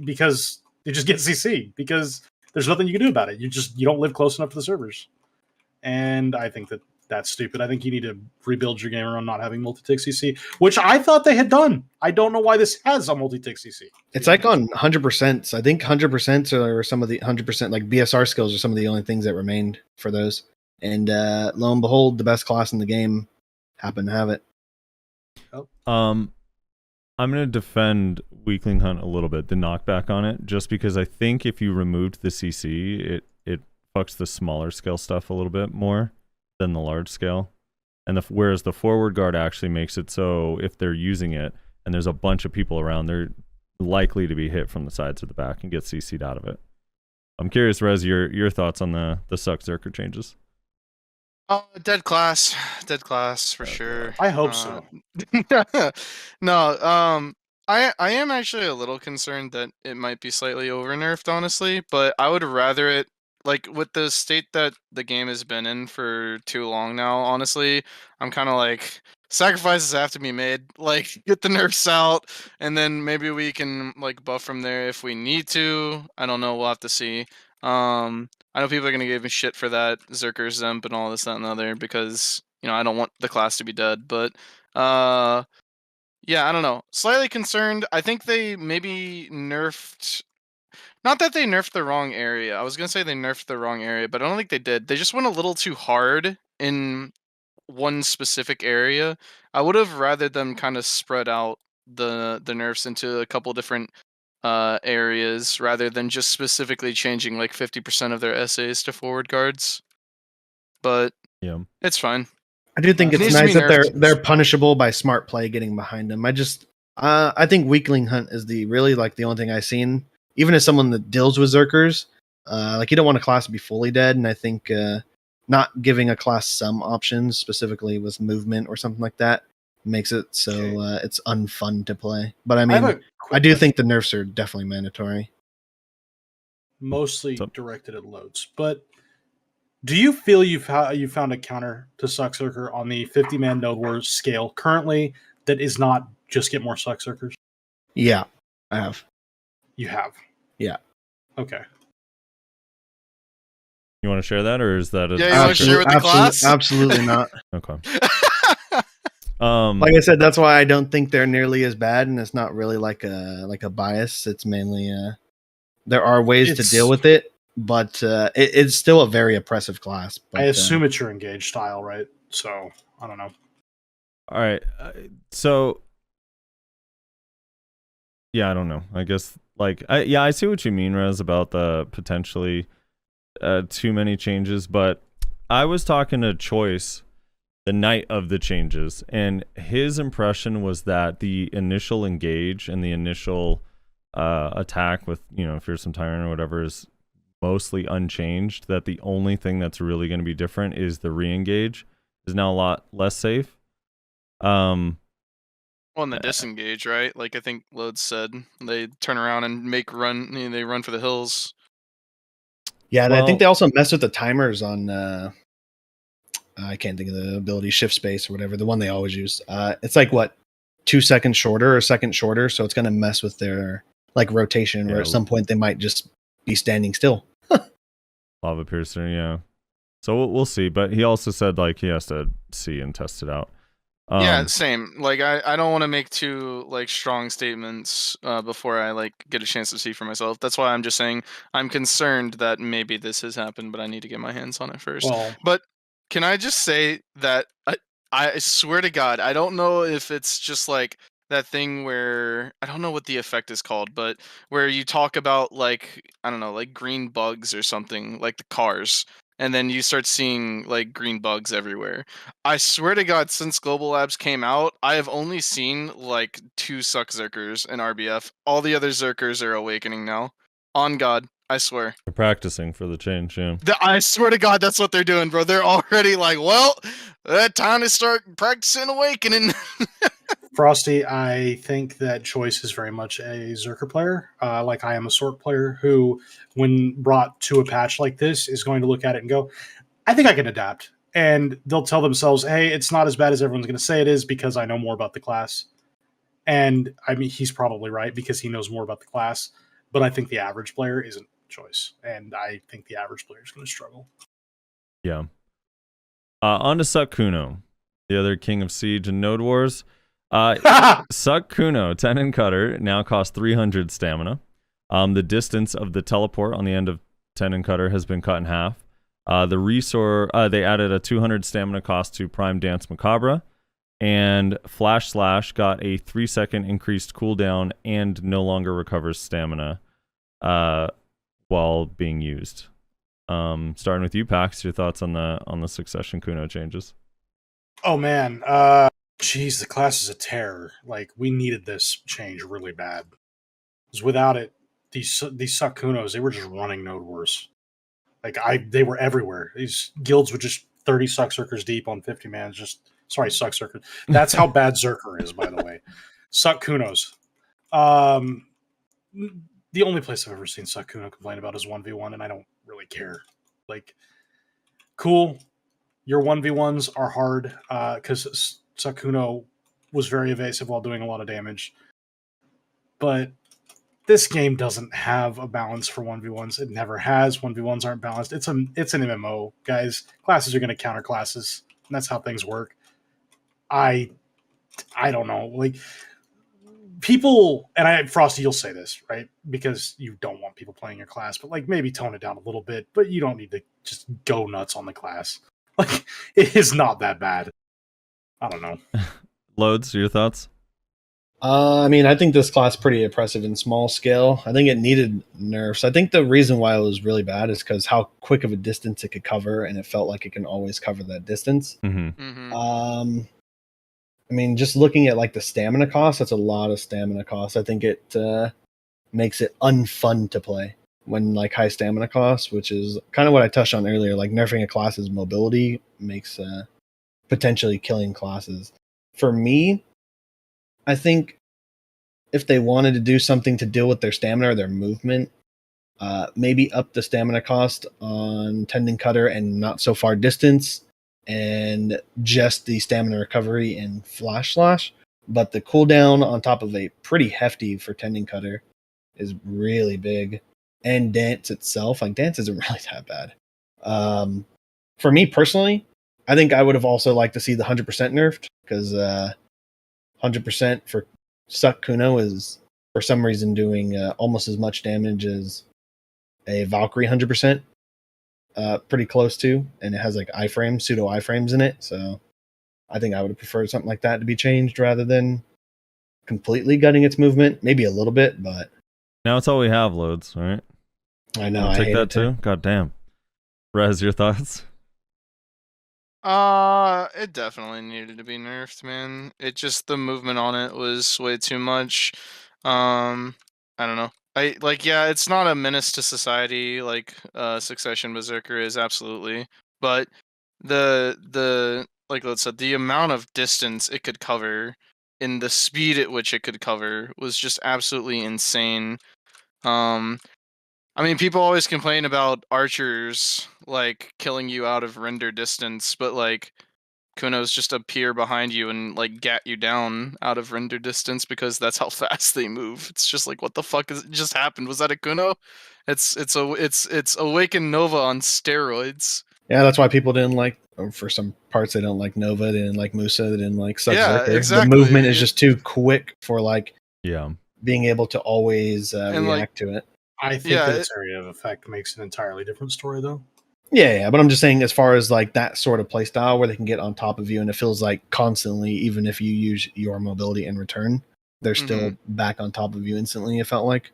because they just get CC because there's nothing you can do about it. You don't live close enough to the servers. And I think that's stupid. I think you need to rebuild your game around not having multi-tick CC, which I thought they had done. I don't know why this has a multi-tick CC. It's like on 100%. I think 100% are some of the 100%, like BSR skills are some of the only things that remained for those. And lo and behold, the best class in the game happened to have it. Oh. I'm going to defend Weakling Hunt a little bit, the knockback on it, just because I think if you removed the CC, it fucks the smaller scale stuff a little bit more than the large scale. And whereas the forward guard actually makes it so if they're using it and there's a bunch of people around, they're likely to be hit from the sides or the back and get CC'd out of it. I'm curious, Rez, your thoughts on the Succ Zerker changes. Dead class for sure. I hope so. No, I am actually a little concerned that it might be slightly over nerfed, honestly, but I would rather it, like, with the state that the game has been in for too long now, honestly, I'm kind of like, sacrifices have to be made. Like, get the nerfs out, and then maybe we can, like, buff from there if we need to. I don't know, we'll have to see. I know people are going to give me shit for that, Zerker, Zemp, and all this, that, and the other, because, you know, I don't want the class to be dead, but, yeah, I don't know. Slightly concerned. I think they maybe nerfed. Not that they nerfed the wrong area. I was gonna say they nerfed the wrong area, but I don't think they did. They just went a little too hard in one specific area. I would have rather them kind of spread out the nerfs into a couple different areas rather than just specifically changing like 50% of their essays to forward guards. But Yeah. it's fine. I do think It it's needs to nice be that nerfed. they're punishable by smart play getting behind them. I think weakling hunt is the only thing I've seen. Even as someone that deals with Zerkers, like you don't want a class to be fully dead, and I think not giving a class some options, specifically with movement or something like that, makes it so it's unfun to play. But I mean, I do think the nerfs are definitely mandatory. Mostly directed at loads, but do you feel you found a counter to Succ Zerker on the 50-man Node Wars scale currently that is not just get more Succ Zerkers? Yeah, I have. You have? Yeah. Okay. You want to share that, or is that a Yeah, you wanna share with the class? Absolutely not. Okay. Like I said, that's why I don't think they're nearly as bad, and it's not really like a bias. It's mainly there are ways to deal with it, but it's still a very oppressive class. But, I assume it's your engaged style, right? So I don't know. All right. So yeah, I don't know. I guess I see what you mean, Rez, about the potentially too many changes, but I was talking to Choice the night of the changes, and his impression was that the initial engage and the initial attack with, Fearsome Tyrant or whatever is mostly unchanged, that the only thing that's really going to be different is the re-engage is now a lot less safe. Well, and the disengage, right? Like I think Load said, they turn around and they run for the hills. Yeah, and I think they also messed with the timers on I can't think of the ability, shift space or whatever, the one they always use. It's like 2 seconds shorter or a second shorter, so it's going to mess with their rotation, where at some point they might just be standing still. Lava Piercer, yeah. So we'll see, but he also said he has to see and test it out. Yeah, same. Like I don't want to make too strong statements before I get a chance to see for myself. That's why I'm just saying I'm concerned that maybe this has happened, but I need to get my hands on it first. But can I just say that I swear to God, I don't know if it's just that thing where I don't know what the effect is called, but where you talk about I don't know, green bugs or something, like the cars, and then you start seeing green bugs everywhere. I swear to God, since GLabs came out, I have only seen 2 Succ Zerkers in RBF. All the other Zerkers are awakening now. On God, I swear. They're practicing for the change, yeah. I swear to God, that's what they're doing, bro. They're already time to start practicing awakening. Frosty, I think that Choice is very much a Zerker player, like I am a Sork player, who, when brought to a patch like this, is going to look at it and go, I think I can adapt. And they'll tell themselves, hey, it's not as bad as everyone's going to say it is because I know more about the class. And, I mean, he's probably right because he knows more about the class. But I think the average player isn't Choice. And I think the average player is going to struggle. Yeah. On to Succ Kuno, the other king of Siege and Node Wars. Succ Kuno, Tenon Cutter, now costs 300 stamina. The distance of the teleport on the end of Tenon Cutter has been cut in half. The resource, they added a 200 stamina cost to Prime Dance Macabre, and Flash Slash got a 3-second increased cooldown and no longer recovers stamina while being used. Starting with you, Pax, your thoughts on the Succession Kuno changes? Oh man, geez, the class is a terror. We needed this change really bad. Because without it, these Succ Kunos, they were just running Node Wars. They were everywhere. These guilds were just 30 Succ Zerkers deep on 50 mans. Sorry, Succ Zerkers. That's how bad Zerker is, by the way. Succ Kunos. The only place I've ever seen Succ complain about is 1v1, and I don't really care. Like, cool, your 1v1s are hard because Succ was very evasive while doing a lot of damage. But this game doesn't have a balance for 1v1s. It never has. 1v1s aren't balanced. It's an MMO, guys. Classes are going to counter classes, and that's how things work. I don't know. Like, people, and Frosty, you'll say this, right? Because you don't want people playing your class, but like maybe tone it down a little bit, but you don't need to just go nuts on the class. Like, it is not that bad. I don't know. Loads, your thoughts? I mean, I think this class is pretty oppressive in small scale. I think it needed nerfs. I think the reason why it was really bad is because how quick of a distance it could cover, and it felt like it can always cover that distance. I mean, just looking at like the stamina cost, that's a lot of stamina cost. I think it makes it unfun to play when like high stamina costs, which is kind of what I touched on earlier. Like nerfing a class's mobility makes potentially killing classes. For me, I think if they wanted to do something to deal with their stamina or their movement, maybe up the stamina cost on Tendon Cutter and Not So Far Distance, and just the stamina recovery in Flash Slash. But the cooldown on top of a pretty hefty for Tendon Cutter is really big. And Dance itself, like Dance isn't really that bad. For me personally, I think I would have also liked to see the 100% nerfed, because 100% for Succ Kuno is for some reason doing almost as much damage as a Valkyrie 100%. Pretty close to, and it has like iframes, pseudo iframes in it. So I think I would have preferred something like that to be changed rather than completely gutting its movement. Maybe a little bit, but Now it's all we have, Loads, all right? I know. Wanna I take hate that it too. God damn. Rez, your thoughts? It definitely needed to be nerfed, man. It just, the movement on it was way too much. I don't know. Yeah, it's not a menace to society like Succession Berserker is, absolutely. But like let's say the amount of distance it could cover and the speed at which it could cover was just absolutely insane. I mean, people always complain about archers like killing you out of render distance, but like Kunos just appear behind you and like gat you down out of render distance because that's how fast they move. It's just like, what the fuck just happened? Was that a Kuno? It's Awakened Nova on steroids. Yeah, that's why people didn't like, or for some parts they don't like Nova, they didn't like Musa, they didn't like Succ Yeah, Zerker. exactly. The movement is just too quick for like Yeah. being able to always And, react to it. I think that area of effect makes an entirely different story, though. Yeah, but I'm just saying, as far as like that sort of play style where they can get on top of you and it feels like constantly, even if you use your mobility in return, they're still back on top of you instantly, it felt like.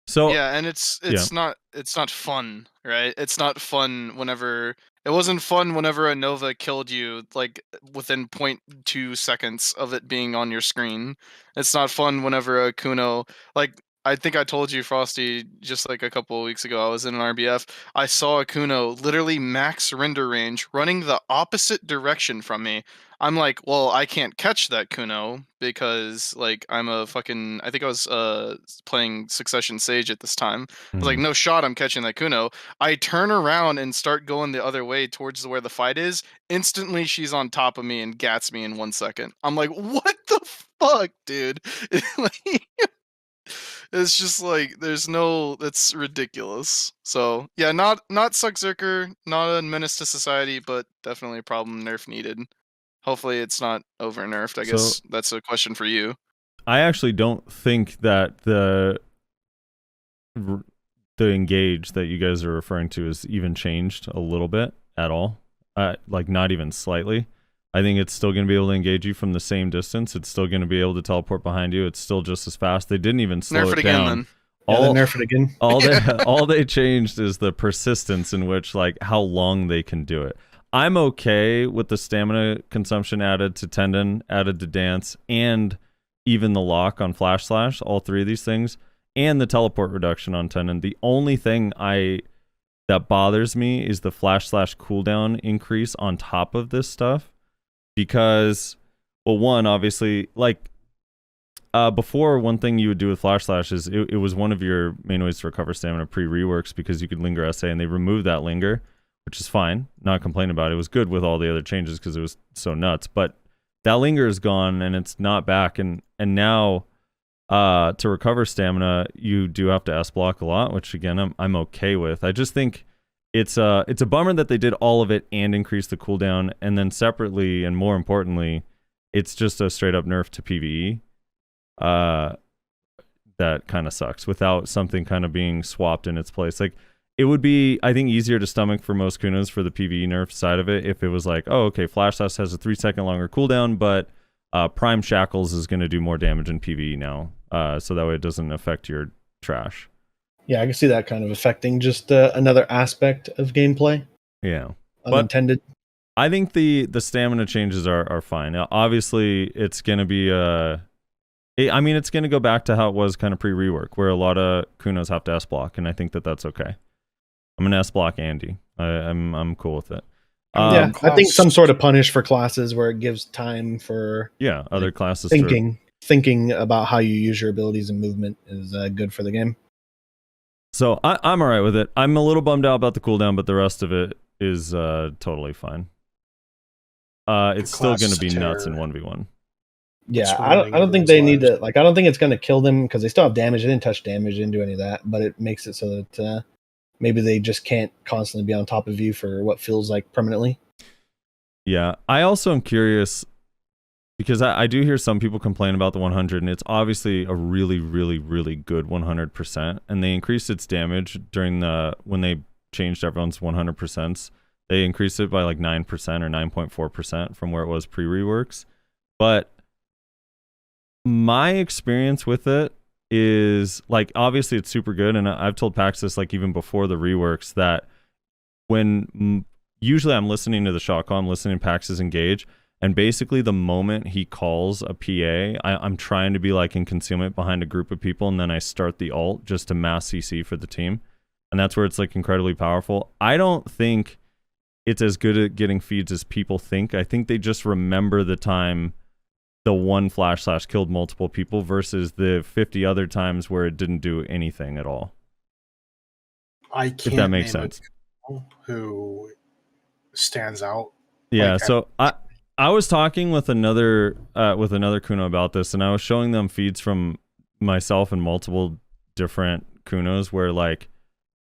So yeah, and it's not fun, right? It's not fun whenever it wasn't fun whenever a Nova killed you like within 0.2 seconds of it being on your screen. It's not fun whenever a Kuno, like I think I told you, Frosty, just like a couple of weeks ago, I was in an RBF. I saw a Kuno literally max render range running the opposite direction from me. I'm like, well, I can't catch that Kuno because like I'm a fucking, I think I was playing Succession Sage at this time. I was like, no shot I'm catching that Kuno. I turn around and start going the other way towards where the fight is. Instantly she's on top of me and gats me in 1 second. I'm like, what the fuck, dude? It's just like that's ridiculous. So yeah, not Succ Zerker, not a menace to society, but definitely a problem nerf needed. Hopefully it's not over nerfed. I guess that's a question for you. I actually don't think that the engage that you guys are referring to is even changed a little bit at all. Like not even slightly. I think it's still going to be able to engage you from the same distance. It's still going to be able to teleport behind you. It's still just as fast. They didn't even slow nerf it again, down. Then. Nerf it again. All they changed is the persistence in which, like, how long they can do it. I'm okay with the stamina consumption added to Tendon, added to Dance, and even the lock on Flash Slash, all three of these things, and the teleport reduction on Tendon. The only thing that bothers me is the Flash Slash cooldown increase on top of this stuff. Because, well, one, obviously, like, before, one thing you would do with Flash Slash is it was one of your main ways to recover stamina pre-reworks because you could linger SA, and they removed that linger, which is fine. Not complaining about it. It was good with all the other changes because it was so nuts. But that linger is gone, and it's not back. And now to recover stamina, you do have to S block a lot, which again I'm okay with. I just think it's a bummer that they did all of it and increased the cooldown, and then separately and more importantly, it's just a straight up nerf to PvE. That kind of sucks without something kind of being swapped in its place. Like, it would be, I think, easier to stomach for most Kunos for the PvE nerf side of it if it was like, oh, okay, Flash Slash has a 3-second longer cooldown, but Prime Shackles is going to do more damage in PvE now, so that way it doesn't affect your trash. Yeah, I can see that kind of affecting just another aspect of gameplay. Yeah. Unintended. But I think the stamina changes are fine. Now, obviously, it's going to be it's going to go back to how it was kind of pre-rework, where a lot of Kunos have to S-block, and I think that's okay. I'm going to S-block Andy. I'm cool with it. I think some sort of punish for classes where it gives time for other classes thinking about how you use your abilities and movement is good for the game. So I'm all right with it. I'm a little bummed out about the cooldown, but the rest of it is totally fine. It's still going to be nuts in 1v1. Yeah, I don't think they need to, I don't think it's going to kill them because they still have damage. They didn't touch damage, they didn't do any of that, but it makes it so that maybe they just can't constantly be on top of you for what feels like permanently. Yeah, I also am curious because I do hear some people complain about the 100, and it's obviously a really, really, really good 100%, and they increased its damage during when they changed everyone's 100%. They increased it by like 9% or 9.4% from where it was pre-reworks. But my experience with it is, like, obviously it's super good, and I've told Pax this, like, even before the reworks, that when usually I'm listening to the shotgun, I'm listening to Pax's engage, and basically the moment he calls a PA, I'm trying to be like in concealment behind a group of people, and then I start the ult just to mass CC for the team, and that's where it's like incredibly powerful. I don't think it's as good at getting feeds as people think. I think they just remember the time the one Flash Slash killed multiple people versus the 50 other times where it didn't do anything at all. I can't, if that makes sense. Who stands out? Yeah, like, so I was talking with another Kuno about this, and I was showing them feeds from myself and multiple different Kunos where, like,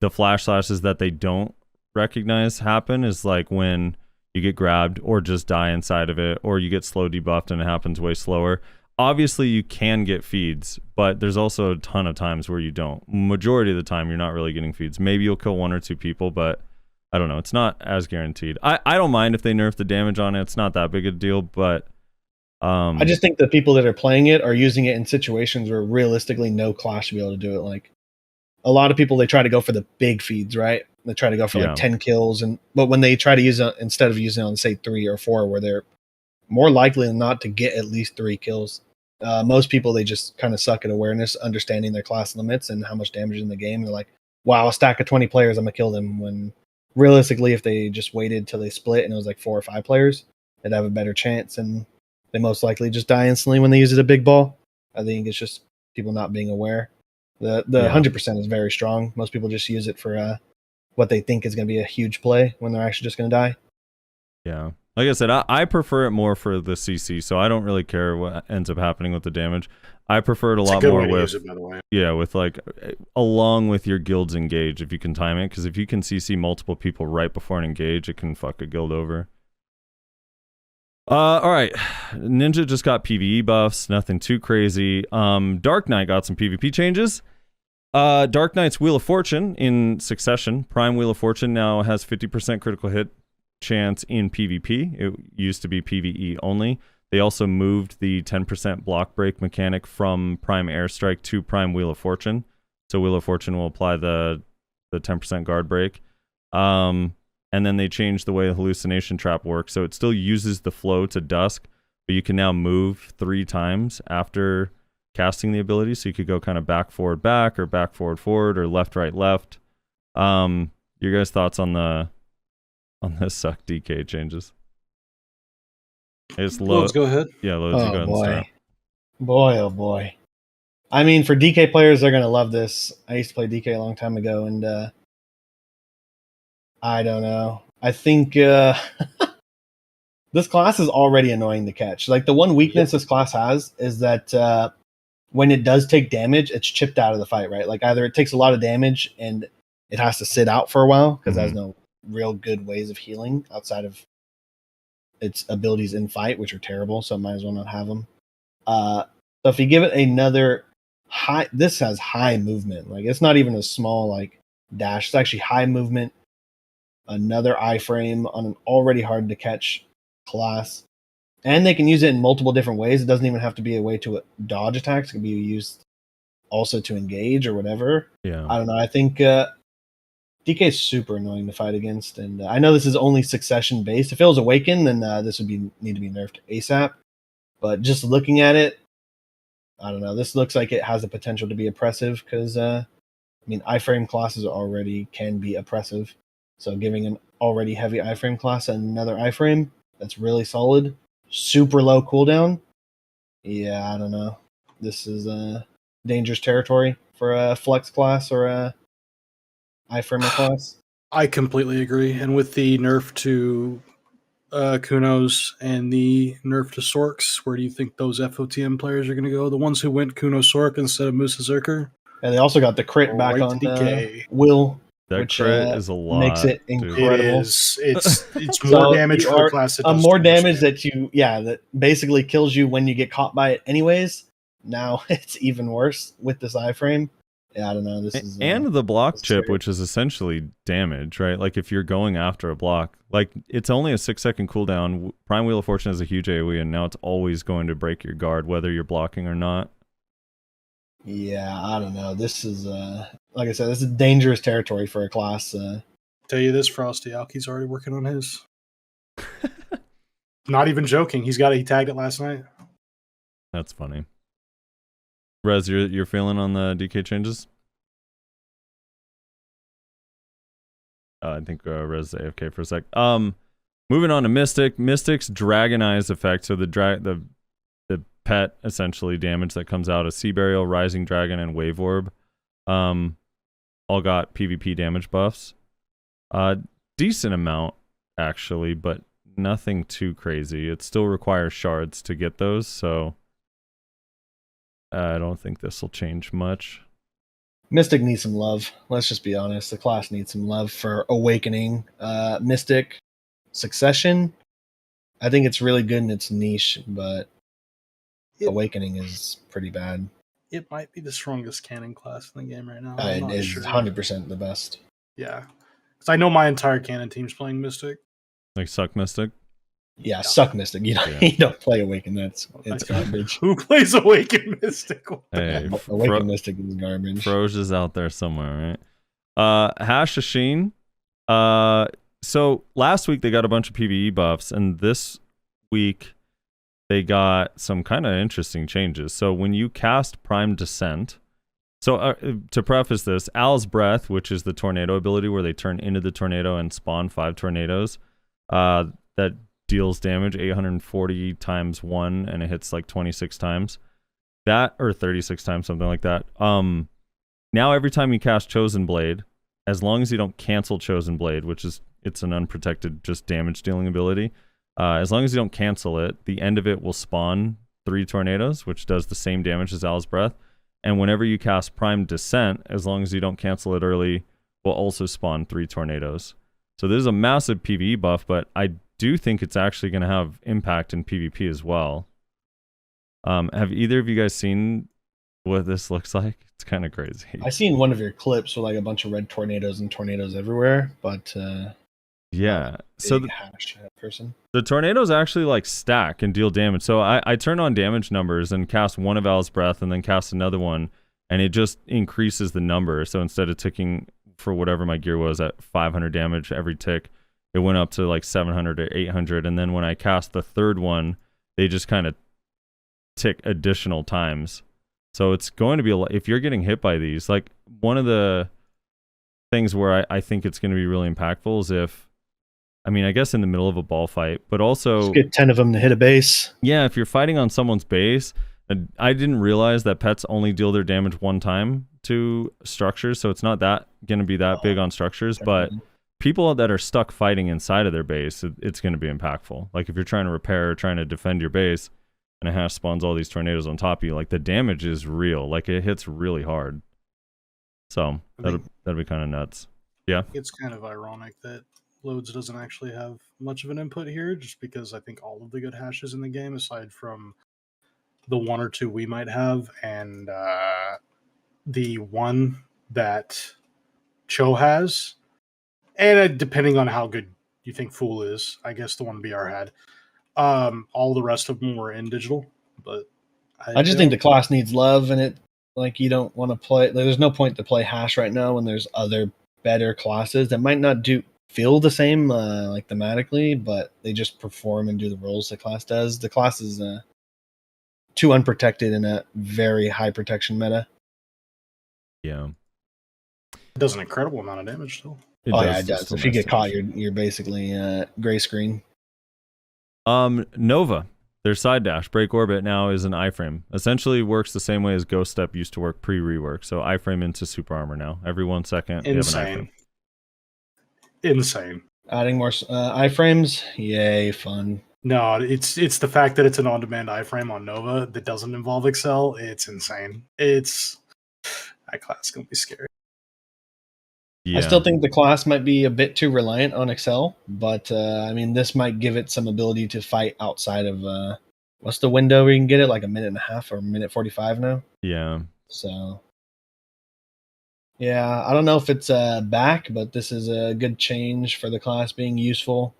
the Flash Slashes that they don't recognize happen is like when you get grabbed or just die inside of it, or you get slow debuffed and it happens way slower. Obviously you can get feeds, but there's also a ton of times where you don't. Majority of the time you're not really getting feeds. Maybe you'll kill 1 or 2 people, but I don't know. It's not as guaranteed. I don't mind if they nerf the damage on it. It's not that big a deal, but I just think the people that are playing it are using it in situations where realistically no class should be able to do it. Like, a lot of people, they try to go for the big feeds, right? They try to go for like 10 kills, but when they try to use it, instead of using it on, say, 3 or 4, where they're more likely than not to get at least 3 kills. Most people, they just kind of suck at awareness, understanding their class limits and how much damage in the game. They're like, wow, a stack of 20 players, I'm gonna kill them. When realistically, if they just waited till they split and it was like 4 or 5 players, they'd have a better chance, and they most likely just die instantly when they use it a big ball. I think it's just people not being aware. The 100% is very strong. Most people just use it for what they think is going to be a huge play when they're actually just going to die. Yeah. Like I said, I prefer it more for the CC, so I don't really care what ends up happening with the damage. I prefer it a lot more with, with like, along with your guild's engage, if you can time it, because if you can CC multiple people right before an engage, it can fuck a guild over. All right, Ninja just got PvE buffs, nothing too crazy. Dark Knight got some PvP changes. Dark Knight's Wheel of Fortune in succession. Prime Wheel of Fortune now has 50% critical hit chance in PvP. It used to be PvE only. They also moved the 10% block break mechanic from Prime Airstrike to Prime Wheel of Fortune. So Wheel of Fortune will apply the 10% guard break. And then they changed the way the hallucination trap works. So it still uses the flow to dusk, but you can now move 3 times after casting the ability. So you could go kind of back, forward, back, or back, forward, forward, or left, right, left. Your guys' thoughts on the Succ DK changes? It's low. Let's go ahead. Yeah, Loads, you go ahead and start. Boy, oh boy. I mean, for DK players, they're gonna love this. I used to play DK a long time ago, and I don't know. I think this class is already annoying to catch. Like the one weakness this class has is that when it does take damage, it's chipped out of the fight, right? Like either it takes a lot of damage and it has to sit out for a while because it has no real good ways of healing outside of its abilities in fight, which are terrible, so might as well not have them. So if you give it another high, this has high movement. Like it's not even a small like dash. It's actually high movement. Another iframe on an already hard to catch class. And they can use it in multiple different ways. It doesn't even have to be a way to dodge attacks. It can be used also to engage or whatever. Yeah. I don't know. I think DK is super annoying to fight against. And I know this is only succession based. If it was Awaken, then this would need to be nerfed ASAP. But just looking at it, I don't know. This looks like it has the potential to be oppressive because, I mean, iframe classes already can be oppressive. So giving an already heavy iframe class another iframe that's really solid, super low cooldown. Yeah, I don't know. This is dangerous territory for a flex class or a iframer class. I completely agree. And with the nerf to Kunos and the nerf to Sorks, where do you think those FOTM players are going to go? The ones who went Kuno Sork instead of Musa Zerker? And they also got the crit back Right on DK. Will. That which crit is a lot. Makes it dude. incredible. It's more damage for a class that does more too much damage that basically kills you when you get caught by it anyways. Now it's even worse with this iframe. Yeah, I don't know. This is and the block chip, scary. which is essentially damage, right? Like if you're going after a block, like it's only a 6-second cooldown. Prime Wheel of Fortune has a huge AoE, and now it's always going to break your guard whether you're blocking or not. Yeah, I don't know. This is like I said, this is dangerous territory for a class. Tell you this, Frosty Alky's already working on his. Not even joking. He tagged it last night. That's funny. Rez, you're feeling on the DK changes? I think Rez is AFK for a sec. Moving on to Mystic. Mystic's Dragonized effect. So the pet essentially damage that comes out of Sea Burial, Rising Dragon, and Wave Orb. All got PvP damage buffs. Decent amount actually, but nothing too crazy. It still requires shards to get those, so I don't think this will change much. Mystic needs some love. Let's just be honest. The class needs some love for Awakening. Mystic Succession, I think it's really good in its niche, but Awakening is pretty bad. It might be the strongest cannon class in the game right now. It is 100% the best. Yeah. Because I know my entire cannon team's playing Mystic. Like Succ Mystic? Yeah, Succ Mystic. You don't play Awaken. It's garbage. Who plays Awaken Mystic? Hey, Awaken Mystic is garbage. Froge is out there somewhere, right? Hashashin. So last week they got a bunch of PvE buffs, and this week they got some kind of interesting changes. So when you cast Prime Descent, so to preface this, Al's Breath, which is the tornado ability where they turn into the tornado and spawn 5 tornadoes, that deals damage 840 times 1, and it hits like 26 times. That, or 36 times, something like that. Now every time you cast Chosen Blade, as long as you don't cancel Chosen Blade, which is, it's an unprotected just damage dealing ability, as long as you don't cancel it, the end of it will spawn 3 tornadoes, which does the same damage as Al's Breath. And whenever you cast Prime Descent, as long as you don't cancel it early, will also spawn 3 tornadoes. So there's a massive PvE buff, but I do think it's actually going to have impact in PvP as well. Have either of you guys seen what this looks like? It's kind of crazy. I seen one of your clips with like a bunch of red tornadoes and tornadoes everywhere, but yeah. So the tornadoes actually like stack and deal damage. So I turn on damage numbers and cast one of Al's Breath and then cast another one, and it just increases the number. So instead of ticking for whatever my gear was at 500 damage every tick, it went up to like 700 or 800. And then when I cast the third one, they just kind of tick additional times. So it's going to be if you're getting hit by these, like one of the things where I think it's going to be really impactful is if, I mean, I guess in the middle of a ball fight, but also just get 10 of them to hit a base. Yeah, if you're fighting on someone's base, And I didn't realize that pets only deal their damage one time to structures, so it's not that going to be that big on structures, but people that are stuck fighting inside of their base, it's going to be impactful. Like if you're trying to repair, trying to defend your base, and a hash spawns all these tornadoes on top of you, like the damage is real. Like it hits really hard. So that'd be kind of nuts. Yeah. It's kind of ironic that loads doesn't actually have much of an input here, just because I think all of the good hashes in the game, aside from the one or two we might have, and the one that Cho has, and depending on how good you think Fool is, I guess the one BR had. All the rest of them were in digital, but I just think the class needs love, and it like you don't want to play. There's no point to play hash right now when there's other better classes that might not feel the same like thematically, but they just perform and do the roles the class does. The class is too unprotected in a very high protection meta. Yeah, it does an incredible amount of damage still. It does. If you get caught, you're basically gray screen. Nova, their side dash, break orbit now is an iframe. Essentially works the same way as Ghost Step used to work pre-rework. So iframe into super armor now. Every 1 second, Insane. Insane. Adding more iframes, yay, fun. No, it's the fact that it's an on-demand iframe on Nova that doesn't involve Excel. It's insane. That class is gonna be scary. Yeah. I still think the class might be a bit too reliant on Excel, but I mean, this might give it some ability to fight outside of what's the window where you can get it, like a minute and a half or a minute 45 now. Yeah. So, yeah, I don't know if it's back, but this is a good change for the class being useful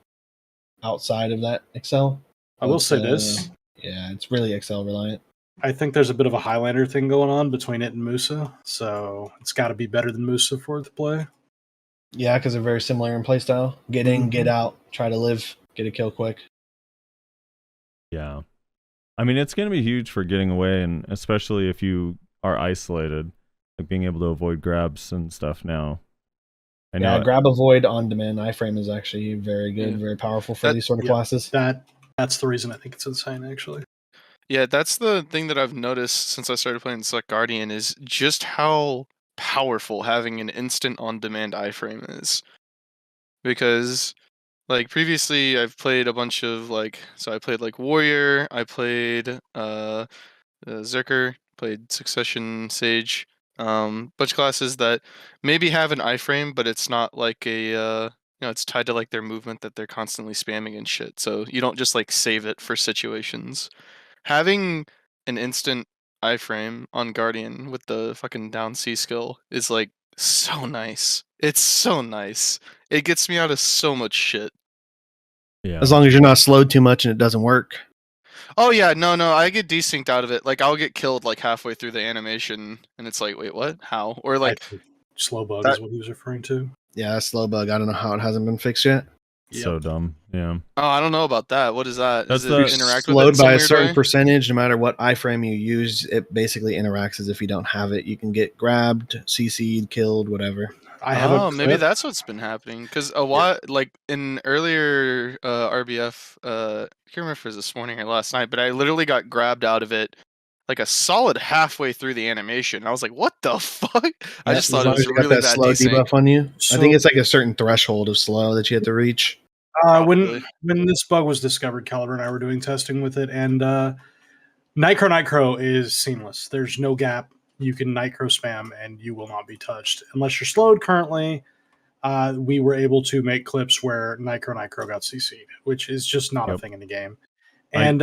outside of that Excel. I will say this. Yeah, it's really Excel reliant. I think there's a bit of a Highlander thing going on between it and Musa, so it's got to be better than Musa for it to play. Yeah, because they're very similar in playstyle. Get in, get out, try to live, get a kill quick. Yeah. I mean, it's going to be huge for getting away, and especially if you are isolated, like being able to avoid grabs and stuff now. Grab avoid on demand iframe is actually very good, very powerful for these sort of classes. That's the reason I think it's insane, actually. Yeah, that's the thing that I've noticed since I started playing Succ Guardian is just how powerful having an instant on-demand iframe is. Because, like, previously I've played a bunch of, I played, Warrior, I played, Zerker, played Succession, Sage, bunch of classes that maybe have an iframe, but it's not like a, it's tied to, their movement that they're constantly spamming and shit, so you don't just, save it for situations. Having an instant iframe on Guardian with the fucking down C skill is so nice. It's so nice. It gets me out of so much shit. Yeah. As long as you're not slowed too much and it doesn't work. Oh yeah, no, I get desynced out of it. I'll get killed halfway through the animation, and it's wait, what? How? Or slow bug is what he was referring to. Yeah, slow bug. I don't know how it hasn't been fixed yet. So dumb. Yeah. Oh, I don't know about that. What is that? That's Does it interact with slowed it in some by a weird certain way? percentage. No matter what iframe you use, it basically interacts as if you don't have it. You can get grabbed, CC'd, killed, whatever. Maybe that's what's been happening. Because a lot, in earlier RBF, I can't remember if it was this morning or last night, but I literally got grabbed out of it a solid halfway through the animation. I was like, "What the fuck?" I just thought it was really bad slow desync. debuff on you. I think it's a certain threshold of slow that you have to reach. When this bug was discovered, Caliber and I were doing testing with it, and Nitro is seamless. There's no gap. You can Nitro spam, and you will not be touched unless you're slowed. Currently, we were able to make clips where Nitro got CC'd, which is just not a thing in the game. And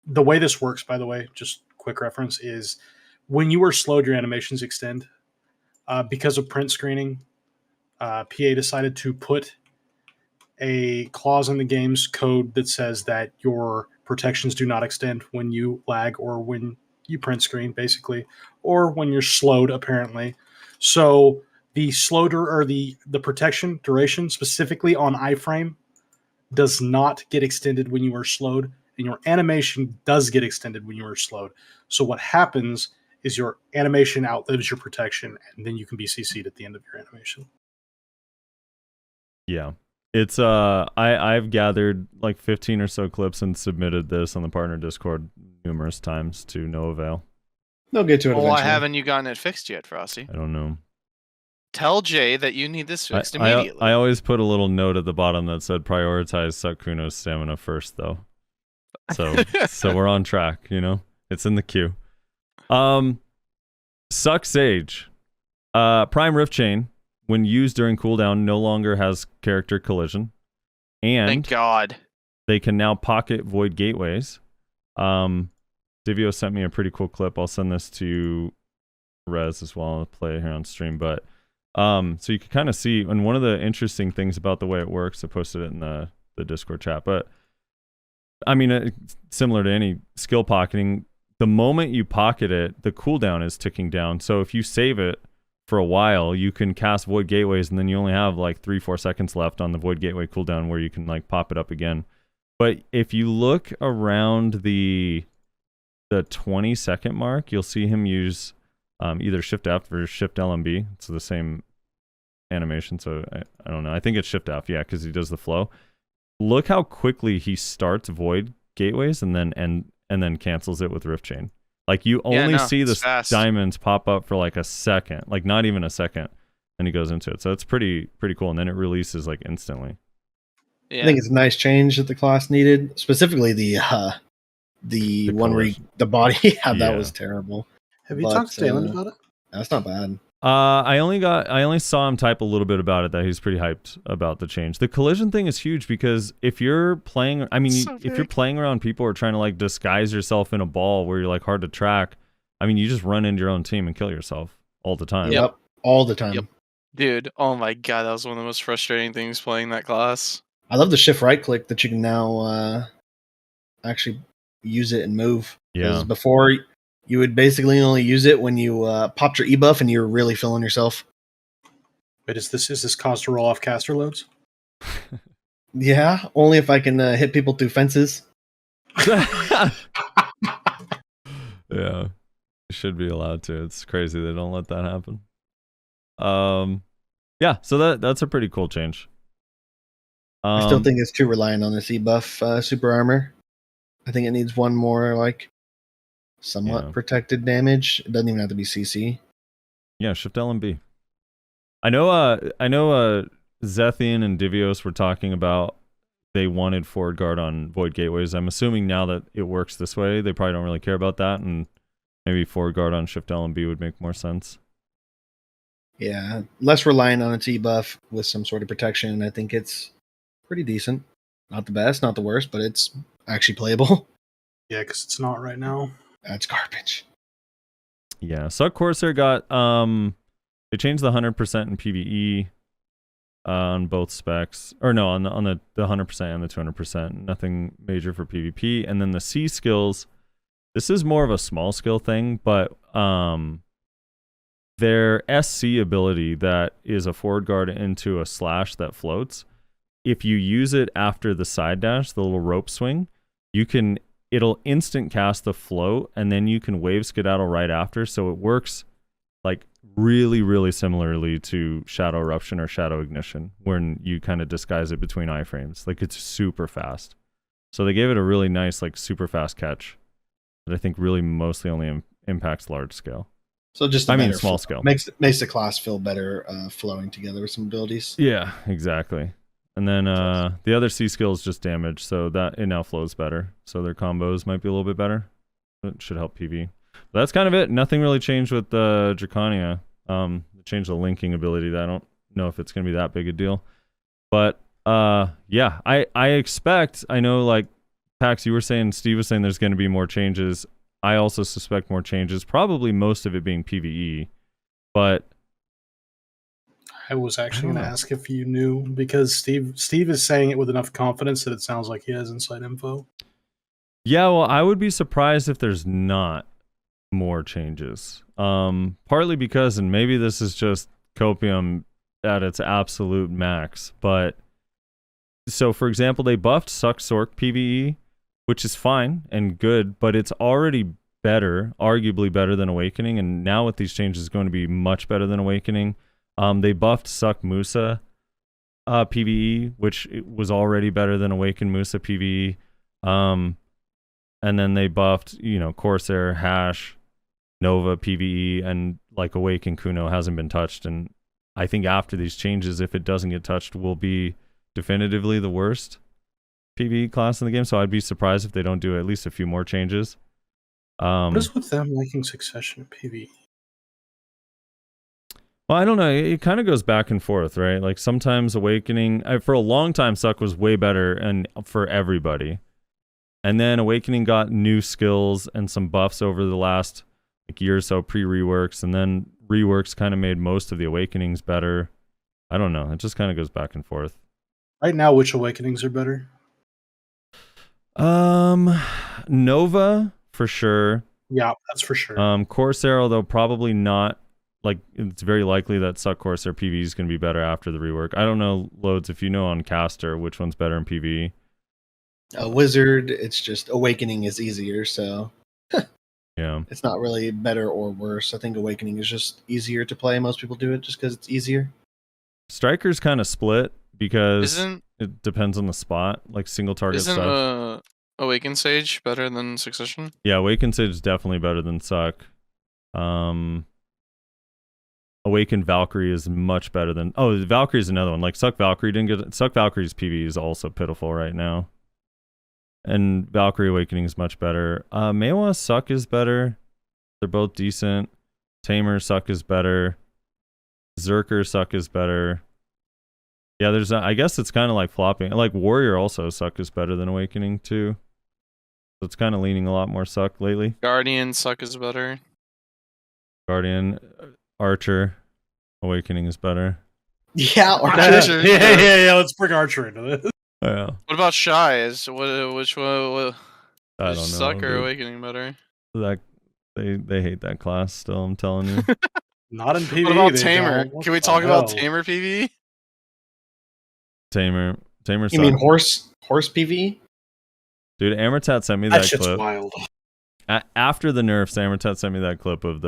the way this works, by the way, just quick reference, is when you are slowed, your animations extend. Because of print screening, PA decided to put a clause in the game's code that says that your protections do not extend when you lag or when you print screen, basically, or when you're slowed, apparently. So the the protection duration, specifically on iframe, does not get extended when you are slowed, and your animation does get extended when you are slowed. So what happens is your animation outlives your protection, and then you can be CC'd at the end of your animation. Yeah. It's I've gathered 15 or so clips and submitted this on the partner Discord. numerous times to no avail. They'll get to it Well, why eventually. haven't you gotten it fixed yet, Frosty? I don't know. Tell Jay that you need this fixed I immediately. always put a little note at the bottom that said prioritize Succ stamina first, though. So we're on track, you know? It's in the queue. Succ Sage. Prime Rift Chain, when used during cooldown, no longer has character collision. And Thank God. they can now pocket void gateways. Divio sent me a pretty cool clip. I'll send this to Rez as well. I'll play it here on stream. But so you can kind of see, and one of the interesting things about the way it works, I posted it in the Discord chat, but I mean, similar to any skill pocketing, the moment you pocket it, the cooldown is ticking down. So if you save it for a while, you can cast void gateways, and then you only have like 3-4 seconds left on the void gateway cooldown where you can like pop it up again. But if you look around the 20-second mark, you'll see him use either Shift F or Shift LMB. It's the same animation, so I don't know. I think it's Shift F, yeah, because he does the flow. Look how quickly he starts void gateways and then cancels it with Rift Chain. Like you only see the diamonds pop up for like a second, like not even a second, and he goes into it. So it's pretty cool, and then it releases like instantly. Yeah. I think it's a nice change that the class needed, specifically the one where the body. That was terrible. Have you talked to Dalen about it? That's not bad. I only saw him type a little bit about it, that he's pretty hyped about the change. The collision thing is huge because if you're playing, I mean, if you're playing around people or trying to like disguise yourself in a ball where you're like hard to track, I mean, you just run into your own team and kill yourself all the time. Yep, all the time. Yep. Dude, oh my God, that was one of the most frustrating things playing that class. I love the shift right click that you can now actually use it and move. Yeah. Before you would basically only use it when you popped your E-buff and you're really feeling yourself. Wait, is this cause to roll off caster loads? Yeah, only if I can hit people through fences. Yeah, you should be allowed to. It's crazy they don't let that happen. Yeah, so that's a pretty cool change. I still think it's too reliant on this E-buff super armor. I think it needs one more like somewhat protected damage. It doesn't even have to be CC. Yeah, Shift LMB. I know Zethian and Divios were talking about they wanted forward guard on void gateways. I'm assuming now that it works this way, they probably don't really care about that, and maybe forward guard on Shift LMB would make more sense. Yeah, less reliant on its E-buff with some sort of protection. I think it's pretty decent. Not the best, not the worst, but it's actually playable. Yeah, because it's not right now. That's garbage. Yeah, Succ Corsair got they changed the 100% in PvE on both specs, or no, on the 100% and the 200%. Nothing major for PvP, and then the C skills. This is more of a small skill thing, but their SC ability that is a forward guard into a slash that floats. If you use it after the side dash, the little rope swing, it'll instant cast the float, and then you can wave skedaddle right after. So it works like really, really similarly to Shadow Eruption or Shadow Ignition, when you kind of disguise it between iframes. Like it's super fast. So they gave it a really nice, like super fast catch that I think really mostly only impacts large scale. So just small scale makes the class feel better flowing together with some abilities. Yeah, exactly. And then the other C skill is just damage, so that it now flows better. So their combos might be a little bit better. It should help PV. But that's kind of it. Nothing really changed with Draconia. They changed the linking ability. I don't know if it's going to be that big a deal. But yeah, I expect, I know like Pax, you were saying, Steve was saying there's going to be more changes. I also suspect more changes, probably most of it being PvE. But I was actually going to ask if you knew, because Steve is saying it with enough confidence that it sounds like he has inside info. Yeah, well, I would be surprised if there's not more changes. Partly because, and maybe this is just Copium at its absolute max, but so for example, they buffed Succ Sorc PvE, which is fine and good, but it's already better, arguably better than Awakening, and now with these changes it's going to be much better than Awakening. They buffed Succ Musa PvE, which was already better than Awakened Musa PvE. and then they buffed, Corsair, Hash, Nova, PvE, and like Awaken Kuno hasn't been touched. And I think after these changes, if it doesn't get touched, will be definitively the worst PvE class in the game. So I'd be surprised if they don't do at least a few more changes. What is with them liking Succession and PvE? Well, I don't know. It kind of goes back and forth, right? Like sometimes Awakening, for a long time, Succ was way better and for everybody. And then Awakening got new skills and some buffs over the last year or so pre-reworks, and then reworks kind of made most of the Awakenings better. I don't know. It just kind of goes back and forth. Right now, which Awakenings are better? Nova for sure. Yeah, that's for sure. Corsair, although probably not. Like, it's very likely that Succ Corsair PvE is going to be better after the rework. I don't know, Loads, if you know on Caster, which one's better in PvE. Wizard, it's just Awakening is easier, so Yeah. it's not really better or worse. I think Awakening is just easier to play. Most people do it just because it's easier. Striker's kind of split because Isn't it depends on the spot, like single target isn't stuff. Awaken Sage better than Succession? Yeah, Awaken Sage is definitely better than Succ. Awakened Valkyrie is much better than... Oh, Valkyrie is another one. Like, Succ Valkyrie didn't get... Succ Valkyrie's PvE is also pitiful right now. And Valkyrie Awakening is much better. Maewa Succ is better. They're both decent. Tamer Succ is better. Zerker Succ is better. Yeah, there's... I guess it's kind of like flopping. Like, Warrior also Succ is better than Awakening, too. So it's kind of leaning a lot more Succ lately. Guardian Succ is better. Guardian... Archer, Awakening is better. Yeah, Archer. Yeah. Let's bring Archer into this. Yeah, What about Shy? Which one? I Is don't know. Succ or Dude. Awakening better? That they hate that class still. I'm telling you. Not in PvE. What about they Tamer? don't. What Can we the talk about hell? Tamer PvE? Tamer You mean sucks. horse PvE? Dude, Amortat sent me That that shit's clip. wild. After the nerfs, Amortat sent me that clip of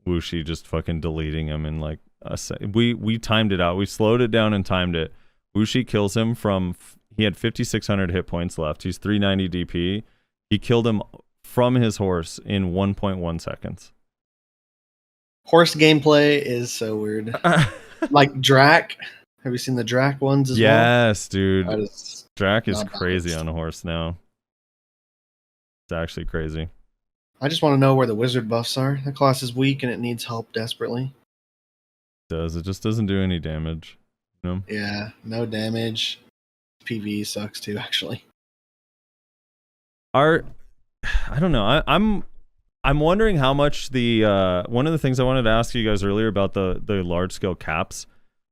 Wuxi just fucking deleting him in like a we timed it out. We slowed it down and timed it. Wuxi kills him from he had 5,600 hit points left. He's 390 DP. He killed him from his horse in 1.1 seconds. Horse gameplay is so weird. Like Drac. Have you seen the Drac ones as well? Yes, dude. That is Drac is not crazy balanced. on a horse now. It's actually crazy. I just want to know where the wizard buffs are. That class is weak and it needs help desperately. It just doesn't do any damage. You know? Yeah, no damage. PvE sucks too, actually. I don't know. I'm wondering how much the one of the things I wanted to ask you guys earlier about the large scale caps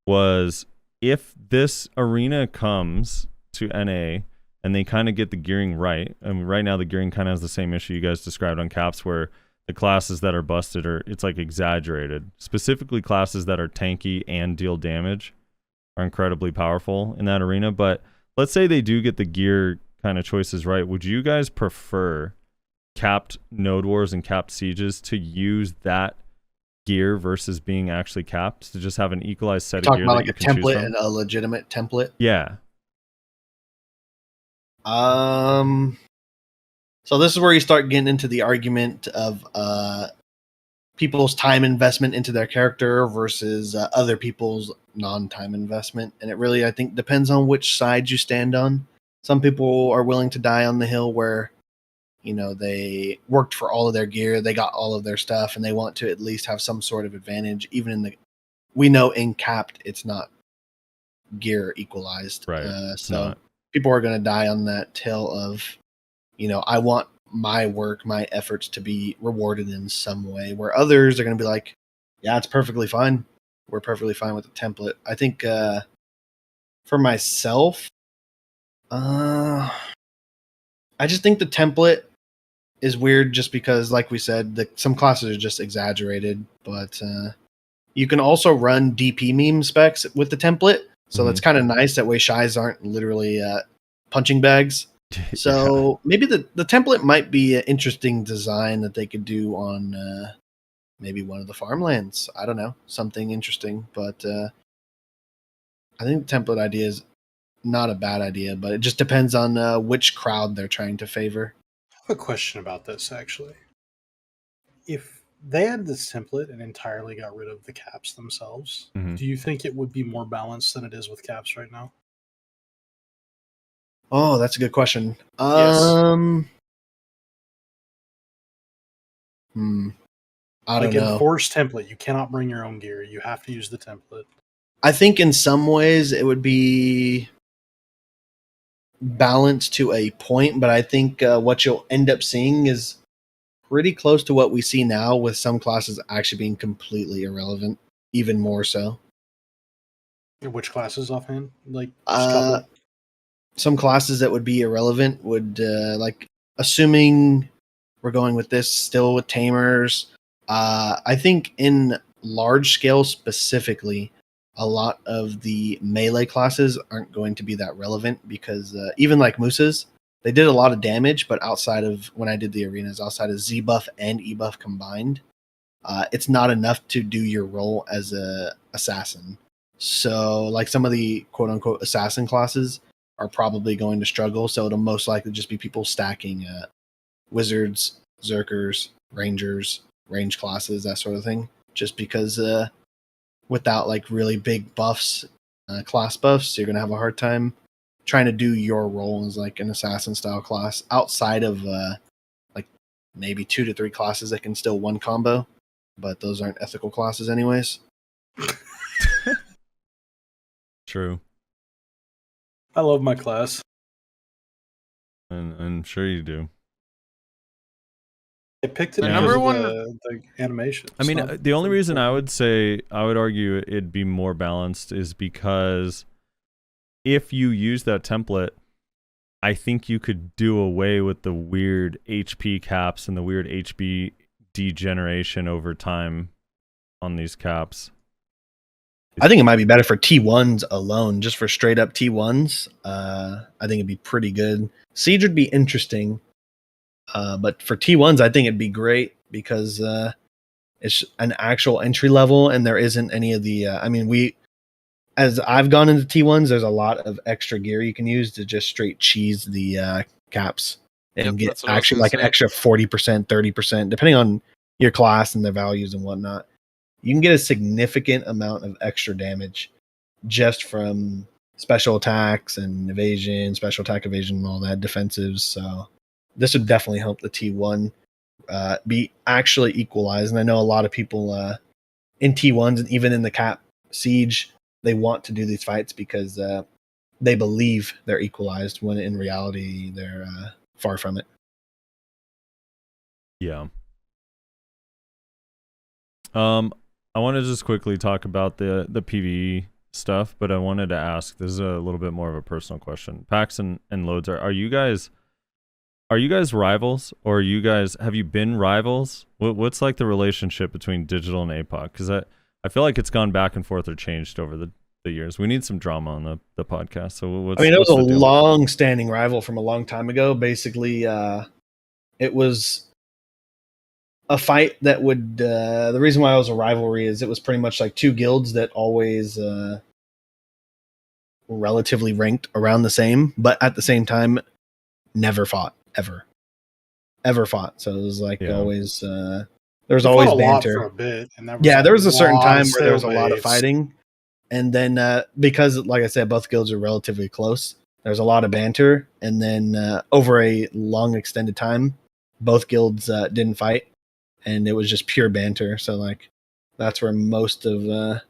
was if this arena comes to NA and they kind of get the gearing right. I mean, right now the gearing kind of has the same issue you guys described on caps, where the classes that are busted it's like exaggerated. Specifically, classes that are tanky and deal damage are incredibly powerful in that arena. But let's say they do get the gear kind of choices right. Would you guys prefer capped node wars and capped sieges to use that gear versus being actually capped, to just have an equalized set of Talking gear about that like you a can choose template from? and a legitimate template. Yeah. So this is where you start getting into the argument of people's time investment into their character versus other people's non-time investment, and it really, I think, depends on which side you stand on. Some people are willing to die on the hill where, you know, they worked for all of their gear, they got all of their stuff, and they want to at least have some sort of advantage. Even in we know in capped, it's not gear equalized, Right. So people are going to die on that hill of, you know, I want my work, my efforts to be rewarded in some way, where others are going to be like, yeah, it's perfectly fine. We're perfectly fine with the template. I think for myself, I just think the template is weird just because, like we said, some classes are just exaggerated, but you can also run DP meme specs with the template. So that's kind of nice. That way shies aren't literally punching bags. So maybe the template might be an interesting design that they could do on maybe one of the farmlands. I don't know, something interesting. But I think the template idea is not a bad idea, but it just depends on which crowd they're trying to favor. I have a question about this, actually. If they had this template and entirely got rid of the caps themselves, do you think it would be more balanced than it is with caps right now? Oh, that's a good question. Yes. I don't know. Enforced template. You cannot bring your own gear. You have to use the template. I think in some ways it would be balanced to a point, but I think what you'll end up seeing is pretty close to what we see now, with some classes actually being completely irrelevant, even more so. Which classes offhand? Like, just a couple? Some classes that would be irrelevant would, assuming we're going with this still with tamers, I think in large scale specifically, a lot of the melee classes aren't going to be that relevant because even like mooses, they did a lot of damage, but outside of when I did the arenas, outside of Z buff and E buff combined, it's not enough to do your role as a assassin. So like some of the quote unquote assassin classes are probably going to struggle. So it'll most likely just be people stacking wizards, Zerkers, rangers, range classes, that sort of thing. Just because without like really big buffs, class buffs, you're going to have a hard time trying to do your role as like an assassin style class outside of like maybe 2 to 3 classes that can still one combo, but those aren't ethical classes anyways. True. I love my class. And I'm sure you do. I picked it The because number of one- the animation. I mean, the only reason I would argue it'd be more balanced is because if you use that template, I think you could do away with the weird HP caps and the weird HP degeneration over time on these caps. I think it might be better for T1s alone, just for straight up T1s. I think it'd be pretty good. Siege would be interesting, but for T1s, I think it'd be great because it's an actual entry level, and there isn't any of the. As I've gone into T1s, there's a lot of extra gear you can use to just straight cheese the caps and Yep, get that's what I was actually gonna like an say. extra 40%, 30%, depending on your class and their values and whatnot. You can get a significant amount of extra damage just from special attacks and evasion, special attack evasion, and all that defensives. So this would definitely help the T1 be actually equalized. And I know a lot of people in T1s and even in the cap siege, they want to do these fights because they believe they're equalized when in reality they're far from it. Yeah. I want to just quickly talk about the PvE stuff, but I wanted to ask, this is a little bit more of a personal question. Pax and Loads, are you guys rivals, or have you been rivals? What's like the relationship between Digital and APOC? Because I feel like it's gone back and forth or changed over the years. We need some drama on the podcast. So it was a long-standing rival from a long time ago. Basically, it was a fight that would. The reason why it was a rivalry is it was pretty much like two guilds that always were relatively ranked around the same, but at the same time, never fought ever fought. So it was like always. There was always banter for a bit, and there was a certain time where there was a stale lot of waves. fighting. And then because, like I said, both guilds are relatively close, there's a lot of banter. And then over a long extended time, both guilds didn't fight. And it was just pure banter. So, like, that's where most of the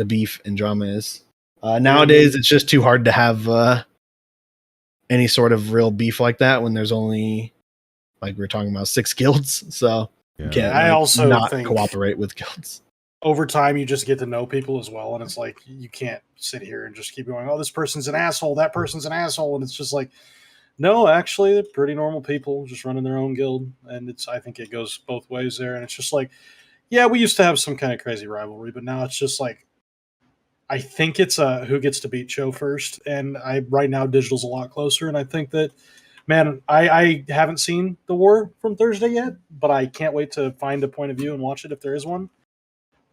beef and drama is. Nowadays, it's just too hard to have any sort of real beef like that when there's only, like we're talking about, 6 guilds. So you can't I also not think cooperate with guilds. over time you just get to know people as well, and it's like you can't sit here and just keep going, oh, this person's an asshole, that person's an asshole, and it's just like, no, actually they're pretty normal people just running their own guild. And I think it goes both ways there. And it's just like, yeah, we used to have some kind of crazy rivalry, but now it's just like, I think it's a who gets to beat show first, and right now Digital's a lot closer. And I think that, man, I haven't seen the war from Thursday yet, but I can't wait to find a point of view and watch it if there is one.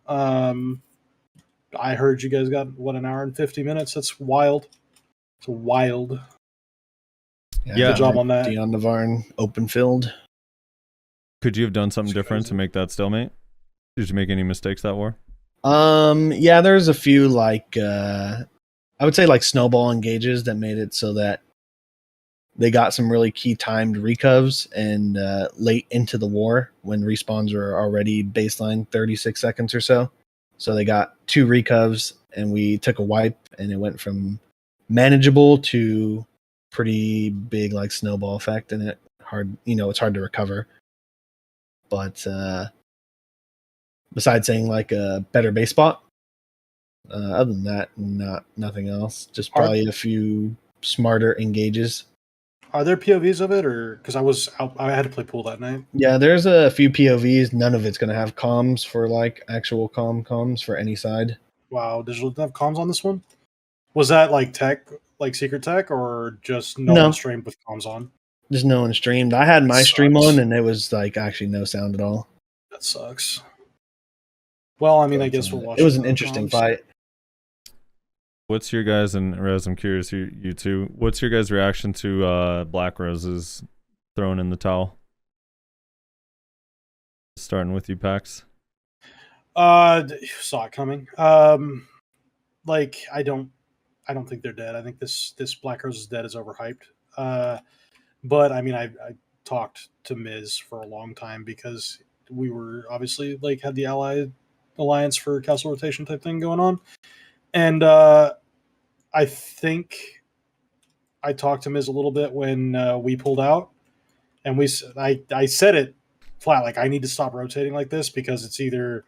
I heard you guys got, an hour and 50 minutes. That's wild. It's wild. Yeah. Good job on that. Dion Navarne, open field. Could you have done something different to make that stalemate? Did you make any mistakes that war? Yeah, there's a few like I would say like snowball engages that made it so that they got some really key timed recovs and late into the war when respawns were already baseline 36 seconds or so. So they got 2 recovs and we took a wipe and it went from manageable to pretty big like snowball effect and it's hard to recover. But besides saying like a better base spot, other than that, nothing else. Just probably a few smarter engages. Are there POVs of it, or because I had to play pool that night? Yeah, there's a few POVs. None of it's gonna have comms for like actual comms for any side. Wow, Digital didn't have comms on this one. Was that like tech, like secret tech, or just no one streamed with comms on? Just no one streamed. I had my stream on, and it was like actually no sound at all. That sucks. Well, I mean, I guess we'll watch. It was an interesting fight. What's your guys, and Rez, I'm curious, you two, what's your guys' reaction to Black Rose's throwing in the towel? Starting with you, Pax. Saw it coming. Like I don't think they're dead. I think this Black Rose is dead is overhyped. But I mean, I talked to Miz for a long time because we were obviously like had the alliance for castle rotation type thing going on, and I think I talked to Miz a little bit when we pulled out, and I said it flat, like I need to stop rotating like this because it's either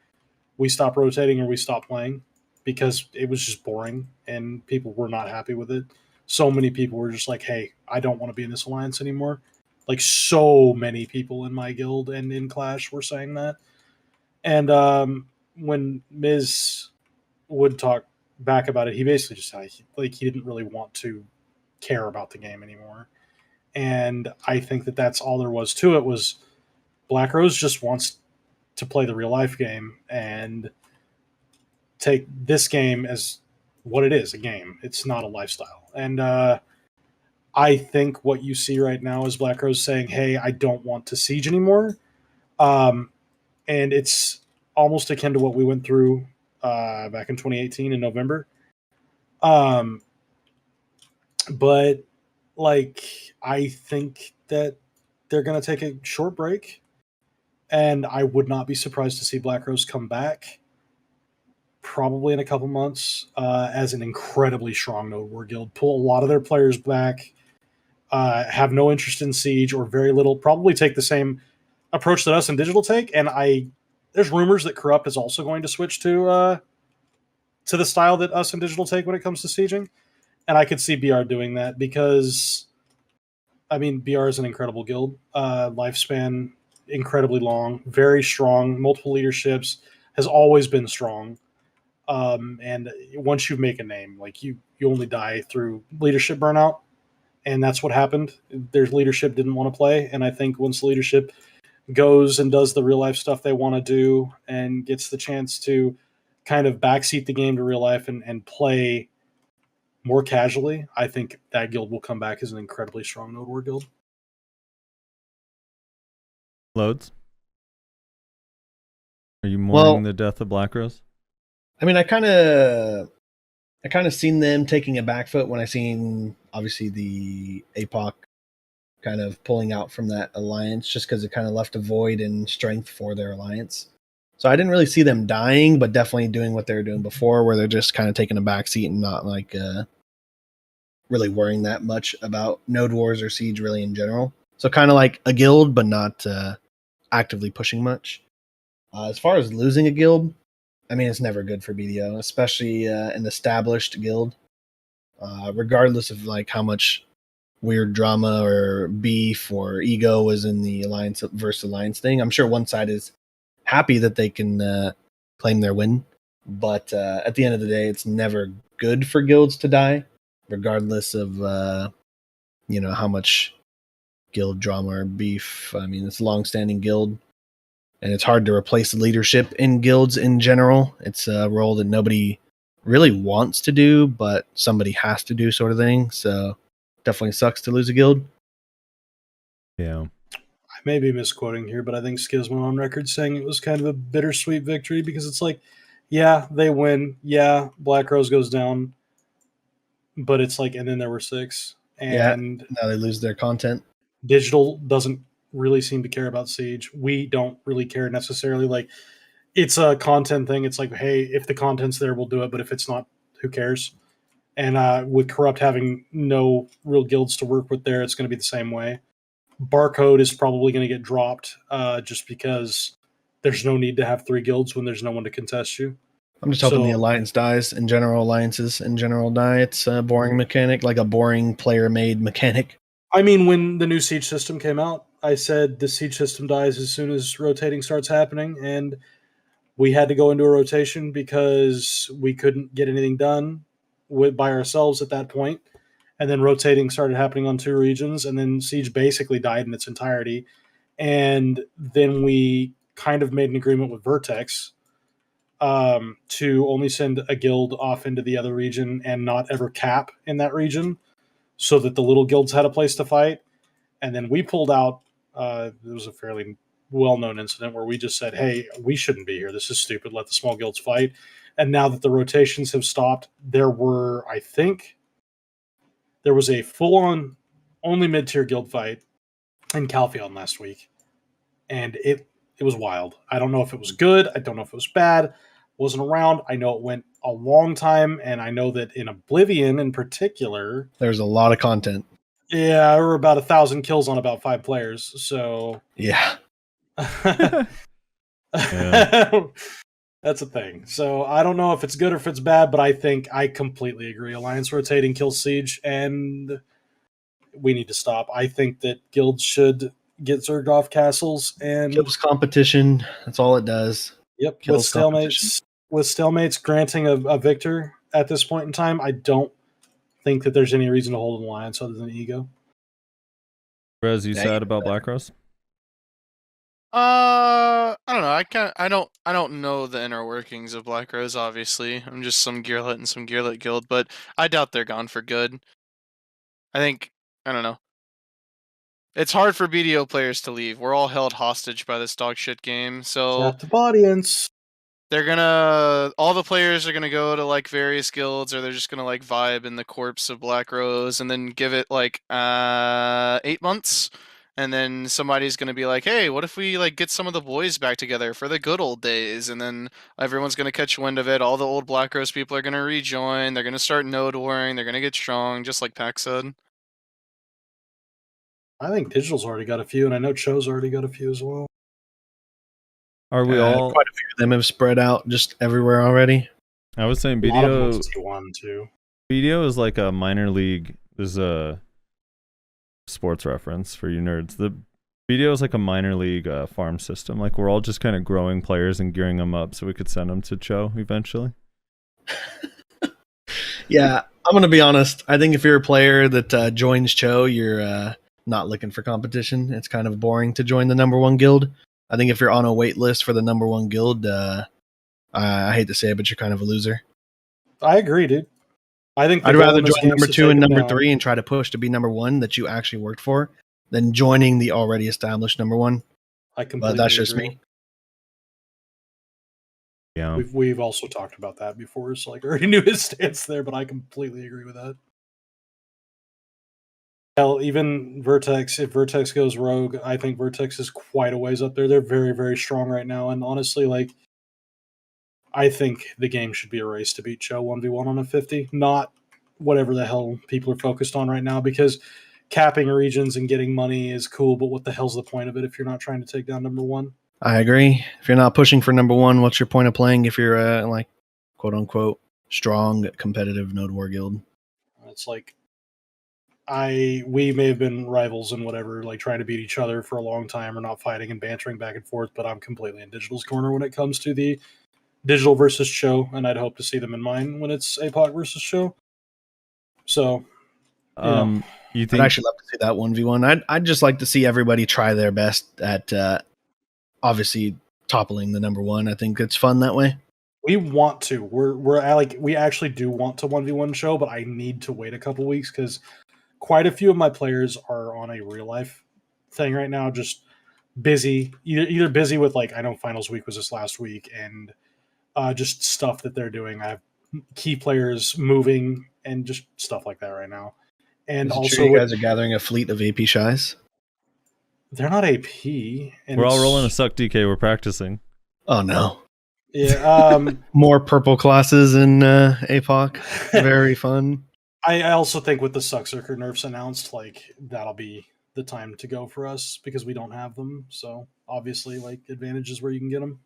we stop rotating or we stop playing, because it was just boring and people were not happy with it. So many people were just like, hey, I don't want to be in this alliance anymore. Like so many people in my guild and in Clash were saying that. And when Miz would talk back about it, he basically just said like he didn't really want to care about the game anymore. And I think that that's all there was to it. Was Black Rose just wants to play the real life game and take this game as what it is, a game. It's not a lifestyle. And I think what you see right now is Black Rose saying, hey, I don't want to siege anymore. And it's almost akin to what we went through back in 2018 in November. But like, I think that they're going to take a short break, and I would not be surprised to see Black Rose come back probably in a couple months as an incredibly strong Node War guild, pull a lot of their players back, have no interest in Siege or very little, probably take the same approach that us in Digital take. And there's rumors that Corrupt is also going to switch to the style that us in Digital take when it comes to sieging. And I could see BR doing that because, I mean, BR is an incredible guild. Lifespan, incredibly long, very strong, multiple leaderships, has always been strong. And once you make a name, like you only die through leadership burnout. And that's what happened. Their leadership didn't want to play. And I think once leadership goes and does the real life stuff they want to do and gets the chance to kind of backseat the game to real life and play more casually, I think that guild will come back as an incredibly strong Node War guild. Loads? Are you mourning the death of Black Rose? I mean, I kind of seen them taking a back foot when I seen obviously the APOC kind of pulling out from that alliance, just because it kind of left a void in strength for their alliance. So I didn't really see them dying, but definitely doing what they were doing before, where they're just kind of taking a back seat and not like really worrying that much about Node Wars or Siege really in general. So kind of like a guild, but not actively pushing much. As far as losing a guild, I mean, it's never good for BDO, especially an established guild. Regardless of like how much weird drama or beef or ego was in the alliance versus alliance thing, I'm sure one side is happy that they can claim their win, but at the end of the day, it's never good for guilds to die, regardless of how much guild drama or beef. I mean, it's a long-standing guild, and it's hard to replace leadership in guilds in general. It's a role that nobody really wants to do, but somebody has to do sort of thing. So definitely sucks to lose a guild. Yeah. I may be misquoting here, but I think Skiz went on record saying it was kind of a bittersweet victory because it's like, yeah, they win. Yeah, Black Rose goes down. But it's like, and then there were 6. And now they lose their content. Digital doesn't really seem to care about Siege. We don't really care necessarily. Like, it's a content thing. It's like, hey, if the content's there, we'll do it. But if it's not, who cares? And with Corrupt having no real guilds to work with there, it's going to be the same way. Barcode is probably going to get dropped just because there's no need to have 3 guilds when there's no one to contest you. I'm just hoping the alliance dies. In general, alliances in general die. It's a boring mechanic, like a boring player-made mechanic. I mean, when the new Siege system came out, I said the Siege system dies as soon as rotating starts happening, and we had to go into a rotation because we couldn't get anything done by ourselves at that point. And then rotating started happening on 2 regions, and then Siege basically died in its entirety. And then we kind of made an agreement with Vertex to only send a guild off into the other region and not ever cap in that region so that the little guilds had a place to fight. And then we pulled out. It was a fairly well-known incident where we just said, hey, we shouldn't be here. This is stupid. Let the small guilds fight. And now that the rotations have stopped, there was a full-on only mid-tier guild fight in Calpheon last week. And it was wild. I don't know if it was good. I don't know if it was bad. Wasn't around. I know it went a long time, and I know that in Oblivion in particular, there's a lot of content. Yeah, there were about 1,000 kills on about 5 players. So yeah. That's a thing. So I don't know if it's good or if it's bad, but I think I completely agree. Alliance rotating kills Siege, and we need to stop. I think that guilds should get Zerged off castles and kills competition. That's all it does. Yep. With stalemates granting a victor at this point in time, I don't think that there's any reason to hold an alliance other than ego. Rez, you sad about Black Rose? I don't know. I don't know the inner workings of Black Rose. Obviously, I'm just some gearlet and some gearlet guild, but I doubt they're gone for good. I don't know. It's hard for BDO players to leave. We're all held hostage by this dog shit game. So captive audience. All the players are gonna go to like various guilds, or they're just gonna like vibe in the corpse of Black Rose, and then give it like 8 months, and then somebody's gonna be like, hey, what if we like get some of the boys back together for the good old days? And then everyone's gonna catch wind of it. All the old Black Rose people are gonna rejoin. They're gonna start node warring. They're gonna get strong, just like Pac said. I think Digital's already got a few, and I know Cho's already got a few as well. Are we all? Quite a few of them have spread out just everywhere already. I was saying BDO is like a minor league. There's a sports reference for you nerds. The BDO is like a minor league farm system. Like we're all just kind of growing players and gearing them up so we could send them to Cho eventually. Yeah, I'm gonna be honest. I think if you're a player that joins Cho, you're not looking for competition. It's kind of boring to join the number 1 guild. I think if you're on a wait list for the number 1 guild, I hate to say it, but you're kind of a loser. I agree, dude. I think I'd rather join number 2 and number 3 and try to push to be number 1 that you actually worked for than joining the already established number 1. But that's just me. Yeah, we've also talked about that before, so like I already knew his stance there, but I completely agree with that. Hell, even Vertex, if Vertex goes rogue, I think Vertex is quite a ways up there. They're very, very strong right now. And honestly, like, I think the game should be a race to beat Cho 1v1 on a 50, not whatever the hell people are focused on right now, because capping regions and getting money is cool, but what the hell's the point of it if you're not trying to take down number 1? I agree. If you're not pushing for number 1, what's your point of playing if you're like, quote unquote, strong competitive node war guild? It's like, we may have been rivals and whatever, like trying to beat each other for a long time or not fighting and bantering back and forth, but I'm completely in Digital's corner when it comes to the Digital versus Cho, and I'd hope to see them in mine when it's APOC versus Cho. So, you think I'd actually love to see that 1v1. I'd just like to see everybody try their best at obviously toppling the number 1. I think it's fun that way. We want to. We're at, like, we actually do want to 1v1 show, but I need to wait a couple weeks because quite a few of my players are on a real life thing right now, just busy, either busy with, like, I know finals week was this last week, and just stuff that they're doing. I have key players moving and just stuff like that right now. And Is it also, true you guys are gathering a fleet of AP Shies? they're not AP. And We're all rolling a Succ DK. We're practicing. Oh no. Yeah. More purple classes in APOC. Very fun. I also think with the Succ Zerker nerfs announced, like, that'll be the time to go for us because we don't have them. So obviously, like, advantages where you can get them.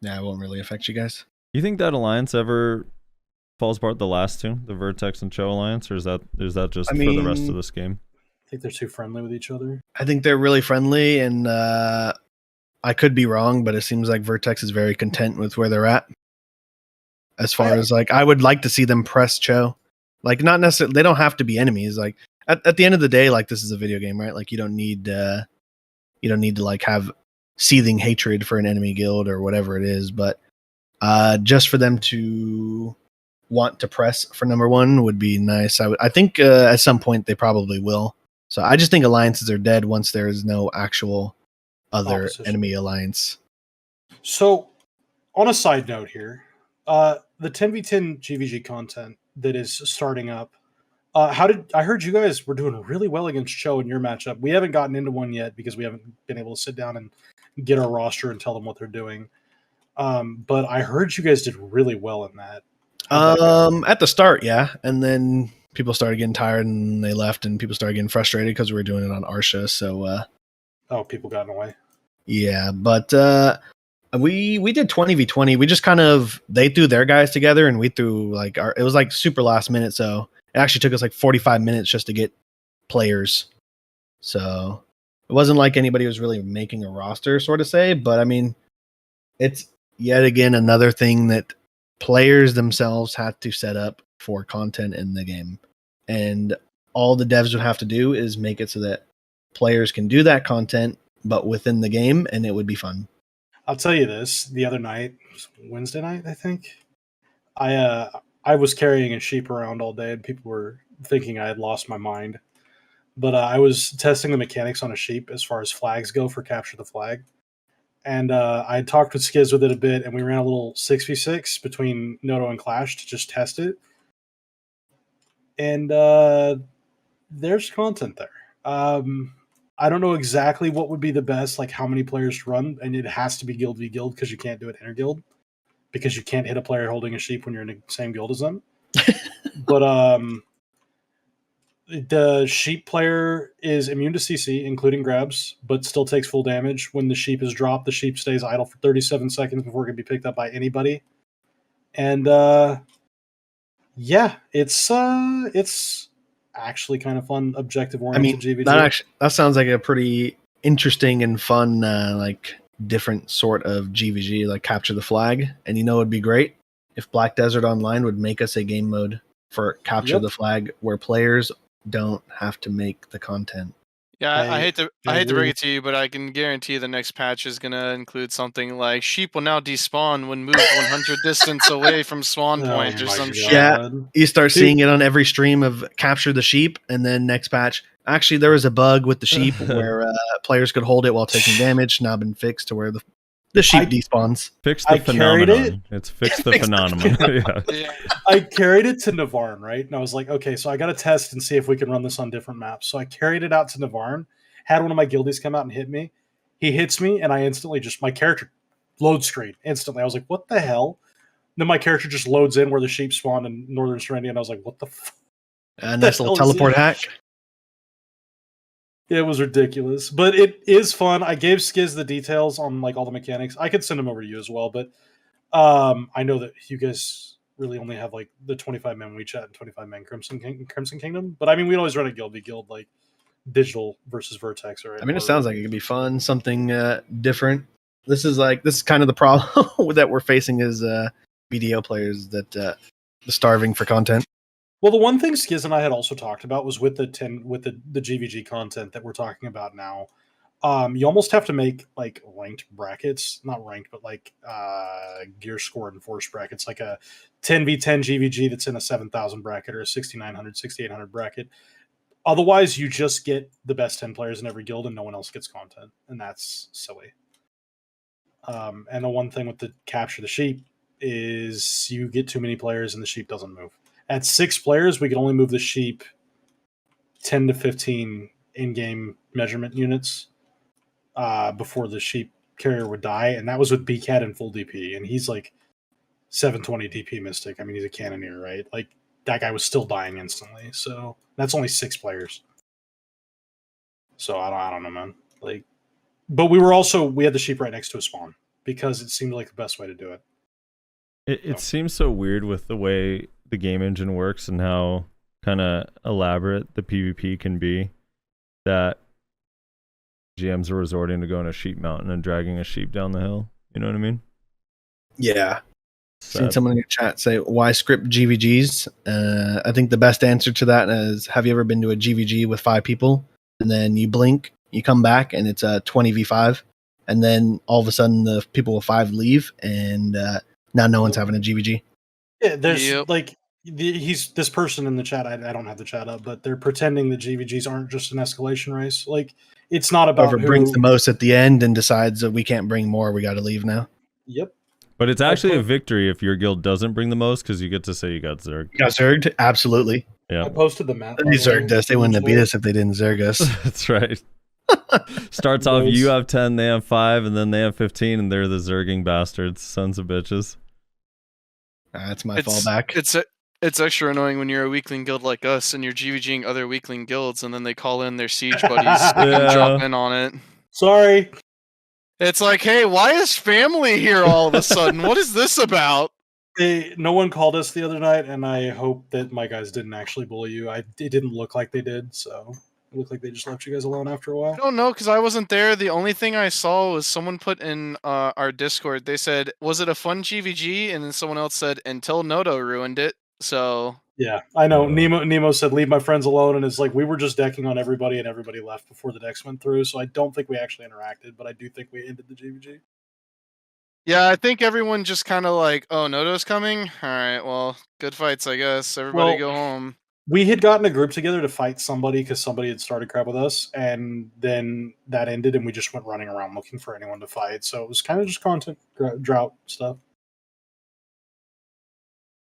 Yeah, it won't really affect you guys. You think that alliance ever falls apart? The last two, the Vertex and Cho alliance, or is that just for the rest of this game? I think they're too friendly with each other. I think they're really friendly, and I could be wrong, but it seems like Vertex is very content with where they're at. As far as, like, I would like to see them press Cho. Like, not necessarily, they don't have to be enemies. Like, at the end of the day, like, this is a video game, right? Like, you don't need to like have seething hatred for an enemy guild or whatever it is, but just for them to want to press for number one would be nice. I think at some point they probably will. So I just think alliances are dead once there is no actual other enemy alliance. So, on a side note here, the 10v10 GVG content that is starting up, I heard you guys were doing really well against Cho in your matchup. We haven't gotten into one yet because we haven't been able to sit down and get our roster and tell them what they're doing. But I heard you guys did really well in that. At the start, yeah. And then people started getting tired and they left, and people started getting frustrated because we were doing it on Arsha. So, people got in the way. Yeah, but we did 20v20. We just kind of, they threw their guys together and we threw, like, it was like super last minute. So it actually took us like 45 minutes just to get players. So it wasn't like anybody was really making a roster, sort of say. But I mean, it's yet again another thing that players themselves had to set up for content in the game. And all the devs would have to do is make it so that players can do that content, but within the game, and it would be fun. I'll tell you this, the other night, Wednesday night, I think, I was carrying a sheep around all day and people were thinking I had lost my mind. But I was testing the mechanics on a sheep as far as flags go for capture the flag. And I talked with Skiz with it a bit, and we ran a little 6v6 between Noto and Clash to just test it. And there's content there. I don't know exactly what would be the best, like how many players to run, and it has to be guild v guild because you can't do it inter-guild because you can't hit a player holding a sheep when you're in the same guild as them. But the sheep player is immune to CC, including grabs, but still takes full damage. When the sheep is dropped, the sheep stays idle for 37 seconds before it can be picked up by anybody. And yeah, it's actually kind of fun, objective oriented GVG. That sounds like a pretty interesting and fun, like, different sort of GVG, like capture the flag. And it'd be great if Black Desert Online would make us a game mode for capture the flag where players don't have to make the content. Yeah, I hate to bring it to you, but I can guarantee the next patch is gonna include something like sheep will now despawn when moved 100 distance away from spawn point or some shit. Yeah, you start seeing it on every stream of capture the sheep, and then next patch. Actually, there was a bug with the sheep where players could hold it while taking damage. Now been fixed to where the sheep despawns. Fix the phenomenon. It's fix the phenomenon. Yeah. I carried it to Navarne, right? And I was like, okay, so I got to test and see if we can run this on different maps. So I carried it out to Navarne, had one of my guildies come out and hit me. He hits me, and I instantly my character load screen instantly. I was like, what the hell? And then my character just loads in where the sheep spawned in Northern Serenity, and I was like, what the fuck? A nice little teleport hack. It was ridiculous, but it is fun. I gave Skiz the details on, like, all the mechanics. I could send them over to you as well, but I know that you guys really only have, like, the 25-man WeChat and 25-man Crimson Kingdom. But I mean, we'd always run a guild v guild, like digital versus Vertex. Or it sounds like it could be fun, something different. This is kind of the problem that we're facing as BDO players, that the starving for content. Well, the one thing Skiz and I had also talked about was with the GVG content that we're talking about now. You almost have to make like ranked brackets, not ranked, but like gear score and force brackets, like a 10v10 GVG that's in a 7,000 bracket or a 6,900, 6,800 bracket. Otherwise, you just get the best 10 players in every guild and no one else gets content, and that's silly. And the one thing with the capture the sheep is you get too many players and the sheep doesn't move. At 6 players, we can only move the sheep 10 to 15 in-game measurement units before the sheep carrier would die, and that was with BCAT and full DP, and he's like 720 DP Mystic. I mean, he's a cannoneer, right? Like, that guy was still dying instantly, so that's only 6 players. So I don't know, man. Like, but we had the sheep right next to a spawn because it seemed like the best way to do it. It seems so weird with the way the game engine works and how kind of elaborate the PvP can be that GMs are resorting to going to Sheep Mountain and dragging a sheep down the hill. You know what I mean? Yeah. Seen someone in your chat say, why script GVGs? I think the best answer to that is, have you ever been to a GVG with 5 people and then you blink, you come back and it's a 20v5 and then all of a sudden the people with 5 leave and now no one's having a GVG? Yeah, there's like he's this person in the chat. I don't have the chat up, but they're pretending the GVGs aren't just an escalation race. Like, it's not about whoever brings the most at the end and decides that we can't bring more, we got to leave now. Yep. But it's actually a victory if your guild doesn't bring the most because you get to say you got zerged. You got zerged? Absolutely. Yeah. I posted the map. They zerged us. They wouldn't have beat us if they didn't zerg us. That's right. Starts off, you have 10, they have 5, and then they have 15, and they're the zerging bastards, sons of bitches. That's my fallback. It's extra annoying when you're a weakling guild like us and you're GVGing other weakling guilds and then they call in their siege buddies and drop in on it. Sorry. It's like, hey, why is family here all of a sudden? What is this about? No one called us the other night, and I hope that my guys didn't actually bully you. It didn't look like they did, so it looked like they just left you guys alone after a while. I don't know, because I wasn't there. The only thing I saw was someone put in our Discord. They said, was it a fun GVG? And then someone else said, until Noto ruined it. So yeah, I know. Nemo said, leave my friends alone, and it's like we were just decking on everybody, and everybody left before the decks went through, so I don't think we actually interacted, but I do think we ended the GVG. Yeah, I think everyone just kind of like, oh, Noto's coming? All right, well, good fights, I guess. Everybody go home. We had gotten a group together to fight somebody because somebody had started crap with us, and then that ended, and we just went running around looking for anyone to fight, so it was kind of just content drought stuff.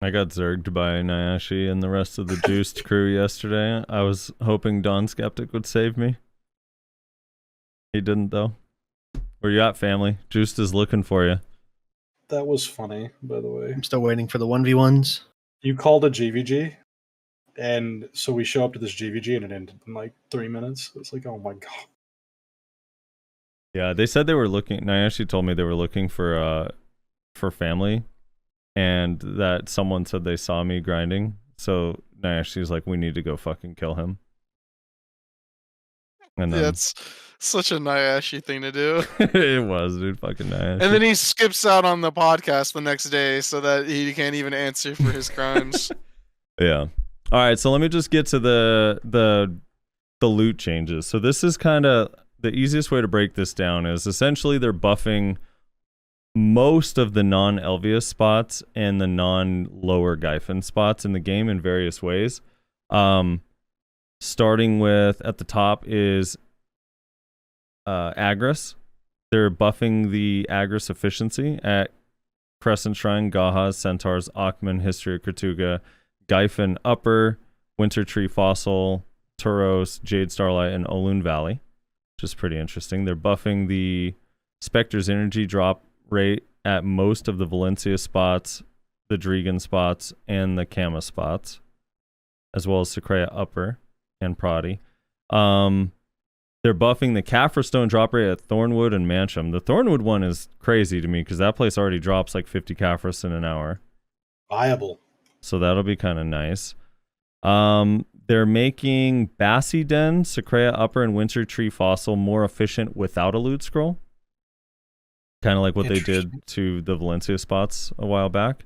I got zerged by Nyashi and the rest of the Juiced crew yesterday. I was hoping Don Skeptic would save me. He didn't, though. Where you at, family? Juiced is looking for you. That was funny, by the way. I'm still waiting for the 1v1s. You called a GVG, and so we show up to this GVG, and it ended in like 3 minutes. It's like, oh my god. Yeah, they said they were looking. Nyashi told me they were looking for family. And that someone said they saw me grinding. So Nayashi's like, we need to go fucking kill him. And then, yeah, it's such a Nyashi thing to do. It was, dude. Fucking Nyashi. And then he skips out on the podcast the next day so that he can't even answer for his crimes. Yeah. All right, so let me just get to the loot changes. So this is kind of the easiest way to break this down is essentially they're buffing most of the non-Elvius spots and the non-lower Gyphon spots in the game in various ways. Starting with, at the top is Agris. They're buffing the Agris efficiency at Crescent Shrine, Gahaz, Centaurs, Akhman, History of Kratuga, Gyphon Upper, Winter Tree Fossil, Turos, Jade Starlight, and Olun Valley, which is pretty interesting. They're buffing the Spectre's energy drop rate at most of the Valencia spots, the Dregan spots, and the Kama spots, as well as Secrea Upper and Prodi. They're buffing the Kaffir Stone drop rate at Thornwood and Mancham. The Thornwood one is crazy to me because that place already drops like 50 Kaffir in an hour. Viable. So that'll be kind of nice. They're making Bassi Den, Secrea Upper, and Winter Tree Fossil more efficient without a loot scroll. Kind of like what they did to the Valencia spots a while back.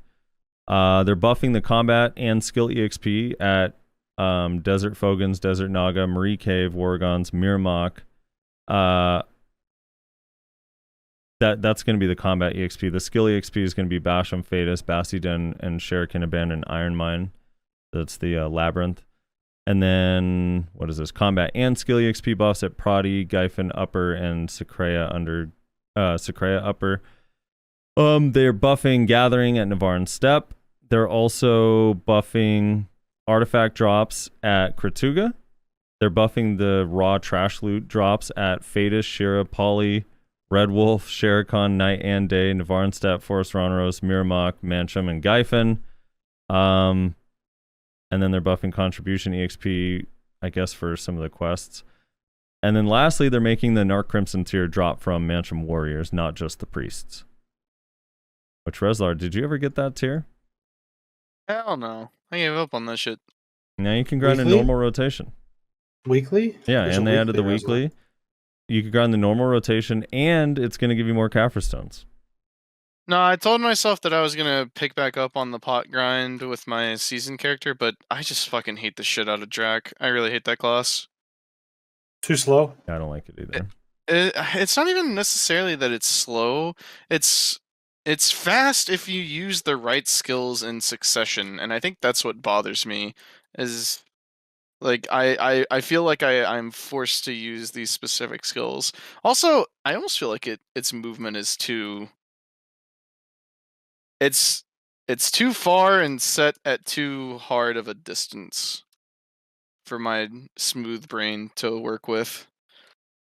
They're buffing the combat and skill EXP at Desert Fogans, Desert Naga, Marie Cave, Wargons, Mirmok, that's going to be the combat EXP. The skill EXP is going to be Basham, Fadus, Basiden, and Shuriken Abandon Iron Mine. That's the Labyrinth. And then, what is this? Combat and skill EXP buffs at Prodi, Gyfin Upper, and Secrea Upper. They're buffing Gathering at Navarran Steppe. They're also buffing artifact drops at Kratuga. They're buffing the raw trash loot drops at Fadus, Shira, Poly, Red Wolf, Sherikon, Night and Day, Navarran Steppe, Forest Ronaros, Miramok, Mancham, and Gyfin. And then they're buffing Contribution EXP, I guess, for some of the quests. And then lastly, they're making the Narc Crimson tier drop from Mancham Warriors, not just the priests. Which, Rezlar, did you ever get that tier? Hell no. I gave up on that shit. Now you can grind a normal rotation. Weekly? Yeah, There's and a they added the weekly. weekly. You can grind the normal rotation, and it's going to give you more Kaffir stones. No, I told myself that I was going to pick back up on the pot grind with my season character, but I just fucking hate the shit out of Drac. I really hate that class. Too slow? I don't like it either. It's not even necessarily that it's slow. It's fast if you use the right skills in succession, and I think that's what bothers me. Is like I feel like I'm forced to use these specific skills. Also, I almost feel like its movement is too. It's too far and set at too hard of a distance for my smooth brain to work with.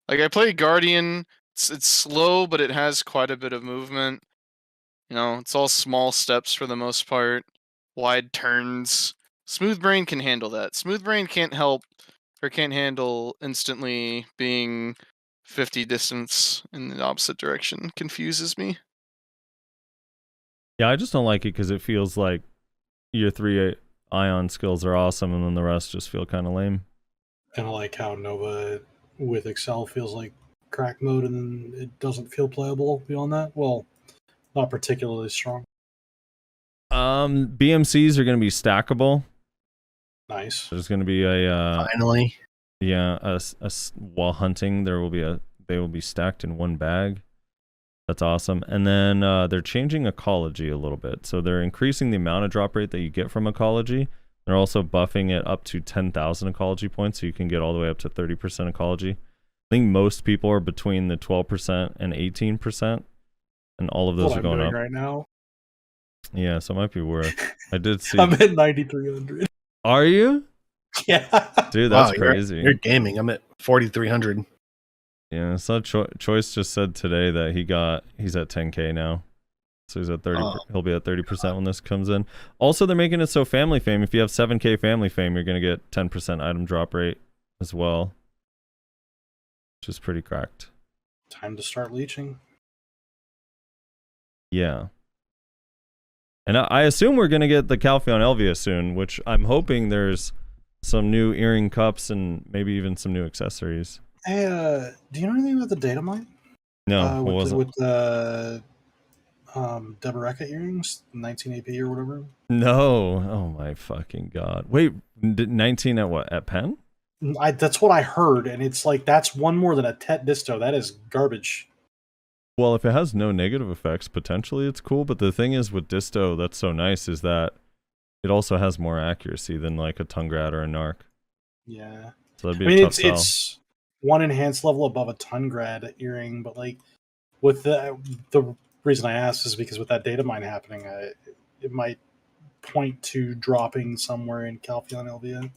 Like, I play Guardian, it's slow, but it has quite a bit of movement. You know, it's all small steps for the most part, wide turns. Smooth brain can handle that. Smooth brain can't handle instantly being 50 distance in the opposite direction. Confuses me. Yeah, I just don't like it because it feels like your 3 Ion skills are awesome, and then the rest just feel kind of lame. Kind of like how Nova with Excel feels like crack mode, and then it doesn't feel playable beyond that. Well, not particularly strong. BMCs are going to be stackable. Nice. There's going to be a Finally. yeah, while hunting they will be stacked in one bag. That's awesome. And then they're changing ecology a little bit. So they're increasing the amount of drop rate that you get from ecology. They're also buffing it up to 10,000 ecology points, so you can get all the way up to 30% ecology. I think most people are between the 12% and 18%, and all of those are going up right now. Yeah, so it might be worth. I did see. I'm at 9,300. Are you? Yeah. Dude, that's Wow, crazy. You're gaming. I'm at 4,300. Yeah, so Choice just said today that he's at 10K now. So he's at 30. He'll be at 30% when this comes in. Also, they're making it so family fame. If you have 7K family fame, you're gonna get 10% item drop rate as well, which is pretty cracked. Time to start leeching. Yeah. And I assume we're gonna get the Calpheon Elvia soon, which I'm hoping there's some new earring cups and maybe even some new accessories. Hey, do you know anything about the data mine? No, what was it? With the Deboreka earrings, 19 AP or whatever. No. Oh my fucking god. Wait, 19 at what? At Penn? That's what I heard, and it's like that's one more than a Tet Disto. That is garbage. Well, if it has no negative effects, potentially it's cool. But the thing is with Disto, that's so nice, is that it also has more accuracy than like a Tungrad or a Narc. Yeah. So that'd be a tough sell. It's one enhanced level above a Tungrad earring, but like with the reason I asked is because with that data mine happening, it might point to dropping somewhere in Calpheon Elvia.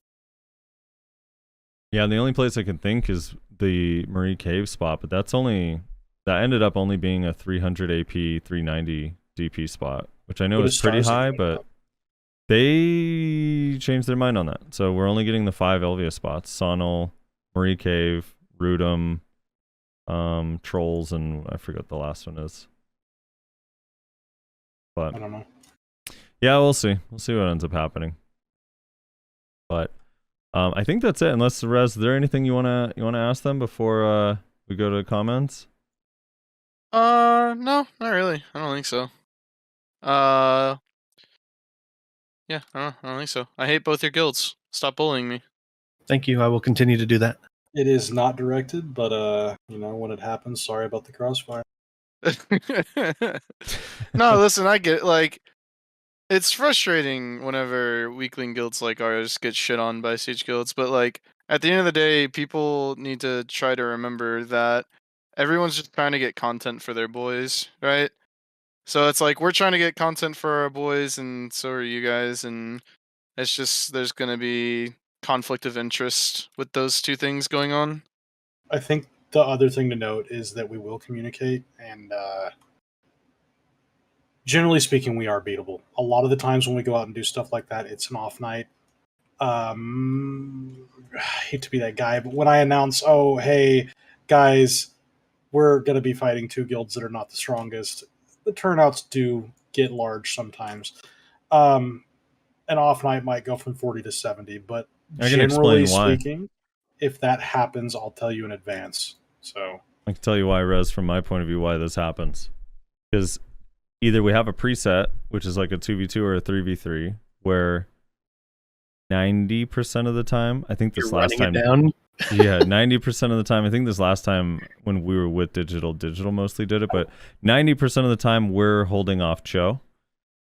Yeah, the only place I can think is the Marie Cave spot, but that ended up only being a 300 AP, 390 DP spot, which I know is pretty high, but they changed their mind on that. So we're only getting the 5 Elvia spots: Sonal, Marie Cave, Rudum, Trolls, and I forget what the last one is. But I don't know. Yeah, we'll see. We'll see what ends up happening. But I think that's it. Unless Rez, is there anything you wanna ask them before we go to comments? No, not really. I don't think so. Yeah, I don't think so. I hate both your guilds. Stop bullying me. Thank you. I will continue to do that. It is not directed, but when it happens, sorry about the crossfire. No, listen, I get like it's frustrating whenever weakling guilds like ours get shit on by siege guilds, but like at the end of the day, people need to try to remember that everyone's just trying to get content for their boys, right? So it's like we're trying to get content for our boys, and so are you guys, and it's just there's gonna be conflict of interest with those two things going on. I think the other thing to note is that we will communicate, and generally speaking, we are beatable. A lot of the times when we go out and do stuff like that, it's an off night. I hate to be that guy, but when I announce, oh, hey, guys, we're going to be fighting two guilds that are not the strongest, the turnouts do get large sometimes. An off night might go from 40 to 70, but I can generally explain why. speaking, if that happens, I'll tell you in advance. So I can tell you why, Rez, from my point of view, why this happens. Because either we have a preset, which is like a 2v2 or a 3v3, where 90% of the time, I think this last time, down. yeah, 90% of the time, I think this last time when we were with Digital mostly did it, but 90% of the time we're holding off Cho.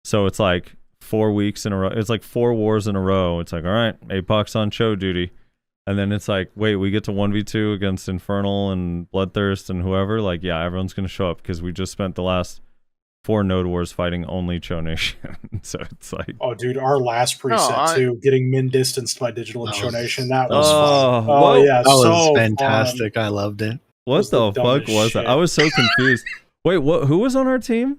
So it's like 4 weeks in a row. It's like 4 wars in a row. It's like, all right, APOC's on Cho duty. And then it's like, wait, we get to 1v2 against Infernal and Bloodthirst and whoever. Like, yeah, everyone's going to show up because we just spent the last 4 node wars fighting only Cho Nation. So it's like, oh, dude, our last preset too, getting min distanced by Digital and Show Nation. That was fun. what? Oh yeah, That was so fantastic. fun. I loved it. What the fuck was that? I was so confused. Wait, what? Who was on our team?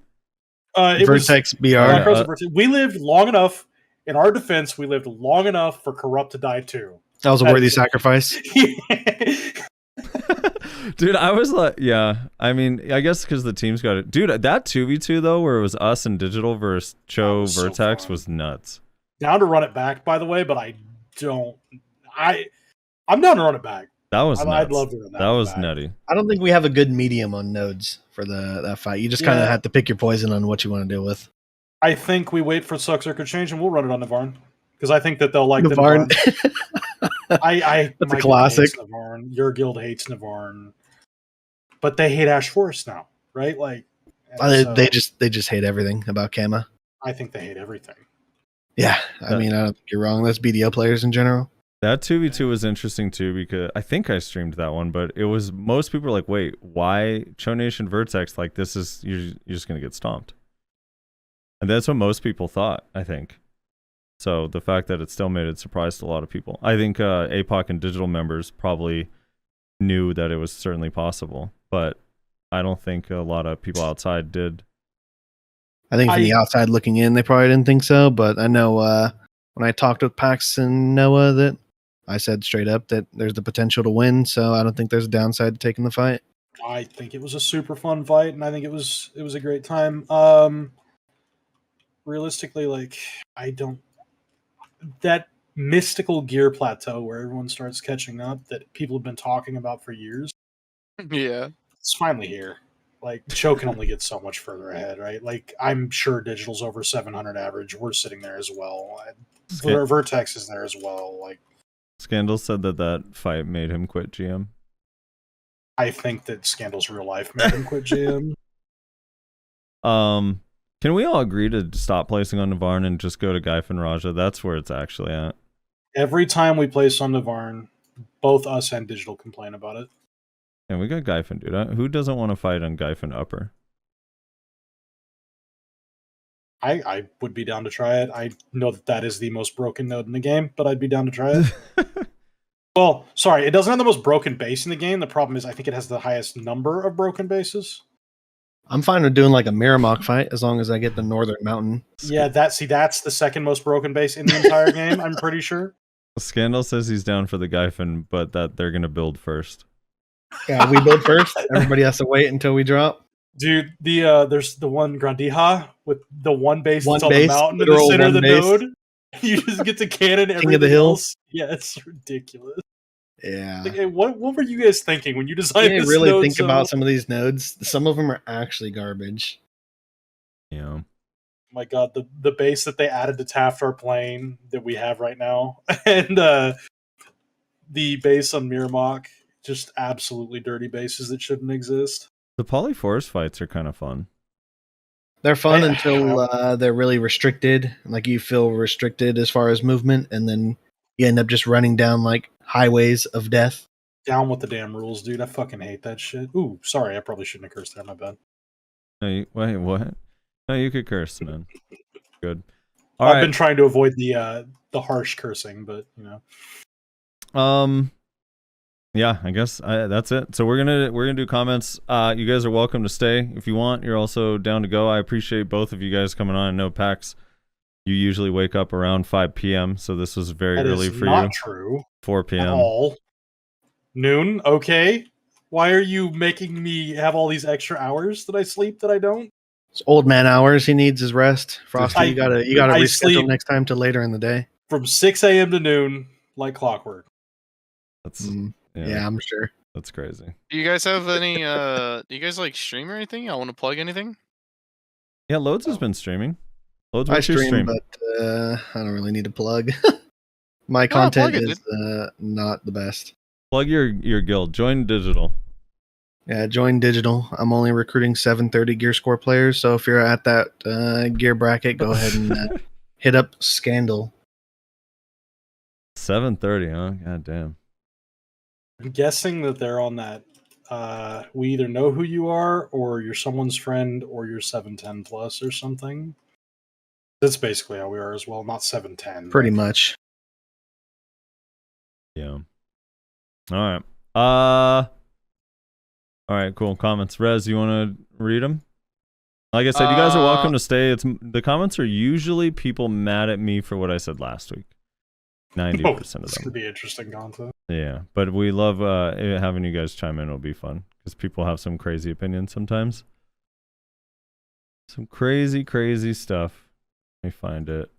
It Vertex was, BR. Yeah, we lived long enough. In our defense, we lived long enough for Corrupt to die too. That was a worthy sacrifice. Dude, I was like, yeah. I mean, I guess because the teams got it. Dude, that 2v2 though, where it was us and Digital versus Cho was so Vertex fun. was nuts. Down to run it back, by the way, but I'm down to run it back. That was nuts. I'd love to run that was back. nutty. I don't think we have a good medium on nodes for that fight. You just kind of have to pick your poison on what you want to deal with. I think we wait for Succ Zerker change and we'll run it on Navarne. Because I think that they'll like Navarne. the Navarne. That's my a classic. Guild hates Navarne. Your guild hates Navarne. But they hate Ash Forest now, right? Like they just hate everything about Kama. I think they hate everything. Yeah, I mean, I don't think you're wrong. That's BDO players in general. That 2v2 was interesting too because I think I streamed that one, but it was most people were like, wait, why Cho Nation Vertex? Like this is you're just gonna get stomped. And that's what most people thought, I think. So the fact that it still made it surprised a lot of people. I think APOC and Digital members probably knew that it was certainly possible, but I don't think a lot of people outside did. I think from the outside looking in, they probably didn't think so, but I know when I talked with Pax and Noah that I said straight up that there's the potential to win, so I don't think there's a downside to taking the fight. I think it was a super fun fight, and I think it was a great time. Realistically, like that mystical gear plateau where everyone starts catching up that people have been talking about for years. Yeah, it's finally here. Like Cho can only get so much further ahead, right? Like I'm sure Digital's over 700 average. We're sitting there as well. Vertex is there as well. Like Scandal said that fight made him quit GM. I think that Scandal's real life made him quit GM. Can we all agree to stop placing on Navarne and just go to Gyfin Raja? That's where it's actually at. Every time we place on Navarne, both us and Digital complain about it. And we got Gyfin, dude. Who doesn't want to fight on Gyfin Upper? I would be down to try it. I know that is the most broken node in the game, but I'd be down to try it. Well, sorry, it doesn't have the most broken base in the game. The problem is I think it has the highest number of broken bases. I'm fine with doing like a Miramok fight as long as I get the Northern Mountain. Yeah, that's the second most broken base in the entire game, I'm pretty sure. Scandal says he's down for the Gyfin, but that they're going to build first. Yeah, we build first. Everybody has to wait until we drop. Dude, there's the one Grandiha with the one base that's on the mountain in the literal center of the base. node. You just get to cannon everything of the hills. else. Yeah, it's ridiculous. Yeah. Like, hey, what were you guys thinking when you designed You this really node think so about some of these nodes. Some of them are actually garbage. Yeah. My God, the base that they added to Taftar Plain that we have right now, and the base on Miramok, just absolutely dirty bases that shouldn't exist. The polyforce fights are kind of fun. They're fun until they're really restricted. Like you feel restricted as far as movement, and then you end up just running down like highways of death. Down with the damn rules, dude. I fucking hate that shit. Ooh, sorry, I probably shouldn't have cursed there. My bad. No, wait, what? No, you could curse, man. Good. I've been trying to avoid the harsh cursing, but you know. Yeah, I guess that's it. So we're gonna do comments. You guys are welcome to stay if you want. You're also down to go. I appreciate both of you guys coming on. I know PAX, you usually wake up around 5 p.m., so this was very early for you. Not true. 4 p.m. At all. Noon. Okay. Why are you making me have all these extra hours that I sleep that I don't? It's old man hours. He needs his rest. Frosty, you gotta reschedule sleep next time to later in the day. From 6 a.m. to noon, like clockwork. That's yeah, I'm sure. That's crazy. Do you guys have any? Do you guys like stream or anything? Y'all want to plug anything? Yeah, Loads has been streaming. Loads, I what's your stream, stream? but I don't really need to plug. My content is not the best. Plug your guild. Join Digital. Yeah, join Digital. I'm only recruiting 730 gear score players, so if you're at that gear bracket, go ahead and hit up Scandal. 730, huh? God damn. I'm guessing that they're on that. We either know who you are, or you're someone's friend, or you're 710 plus or something. That's basically how we are as well. Not 710. Pretty much. Yeah. All right. All right, cool. Comments. Rez, you want to read them? Like I said, you guys are welcome to stay. The comments are usually people mad at me for what I said last week. 90% of them. It's going to be interesting content. Yeah, but we love having you guys chime in. It'll be fun because people have some crazy opinions sometimes. Some crazy stuff. Let me find it.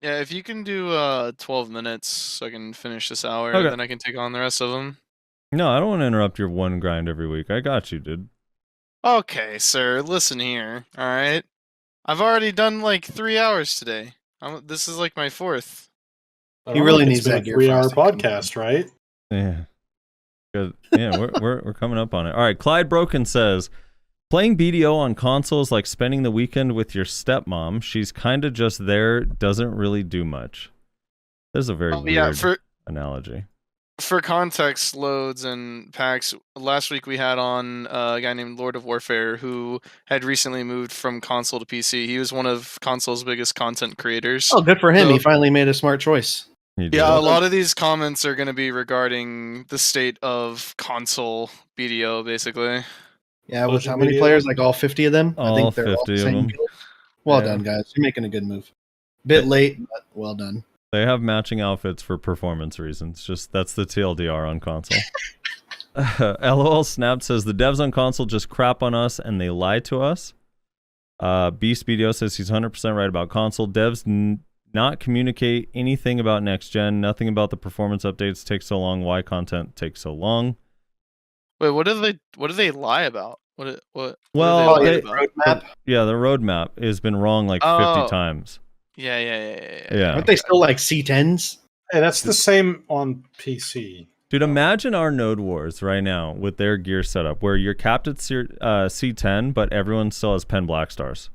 Yeah, if you can do 12 minutes so I can finish this hour, Okay. then I can take on the rest of them. No, I don't want to interrupt your one grind every week. I got you, dude. Okay, sir, listen here, alright? I've already done like 3 hours today. This is like my 4th. He really needs that a 3-hour podcast, right? Yeah. Good. Yeah, we're coming up on it. All right, Clyde Broken says, playing BDO on console is like spending the weekend with your stepmom. She's kind of just there, doesn't really do much. There's a very weird analogy. For context, Loads and PAX, last week we had on a guy named Lord of Warfare who had recently moved from console to PC. He was one of console's biggest content creators. Oh, good for him. He finally made a smart choice. Yeah, a lot of these comments are going to be regarding the state of console BDO, basically. Yeah, with how many players? Like all 50 of them? All I think they're 50 all the of same them. guild. Well done, guys. You're making a good move. Bit late, but well done. They have matching outfits for performance reasons. Just that's the TLDR on console. LOL Snap says the devs on console just crap on us and they lie to us. Beast BDO says he's 100% right about console. Devs not communicate anything about next gen. Nothing about the performance updates take so long. Why content takes so long? Wait, what do they lie about? What Well, do they lie about? Roadmap. Yeah, the roadmap has been wrong like 50 times. Yeah. Aren't they still like C10s? Hey, that's the same on PC. Dude, imagine our Node Wars right now with their gear setup where you're capped at C10, but everyone still has Pen Black Stars.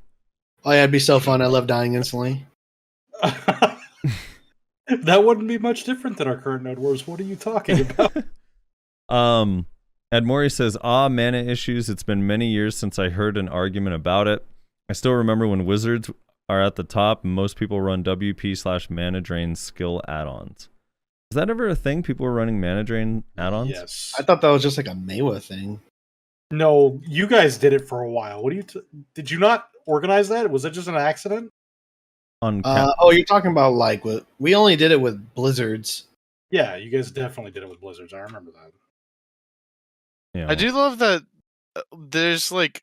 Oh, yeah, it'd be so fun. I love dying instantly. That wouldn't be much different than our current Node Wars. What are you talking about? Ed Mori says, mana issues. It's been many years since I heard an argument about it. I still remember when Wizards are at the top, most people run WP/mana drain skill add-ons. Is that ever a thing? People were running mana drain add-ons? Yes. I thought that was just like a Mewa thing. No, you guys did it for a while. What do you? Did you not organize that? Was it just an accident? You're talking about like we only did it with Blizzards. Yeah, you guys definitely did it with Blizzards. I remember that. Yeah. I do love that there's like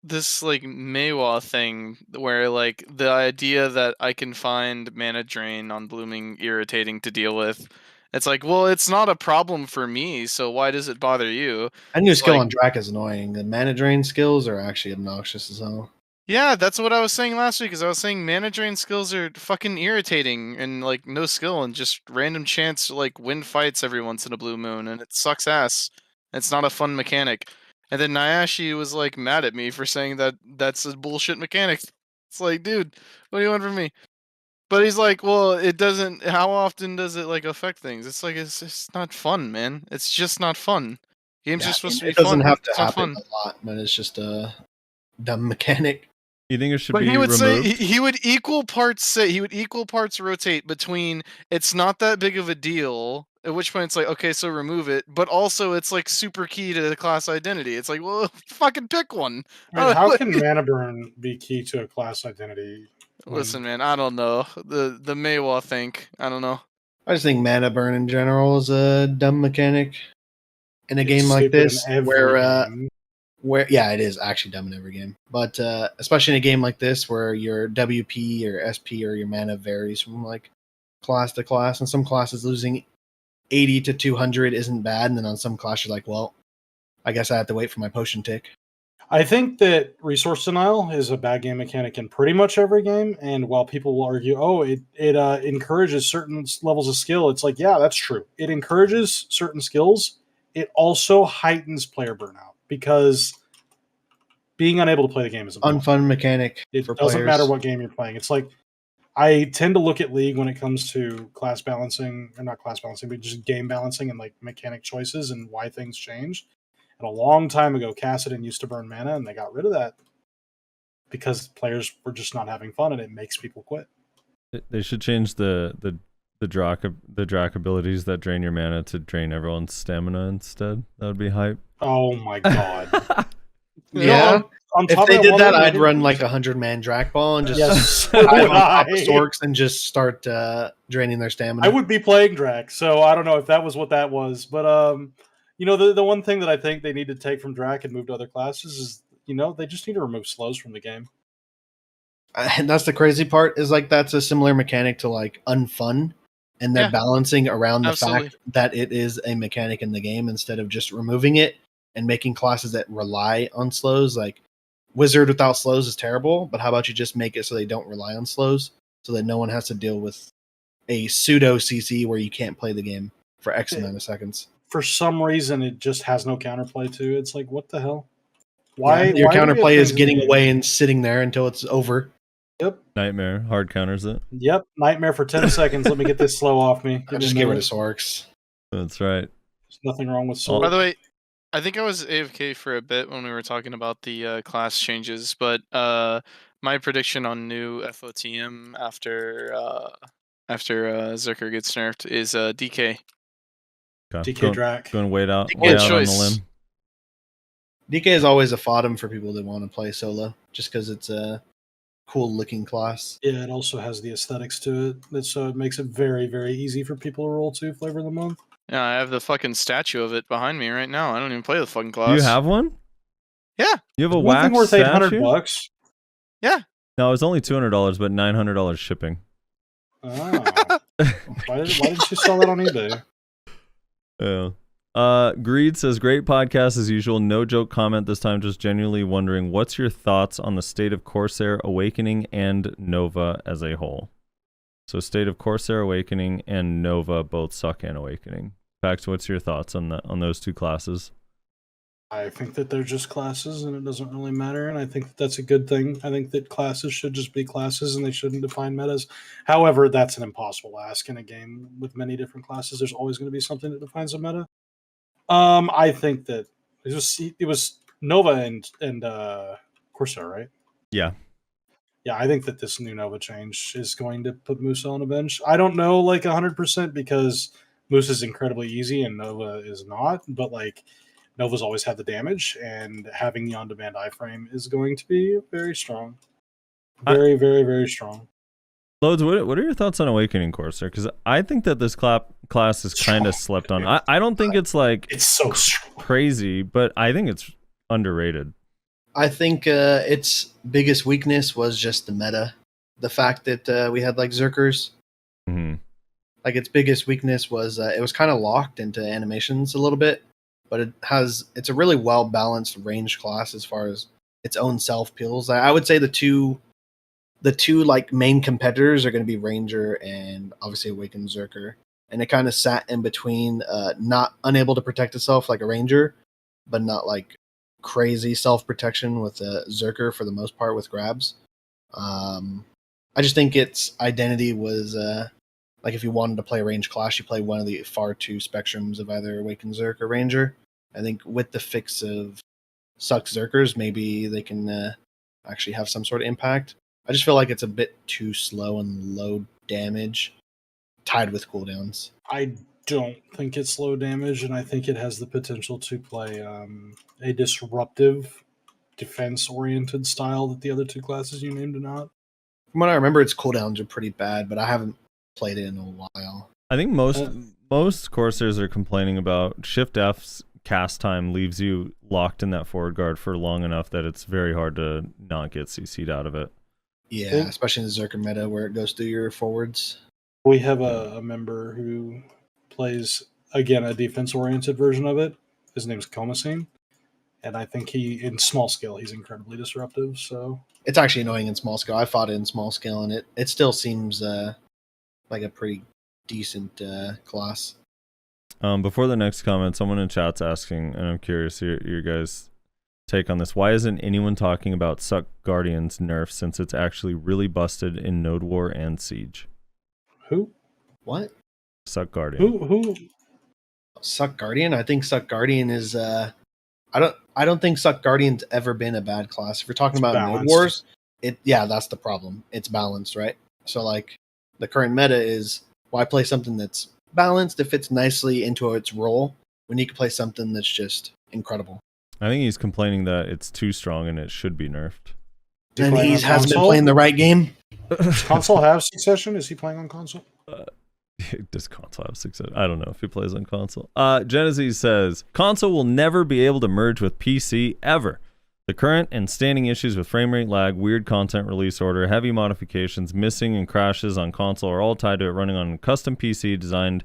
this like Mewa thing where like the idea that I can find mana drain on blooming irritating to deal with. It's like, well, it's not a problem for me, so why does it bother you? A new skill on Drac is annoying. The mana drain skills are actually obnoxious as hell. Yeah, that's what I was saying last week, because I was saying mana drain skills are fucking irritating and like no skill and just random chance to like win fights every once in a blue moon, and it sucks ass. It's not a fun mechanic. And then Nyashi was like mad at me for saying that that's a bullshit mechanic. It's like, dude, what do you want from me? But he's like, well, it doesn't. How often does it like affect things? It's like it's just not fun, man. It's just not fun. Games are supposed to be it doesn't fun. have to It's not happen fun. a lot, but it's just a dumb mechanic. You think it should But be he would removed? say he would equal parts rotate between it's not that big of a deal. At which point it's like, okay, so remove it. But also it's like super key to the class identity. It's like, well, fucking pick one. Right, how can mana burn be key to a class identity? Listen, man, I don't know. The Maywa think. I don't know. I just think mana burn in general is a dumb mechanic in a It's game like stupid in this, every game. where yeah, it is actually dumb in every game, but especially in a game like this where your WP or SP or your mana varies from like class to class, and some classes losing 80 to 200 isn't bad, and then on some class you're like, well, I guess I have to wait for my potion tick. I think that resource denial is a bad game mechanic in pretty much every game. And while people will argue, oh, it encourages certain levels of skill, it's like, yeah, that's true. It encourages certain skills. It also heightens player burnout because being unable to play the game is Unfun mechanic. It for doesn't players. matter what game you're playing. It's like I tend to look at League when it comes to class balancing, or not class balancing, but just game balancing and like mechanic choices and why things change. And a long time ago, Kassadin used to burn mana, and they got rid of that because players were just not having fun, and it makes people quit. They should change the Drak abilities that drain your mana to drain everyone's stamina instead. That would be hype. Oh my god! Yeah. On If top they of did that, one I'd other- run like 100-man Drak ball and just Yes, dive on top of I Storks and just start draining their stamina. would be playing Drak, so I don't know if that was what that was, but the one thing that I think they need to take from Drak and move to other classes is they just need to remove slows from the game. And that's the crazy part, is like that's a similar mechanic to like Unfun, and they're Yeah. balancing around the Absolutely. fact that it is a mechanic in the game instead of just removing it and making classes that rely on slows. Like Wizard without slows is terrible, but how about you just make it so they don't rely on slows, so that no one has to deal with a pseudo CC where you can't play the game for X amount of seconds. For some reason, it just has no counterplay to it. It's like, what the hell? Why Your why do we have counterplay is things in the getting game? away and sitting there until it's over. Nightmare hard counters it. Yep, nightmare for 10 seconds. Let me get this slow off me. I'll just get rid of Sorks. That's right. There's nothing wrong with By sword. the way, I think I was AFK for a bit when we were talking about the class changes, but my prediction on new FOTM after Zerker gets nerfed is DK. Okay. DK Drak. Going way out, Good way out on the choice. limb. DK is always a fodder for people that want to play solo, just because it's a cool looking class. Yeah, it also has the aesthetics to it, so it makes it very, very easy for people to roll to flavor of the month. Yeah, I have the fucking statue of it behind me right now. I don't even play the fucking class. Do you have one? Yeah. You have a One thing wax worth statue? $800. No, it was only $200, but $900 shipping. Oh. why didn't you sell that on eBay? Yeah. Greed says, great podcast as usual. No joke comment this time. Just genuinely wondering, what's your thoughts on the state of Corsair Awakening and Nova as a whole? So, state of Corsair Awakening and Nova both suck and Awakening. Pax, what's your thoughts on those two classes? I think that they're just classes and it doesn't really matter, and I think that that's a good thing. I think that classes should just be classes and they shouldn't define metas. However, that's an impossible ask in a game with many different classes. There's always going to be something that defines a meta. I think that it was Nova and Corsair, right? Yeah. Yeah, I think that this new Nova change is going to put Musa on a bench. I don't know, like 100%, because Musa is incredibly easy and Nova is not, but like Nova's always had the damage, and having the on-demand iframe is going to be very strong. Very, very, very strong. Loads, what are your thoughts on Awakening Corsair? Because I think that this class is kind of slept on. I don't think it's like It's so strong. crazy, but I think it's underrated. I think its biggest weakness was just the meta. The fact that we had like Zerkers. Mm-hmm. Like its biggest weakness was it was kind of locked into animations a little bit, but it's a really well balanced range class as far as its own self peels. I would say the two like main competitors are going to be Ranger and obviously Awakened Zerker, and it kind of sat in between, not unable to protect itself like a Ranger, but not like crazy self protection with Zerker for the most part with grabs. I just think its identity was like if you wanted to play range clash, you play one of the far two spectrums of either Awakened Zerk or Ranger. I think with the fix of Succ Zerkers, maybe they can actually have some sort of impact. I just feel like it's a bit too slow and low damage, tied with cooldowns. I don't think it's low damage, and I think it has the potential to play a disruptive, defense-oriented style that the other two classes you named do not. From what I remember, its cooldowns are pretty bad, but I haven't played it in a while. I think most Corsairs are complaining about Shift F's cast time leaves you locked in that forward guard for long enough that it's very hard to not get CC'd out of it. Yeah, especially in the Zerker meta where it goes through your forwards. We have a member who plays, again, a defense-oriented version of it. His name's Komisine, and I think in small scale, he's incredibly disruptive. So it's actually annoying in small scale. I fought it in small scale, and it still seems like a pretty decent class. Before the next comment, someone in chat's asking, and I'm curious your guys' take on this. Why isn't anyone talking about Succ Guardian's nerf since it's actually really busted in Node War and Siege? Who? What? Succ Guardian. Who? Succ Guardian? I think Succ Guardian is I don't think Succ Guardian's ever been a bad class. If you're talking about Node Wars, that's the problem. It's balanced, right? So like the current meta is why play something that's balanced if it's nicely into its role when you can play something that's just incredible. I think he's complaining that it's too strong and it should be nerfed. And he hasn't been playing the right game. Does console have Succession? Is he playing on console? Does console have success? I don't know if he plays on console. Genesis says, console will never be able to merge with PC ever. The current and standing issues with frame rate lag, weird content release order, heavy modifications, missing and crashes on console are all tied to it running on a custom PC designed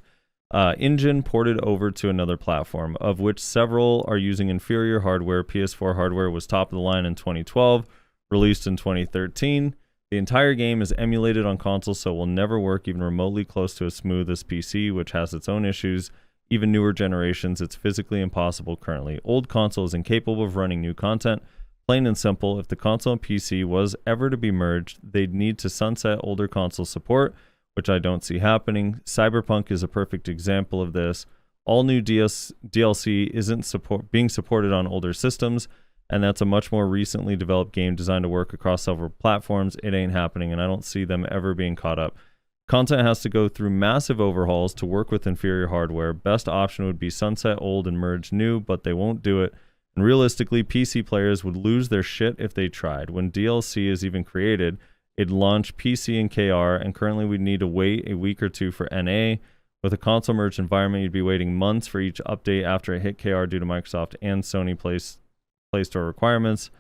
engine ported over to another platform, of which several are using inferior hardware. PS4 hardware was top of the line in 2012, released in 2013. The entire game is emulated on console, so it will never work even remotely close to as smooth as PC, which has its own issues. Even newer generations, it's physically impossible currently. Old console is incapable of running new content. Plain and simple, if the console and PC was ever to be merged, they'd need to sunset older console support, which I don't see happening. Cyberpunk is a perfect example of this. All new DLC isn't being supported on older systems, and that's a much more recently developed game designed to work across several platforms. It ain't happening, and I don't see them ever being caught up. Content has to go through massive overhauls to work with inferior hardware. Best option would be sunset old and merge new, but they won't do it. And realistically, PC players would lose their shit if they tried. When DLC is even created, it'd launch PC and KR, and currently we'd need to wait a week or two for NA. With a console merged environment, you'd be waiting months for each update after it hit KR due to Microsoft and Sony Play Store requirements.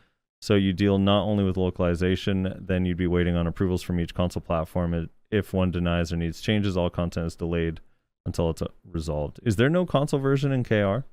So you deal not only with localization, then you'd be waiting on approvals from each console platform. If one denies or needs changes, all content is delayed until it's resolved. Is there no console version in KR?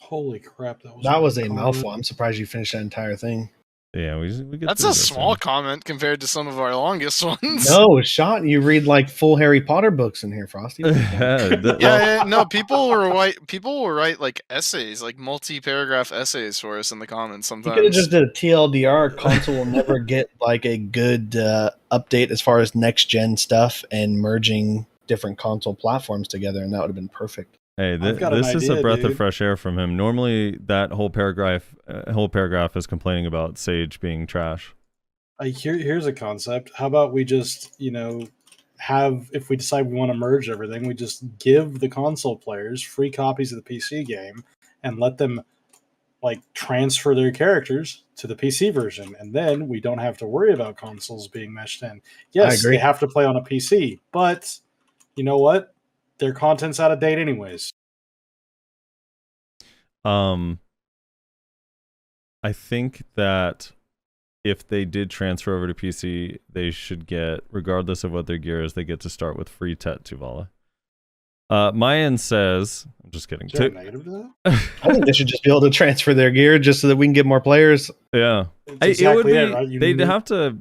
Holy crap, that was a mouthful. I'm surprised you finished that entire thing. Yeah, we get That's a small comment compared to some of our longest ones. No, shot. You read like full Harry Potter books in here, Frosty. No, people will write like essays, like multi-paragraph essays for us in the comments sometimes. You could have just did a TLDR. Console will never get like a good update as far as next gen stuff and merging different console platforms together, and that would have been perfect. Hey, this is a breath of fresh air from him. Normally, that whole paragraph is complaining about Sage being trash. Here's a concept. How about we just, if we decide we want to merge everything, we just give the console players free copies of the PC game and let them like transfer their characters to the PC version, and then we don't have to worry about consoles being meshed in. Yes, they have to play on a PC, but you know what? Their content's out of date anyways. I think that if they did transfer over to PC, they should get, regardless of what their gear is, they get to start with free Tet Tuvala. Mayan says, I'm just kidding. Is there a negative to that? I think they should just be able to transfer their gear just so that we can get more players. Yeah. They'd have to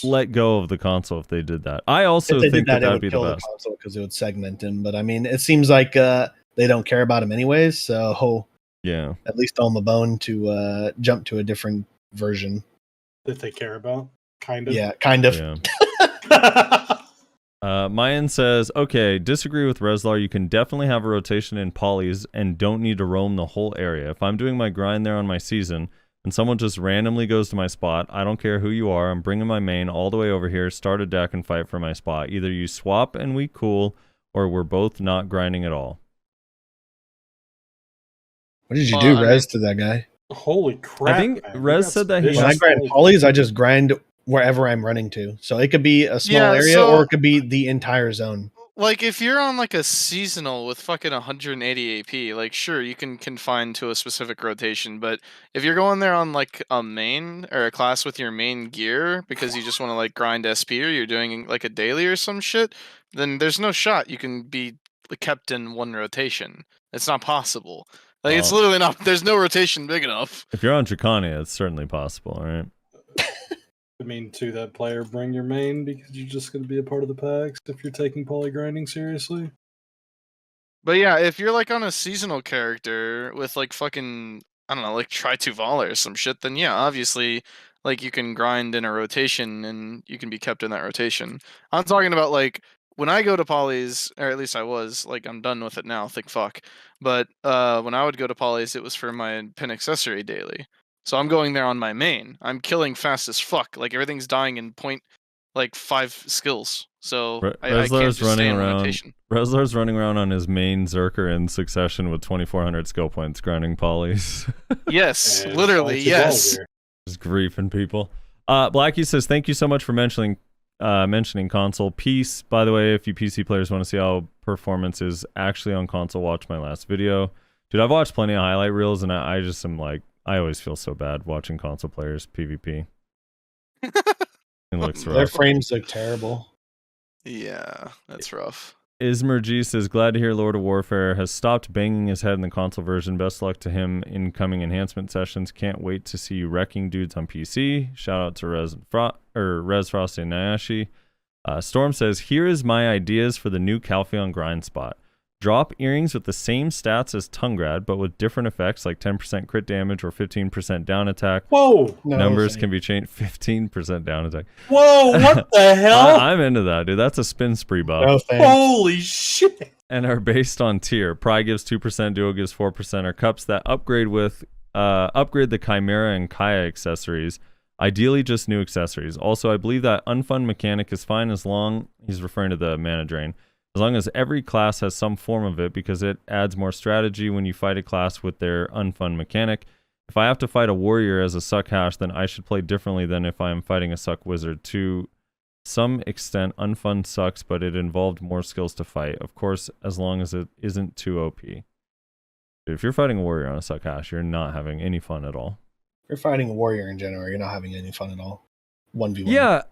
let go of the console if they did that. I also think that would be the best. Because it would segment him, but I mean, it seems like they don't care about him anyways, so Yeah. At least on the bone to jump to a different version. That they care about, kind of. Yeah, kind of. Yeah. Mayan says, okay, disagree with Reslar. You can definitely have a rotation in polys and don't need to roam the whole area. If I'm doing my grind there on my season and someone just randomly goes to my spot, I don't care who you are. I'm bringing my main all the way over here, start a deck, and fight for my spot. Either you swap and we cool, or we're both not grinding at all. What did you do, Rez, to that guy? Holy crap! I think Rez said that when I grind polys, I just grind wherever I'm running to. So it could be a small area or it could be the entire zone. Like, if you're on, like, a seasonal with fucking 180 AP, like, sure, you can confine to a specific rotation, but if you're going there on, like, a main, or a class with your main gear, because you just want to, like, grind SP, or you're doing, like, a daily or some shit, then there's no shot you can be kept in one rotation. It's not possible. Like, it's literally not, there's no rotation big enough. If you're on Dracania, it's certainly possible, right? I mean, to that player, bring your main because you're just going to be a part of the packs if you're taking poly grinding seriously. But yeah, if you're like on a seasonal character with like fucking, I don't know, like Tri-2-Vala or some shit, then yeah, obviously, like you can grind in a rotation and you can be kept in that rotation. I'm talking about like when I go to polys, or at least I was, like I'm done with it now, thank fuck. But when I would go to polys, it was for my pin accessory daily. So I'm going there on my main. I'm killing fast as fuck. Like everything's dying in point, like 5 skills. So I can't just stay in rotation. Reslar's running around on his main Zerker in succession with 2,400 skill points, grinding polys. Yes, literally, yes. Just griefing people. Blackie says, thank you so much for mentioning console. Peace. By the way, if you PC players want to see how performance is actually on console, watch my last video. Dude, I've watched plenty of highlight reels, and I just am like, I always feel so bad watching console players PvP. It looks rough. Their frames look terrible. Yeah, that's rough. Ismer G says, glad to hear Lord of Warfare has stopped banging his head in the console version. Best luck to him in coming enhancement sessions. Can't wait to see you wrecking dudes on PC. Shout out to Rez Frosty and Nayashi. Storm says, here is my ideas for the new Calpheon grind spot. Drop earrings with the same stats as Tungrad, but with different effects like 10% crit damage or 15% down attack. Whoa! Numbers can be changed. 15% down attack. Whoa, what the hell? I'm into that, dude. That's a spin spree buff. No, thanks. Holy shit! And are based on tier. Pry gives 2%, Duo gives 4%, are cups that upgrade the Chimera and Kaya accessories. Ideally, just new accessories. Also, I believe that unfun mechanic is fine as long, he's referring to the mana drain, as long as every class has some form of it, because it adds more strategy when you fight a class with their unfun mechanic. If I have to fight a warrior as a Succ hash, then I should play differently than if I am fighting a Succ wizard. To some extent, unfun sucks, but it involved more skills to fight. Of course, as long as it isn't too OP. If you're fighting a warrior on a Succ hash, you're not having any fun at all. If you're fighting a warrior in general, you're not having any fun at all. 1v1. Yeah.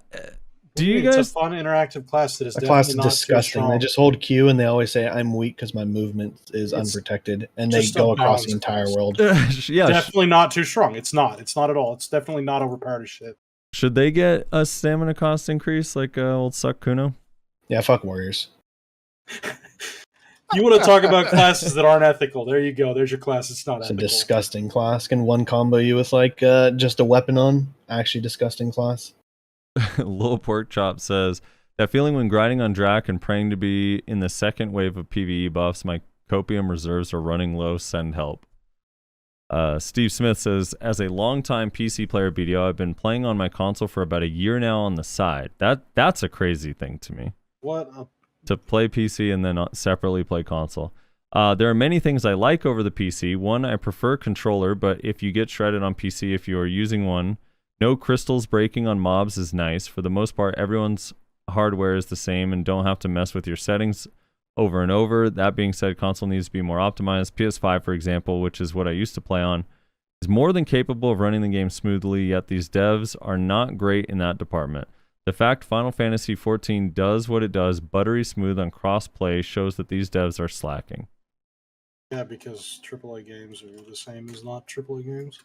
Do you guys? It's a fun interactive class that is class is not disgusting. They just hold Q and they always say I'm weak because my movement is unprotected, and they go across the entire world. Yeah, definitely not too strong. It's not at all. It's definitely not overpowered as shit. Should they get a stamina cost increase like old Succ Kuno? Yeah, fuck warriors. You want to talk about classes that aren't ethical? There you go. There's your class. It's not ethical. It's a disgusting class. Can one combo you with like just a weapon on? Actually, disgusting class. Lil Pork Chop says, that feeling when grinding on Drac and praying to be in the second wave of PvE buffs, my copium reserves are running low, send help. Steve Smith says, as a longtime PC player BDO, I've been playing on my console for about a year now on the side. That's a crazy thing to me. To play PC and then separately play console. There are many things I like over the PC. One, I prefer controller, but if you get shredded on PC if you are using one, no crystals breaking on mobs is nice. For the most part, everyone's hardware is the same and don't have to mess with your settings over and over. That being said, console needs to be more optimized. PS5, for example, which is what I used to play on, is more than capable of running the game smoothly, yet these devs are not great in that department. The fact Final Fantasy XIV does what it does, buttery smooth on cross-play, shows that these devs are slacking. Yeah, because AAA games are the same as not AAA games.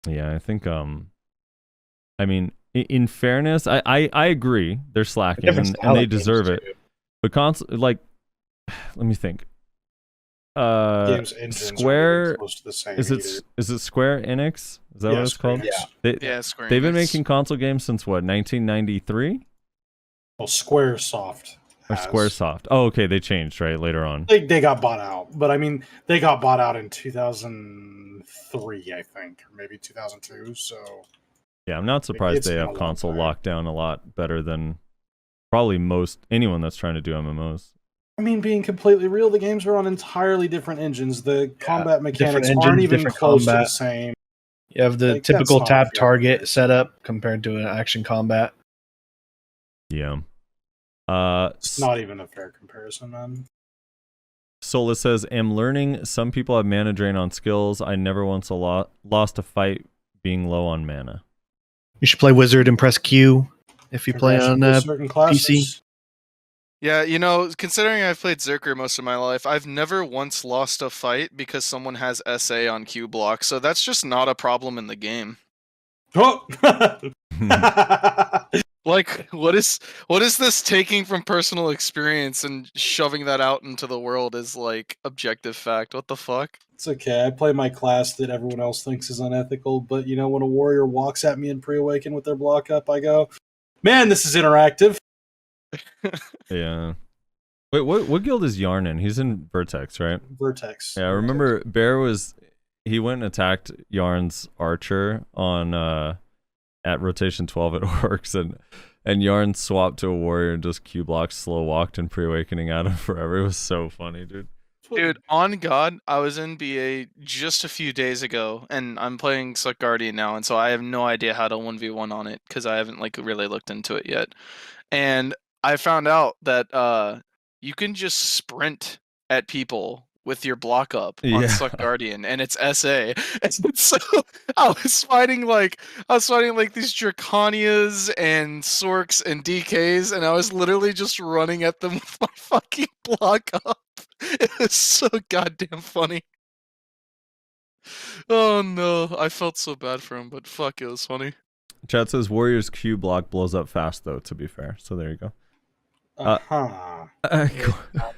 Yeah, I think, I mean, in fairness, I agree they're slacking and they deserve it. But console, like, let me think. Games engines Square are close to the same. is it Square Enix? Is that what it's called? Yeah. Square They've been Enix. making console games since what, 1993? Well, SquareSoft. Or SquareSoft? Oh, okay, they changed right later on. They got bought out, but I mean, they got bought out in 2003, I think, or maybe 2002. So Yeah, I'm not surprised It's they been have a long console time. lockdown a lot better than probably anyone that's trying to do MMOs. I mean, being completely real, the games are on entirely different engines. The combat mechanics engines, aren't even different close to combat. the same. You have the Like, that's typical not a tap fair target comparison. setup compared to an action combat. Yeah. It's not even a fair comparison, man. Sola says, "Am learning. Some people have mana drain on skills. I never once lost a fight being low on mana." You should play Wizard and press Q if you play on Progression to certain classes. PC. Yeah, you know, considering I've played Zerker most of my life, I've never once lost a fight because someone has SA on Q block, so that's just not a problem in the game. Oh! Like, what is this taking from personal experience and shoving that out into the world as like objective fact? What the fuck? It's okay. I play my class that everyone else thinks is unethical, but you know, when a warrior walks at me in pre-awaken with their block up, I go, "Man, this is interactive." Yeah. Wait, what guild is Yarn in? He's in Vertex, right? Vertex. Yeah, I remember Bear he went and attacked Yarn's archer on at rotation 12 at Orcs, and Yarn swapped to a warrior and just Q blocked, slow walked, and pre-awakening at him forever. It was so funny, dude. Dude, on God, I was in BA just a few days ago, and I'm playing Succ Guardian now, and so I have no idea how to 1v1 on it, because I haven't like really looked into it yet. And I found out that you can just sprint at people with your block up on Yeah. Succ Guardian, and it's SA. And so I was fighting like these Draconias and Sorks and DKs, and I was literally just running at them with my fucking block up. It was so goddamn funny. Oh no, I felt so bad for him, but fuck, it was funny. Chat says Warrior's Q block blows up fast, though, to be fair. So there you go. Cool.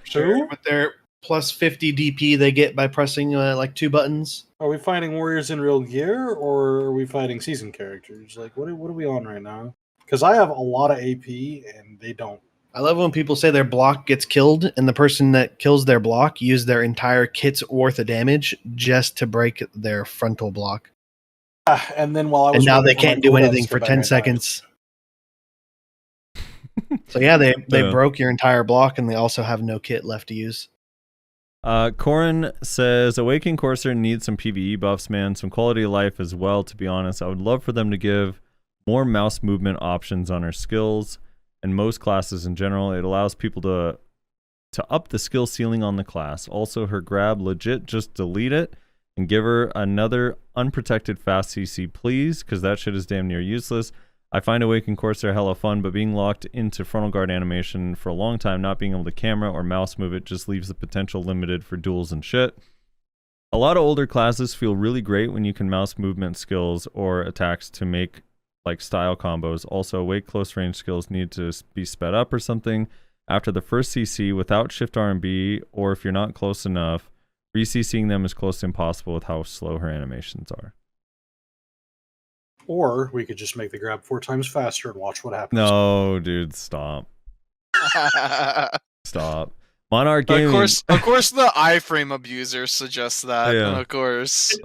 True. With their plus 50 DP they get by pressing like two buttons. Are we fighting warriors in real gear, or are we fighting season characters? Like, what are we on right now? Because I have a lot of AP, and they don't. I love when people say their block gets killed, and the person that kills their block use their entire kit's worth of damage just to break their frontal block. And then while I was And now waiting they for my can't do cooldown to anything go for back, 10 I died. seconds. So yeah, they Yeah. broke your entire block, and they also have no kit left to use. Corin says, Awakening Courser needs some PvE buffs, man. Some quality of life as well, to be honest. I would love for them to give more mouse movement options on her skills and most classes in general. It allows people to up the skill ceiling on the class. Also, her grab, legit, just delete it and give her another unprotected fast CC, please, because that shit is damn near useless. I find Awakened Courser hella fun, but being locked into frontal guard animation for a long time, not being able to camera or mouse move it, just leaves the potential limited for duels and shit. A lot of older classes feel really great when you can mouse movement skills or attacks to make like style combos. Also, awake close range skills need to be sped up or something after the first CC without shift R&B, or if you're not close enough, re-CCing them is close to impossible with how slow her animations are. Or we could just make the grab 4 times faster and watch what happens. No, dude, stop. Stop. Monarch Gaming. Of course, the iframe abuser suggests that. Yeah. Of course.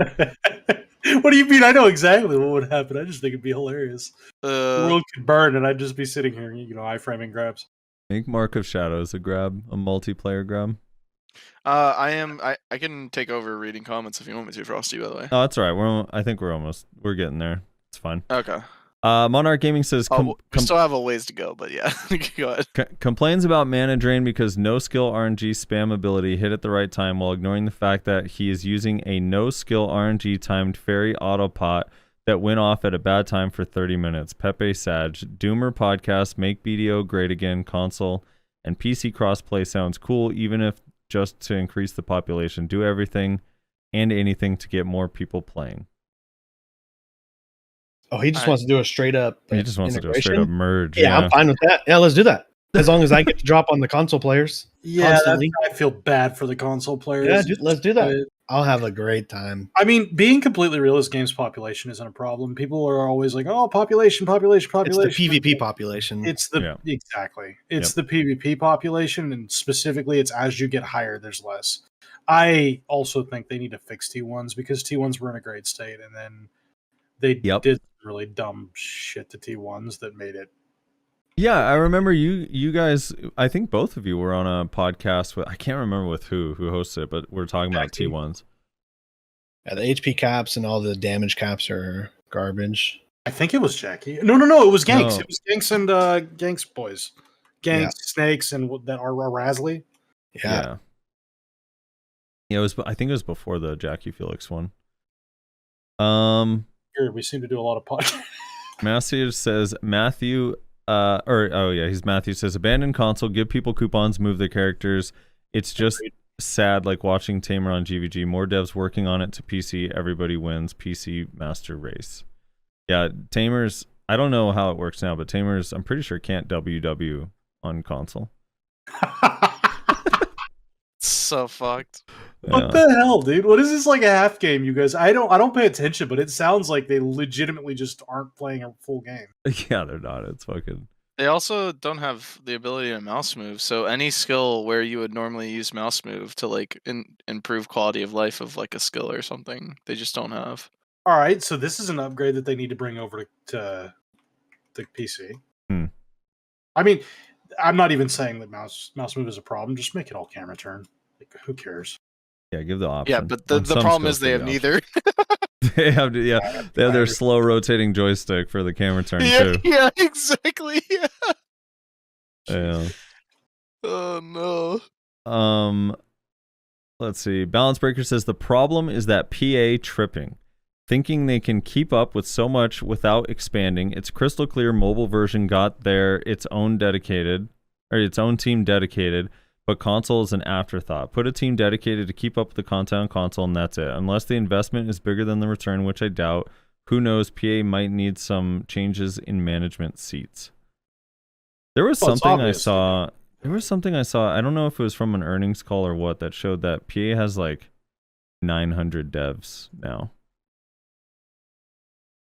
What do you mean? I know exactly what would happen. I just think it'd be hilarious. The Uh, world could burn, and I'd just be sitting here, iframing grabs. Make Mark of Shadows a grab, a multiplayer grab. I can take over reading comments if you want me to, Frosty. By the way. Oh, that's all right. I think we're getting there. It's fine. Okay. Monarch Gaming says We still have a ways to go, but yeah, go ahead. complains about mana drain because no skill RNG spam ability hit at the right time, while ignoring the fact that he is using a no skill RNG timed fairy autopot that went off at a bad time for 30 minutes. Pepe Sag, Doomer podcast, make BDO great again, console and PC crossplay sounds cool, even if just to increase the population. Do everything and anything to get more people playing. Oh, he just wants to do a straight up. He just wants to do a integration? straight up merge. Yeah, I'm fine with that. Yeah, let's do that. As long as I get to drop on the console players. Yeah, Constantly. I feel bad for the console players. Yeah, let's do that. I'll have a great time. I mean, being completely real, this game's population isn't a problem. People are always like, "Oh, population." It's the PvP population. It's the exactly. It's the PvP population, and specifically, it's as you get higher, there's less. I also think they need to fix T1s because T1s were in a great state, and then they did really dumb shit to T1s that made it. Yeah, I remember you guys. I think both of you were on a podcast with. I can't remember with who hosted it, but we're talking about T1s. Yeah, the HP caps and all the damage caps are garbage. I think it was Jackie. No, it was Ganks. No. It was Ganks and Ganks boys. Ganks, Snakes, and that are Rasley. Yeah. Yeah, it was. I think it was before the Jackie Felix one. Here we seem to do a lot of podcasts. Matthew says he's Matthew says abandon console, give people coupons, move their characters. It's just sad, like watching Tamer on GVG. More devs working on it to PC. Everybody wins. PC master race. Yeah, Tamer's. I don't know how it works now, but Tamer's. I'm pretty sure can't WW on console. So fucked. What the hell, dude? What is this, like a half game, you guys? I don't pay attention, but it sounds like they legitimately just aren't playing a full game. Yeah, they're not. It's fucking. They also don't have the ability to mouse move, so any skill where you would normally use mouse move to like improve quality of life of like a skill or something, they just don't have. All right, so this is an upgrade that they need to bring over to the PC. I mean, I'm not even saying that mouse move is a problem. Just make it all camera turn. Like, who cares? Yeah, give the option. Yeah, but the problem is they have neither. They have their slow rotating joystick for the camera turn too. Yeah, exactly. Yeah. Oh no. Let's see. Balance Breaker says the problem is that PA tripping, thinking they can keep up with so much without expanding. Its crystal clear mobile version got its own team dedicated. But console is an afterthought. Put a team dedicated to keep up with the content on console, and that's it. Unless the investment is bigger than the return, which I doubt. Who knows? PA might need some changes in management seats. There was something I saw. I don't know if it was from an earnings call or what, that showed that PA has like 900 devs now.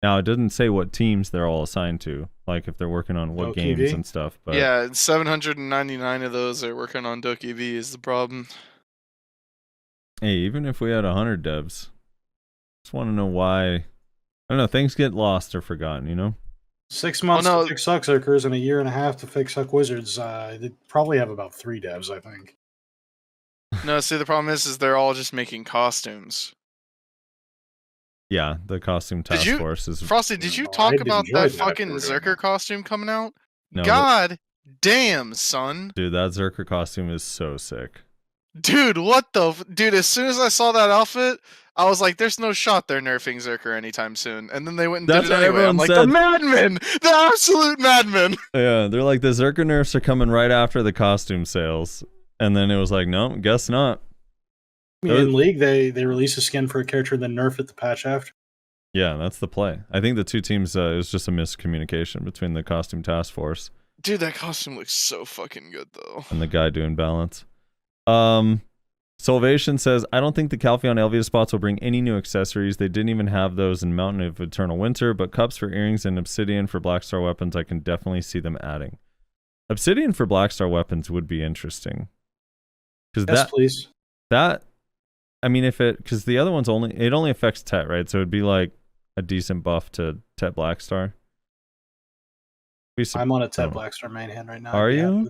Now, it doesn't say what teams they're all assigned to, like if they're working on what games and stuff. But yeah, 799 of those are working on Doki V is the problem. Hey, even if we had 100 devs, just want to know why. I don't know, things get lost or forgotten, you know? 6 months to fix Succ Zerkers and a year and a half to fix Succ Wizards. They probably have about 3 devs, I think. No, see, the problem is they're all just making costumes. Yeah, the costume task force is... Frosty, did you talk about that fucking Zerker costume coming out? No, God damn, son. Dude, that Zerker costume is so sick. Dude, what the... Dude, as soon as I saw that outfit, I was like, there's no shot they're nerfing Zerker anytime soon. And then they went and did it anyway. I'm like, the madmen! The absolute madmen! Yeah, they're like, the Zerker nerfs are coming right after the costume sales. And then it was like, no, guess not. In League, they release a skin for a character and then nerf it the patch after. Yeah, that's the play. I think the two teams, it was just a miscommunication between the costume task force. Dude, that costume looks so fucking good, though. And the guy doing balance. Salvation says, I don't think the Calpheon Elvia spots will bring any new accessories. They didn't even have those in Mountain of Eternal Winter, but cups for earrings and obsidian for Blackstar weapons, I can definitely see them adding. Obsidian for Blackstar weapons would be interesting. Yes, please. I mean, because the other one's only affects Tet, right? So it'd be like a decent buff to Tet Blackstar. I'm on a Tet Blackstar main hand right now. Are you?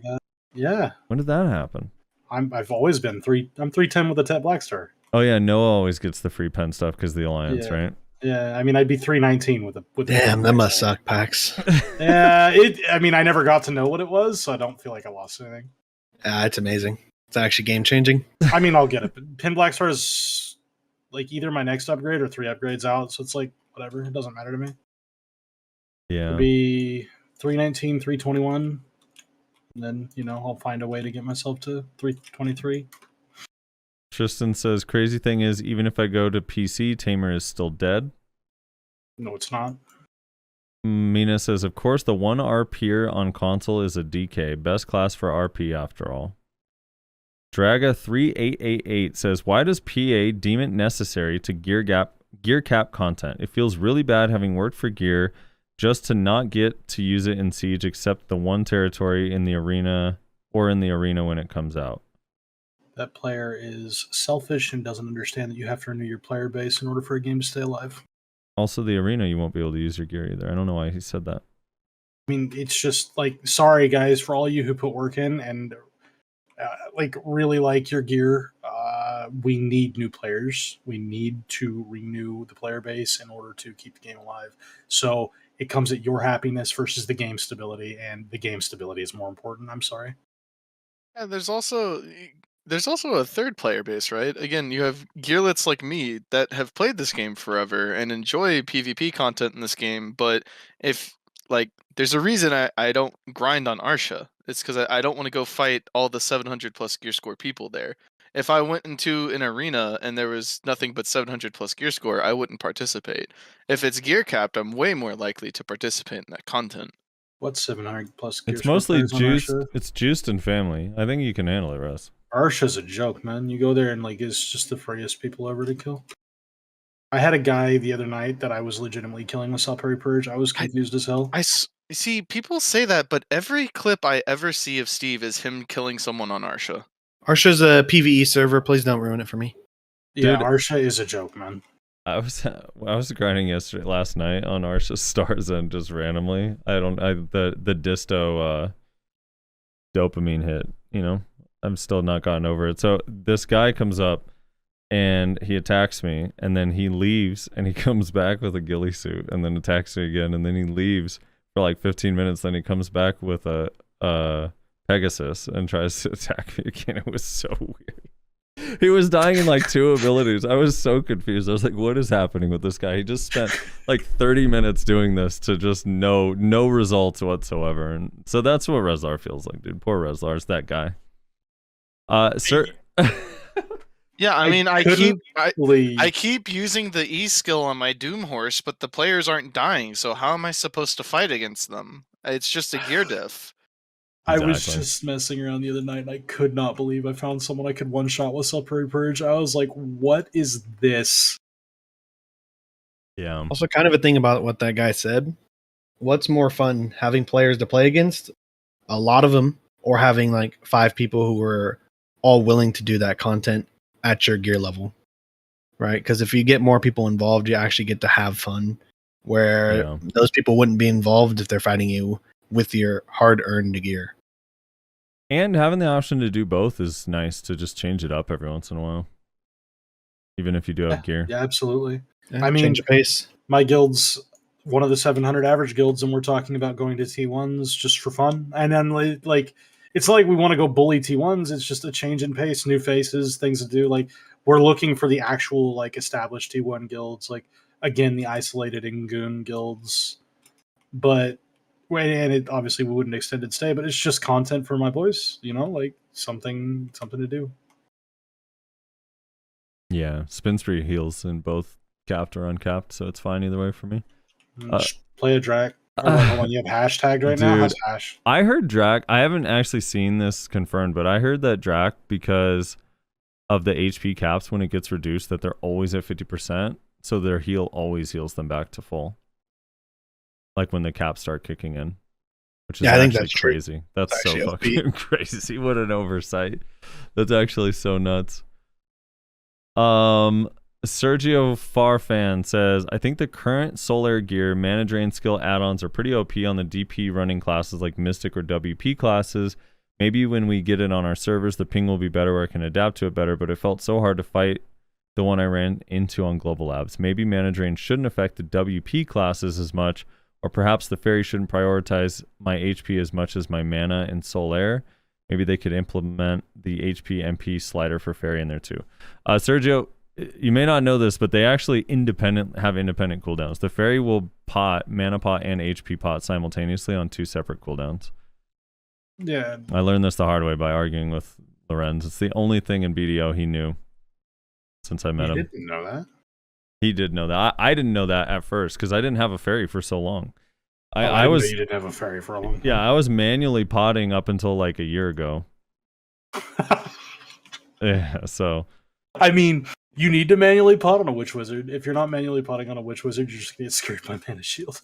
Yeah. When did that happen? I've always been I'm 310 with a Tet Blackstar. Oh yeah, Noah always gets the free pen stuff because of the Alliance, right? Yeah, I mean, I'd be 319 with Damn, that must suck, PAX. Yeah, I mean, I never got to know what it was, so I don't feel like I lost anything. It's amazing. It's actually game changing. I mean, I'll get it. Pin Blackstar is like either my next upgrade or 3 upgrades out, so it's like whatever. It doesn't matter to me. Yeah. It'll be 319, 321, and then I'll find a way to get myself to 323. Tristan says, crazy thing is, even if I go to PC, Tamer is still dead. No, it's not. Mina says, of course, the 1 RPer on console is a DK. Best class for RP after all. Draga3888 says, why does PA deem it necessary to gear cap content? It feels really bad having worked for gear just to not get to use it in Siege except the one territory in the arena or in the arena when it comes out. That player is selfish and doesn't understand that you have to renew your player base in order for a game to stay alive. Also, the arena, you won't be able to use your gear either. I don't know why he said that. I mean, it's just like, sorry guys, for all you who put work in and really like your gear. We need new players. We need to renew the player base in order to keep the game alive. So it comes at your happiness versus the game stability, and the game stability is more important. I'm sorry. Yeah, there's also a third player base, right? Again, you have gearlets like me that have played this game forever and enjoy PvP content in this game, but if there's a reason I don't grind on Arsha. It's because I don't want to go fight all the 700 plus gear score people there. If I went into an arena and there was nothing but 700 plus gear score, I wouldn't participate. If it's gear capped, I'm way more likely to participate in that content. What's 700 plus gear It's score mostly players on juiced. Arsha? It's juiced and family. I think you can handle it, Russ. Arsha's a joke, man. You go there and it's just the freest people ever to kill. I had a guy the other night that I was legitimately killing with Salpari Purge. I was confused as hell. See, people say that, but every clip I ever see of Steve is him killing someone on Arsha. Arsha's a PvE server. Please don't ruin it for me. Yeah, Dude. Arsha is a joke, man. I was grinding last night on Arsha Stars and just randomly. The disto dopamine hit, you know. I'm still not gotten over it. So this guy comes up and he attacks me, and then he leaves and he comes back with a ghillie suit and then attacks me again, and then he leaves for like 15 minutes, then he comes back with a Pegasus and tries to attack me again. It was so weird. He was dying in like 2 abilities. I was so confused. I was like, what is happening with this guy? He just spent like 30 minutes doing this to just no results whatsoever. And so that's what Rezlar feels like, dude. Poor Rezlar's that guy. Sir. Yeah, I mean, I believe- keep using the E skill on my Doom horse, but the players aren't dying, so how am I supposed to fight against them? It's just a gear diff. I was Exactly. just messing around the other night, and I could not believe I found someone I could one-shot with Salpari Purge. I was like, what is this? Yeah. Also, kind of a thing about what that guy said. What's more fun, having players to play against, a lot of them, or having like 5 people who were all willing to do that content at your gear level, right? Because if you get more people involved, you actually get to have fun, where those people wouldn't be involved if they're fighting you with your hard-earned gear. And having the option to do both is nice, to just change it up every once in a while, even if you do have gear. Yeah, absolutely. Yeah, I mean, change of pace. My guild's one of the 700 average guilds, and we're talking about going to T1s just for fun. And then, it's not like we want to go bully T1s. It's just a change in pace, new faces, things to do. Like, we're looking for the actual, established T1 guilds. Like, again, the isolated Ingoon guilds. But, and it obviously we wouldn't extended stay, but it's just content for my boys, something to do. Yeah, spin spree heals in both capped or uncapped, so it's fine either way for me. Just play a Drac. Hold on, you have hashtag right now? How's hash? I heard Drac. I haven't actually seen this confirmed, but I heard that Drac, because of the HP caps when it gets reduced, that they're always at 50%, so their heal always heals them back to full. Like when the caps start kicking in. Which is I think actually that's true. crazy. That's Actually, so fucking crazy. What an oversight. That's actually so nuts. Sergio Farfan says, I think the current Solaire gear mana drain skill add-ons are pretty OP on the DP running classes like Mystic or WP classes. Maybe when we get it on our servers, the ping will be better or I can adapt to it better, but it felt so hard to fight the one I ran into on GLabs. Maybe mana drain shouldn't affect the WP classes as much, or perhaps the fairy shouldn't prioritize my HP as much as my mana in Solaire. Maybe they could implement the HP MP slider for fairy in there too. Sergio, you may not know this, but they actually have independent cooldowns. The fairy will pot, mana pot, and HP pot simultaneously on 2 separate cooldowns. Yeah. I learned this the hard way by arguing with Lorenz. It's the only thing in BDO he knew since I met him. He didn't know that. He did know that. I didn't know that at first because I didn't have a fairy for so long. I didn't know was you didn't have a fairy for a long time. yeah, I was manually potting up until like a year ago. Yeah, so I mean, you need to manually pot on a witch wizard. If you're not manually potting on a witch wizard, you're just gonna get screwed by mana shield.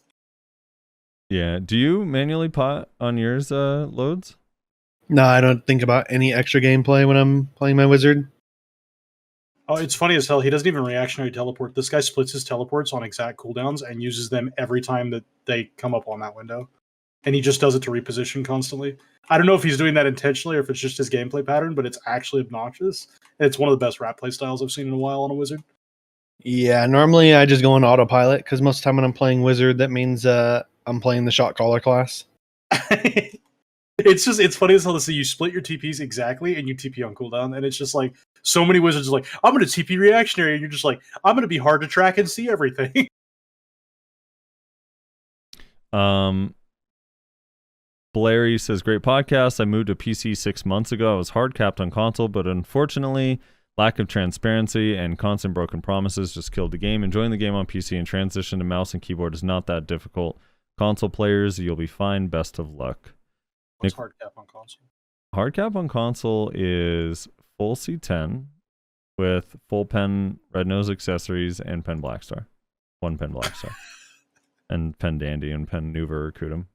yeah, do you manually pot on yours loads? No, I don't think about any extra gameplay when I'm playing my wizard. Oh, it's funny as hell. He doesn't even reactionary teleport. This guy splits his teleports on exact cooldowns and uses them every time that they come up on that window. And he just does it to reposition constantly. I don't know if he's doing that intentionally or if it's just his gameplay pattern, but it's actually obnoxious. And it's one of the best rat play styles I've seen in a while on a wizard. Yeah, normally I just go on autopilot because most of the time when I'm playing wizard, that means I'm playing the shot caller class. It's funny as hell to see you split your TPs exactly and you TP on cooldown. And it's just like so many wizards are like, I'm going to TP reactionary. And you're just like, I'm going to be hard to track and see everything. Blairy says, great podcast. I moved to PC 6 months ago. I was hard capped on console, but unfortunately, lack of transparency and constant broken promises just killed the game. Enjoying the game on PC and transition to mouse and keyboard is not that difficult. Console players, you'll be fine. Best of luck. What's hard cap on console? Hard cap on console is full C10 with full pen red nose accessories and pen black star. One pen black star. And pen dandy and pen Nuva or Kudum.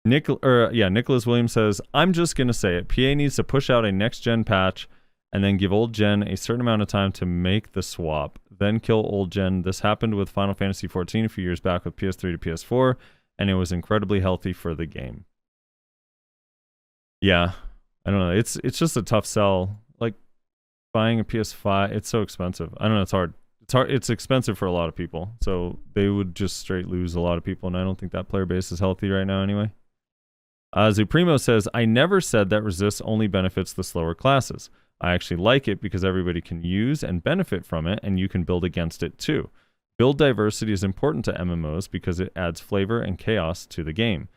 Nicholas Williams says, I'm just going to say it. PA needs to push out a next-gen patch and then give old gen a certain amount of time to make the swap. Then kill old gen. This happened with Final Fantasy XIV a few years back with PS3 to PS4, and it was incredibly healthy for the game. Yeah, I don't know. It's just a tough sell. Like, buying a PS5, it's so expensive. I don't know, it's hard. It's expensive for a lot of people, so they would just straight lose a lot of people, and I don't think that player base is healthy right now anyway. Zupremo says, I never said that resist only benefits the slower classes. I actually like it because everybody can use and benefit from it, and you can build against it too. Build diversity is important to MMOs because it adds flavor and chaos to the game.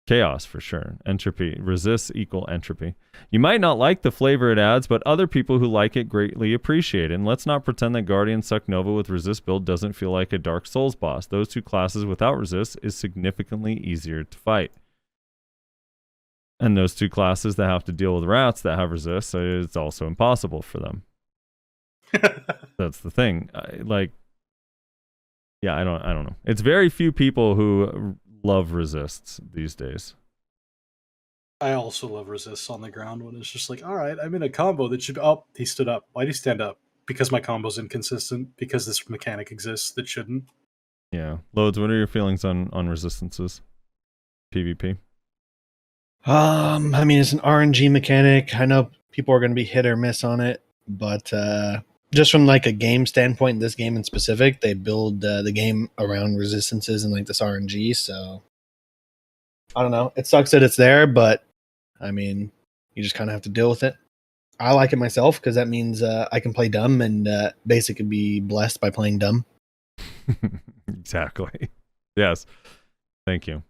Chaos, for sure. Entropy. Resist equal entropy. You might not like the flavor it adds, but other people who like it greatly appreciate it. And let's not pretend that Guardian Succ Nova with resist build doesn't feel like a Dark Souls boss. Those two classes without resist is significantly easier to fight. And those two classes that have to deal with rats that have resist, it's also impossible for them. That's the thing. I don't know. It's very few people who love resists these days. I also love resists on the ground when it's just like, all right, I'm in a combo that should. Oh, he stood up. Why'd he stand up? Because my combo's inconsistent. Because this mechanic exists that shouldn't. Yeah, Loads. What are your feelings on resistances? PvP. I mean, it's an RNG mechanic. I know people are going to be hit or miss on it, but just from like a game standpoint, this game in specific, they build the game around resistances and like this RNG. So I don't know. It sucks that it's there, but I mean, you just kind of have to deal with it. I like it myself because that means I can play dumb and basically be blessed by playing dumb. Exactly. Yes. Thank you.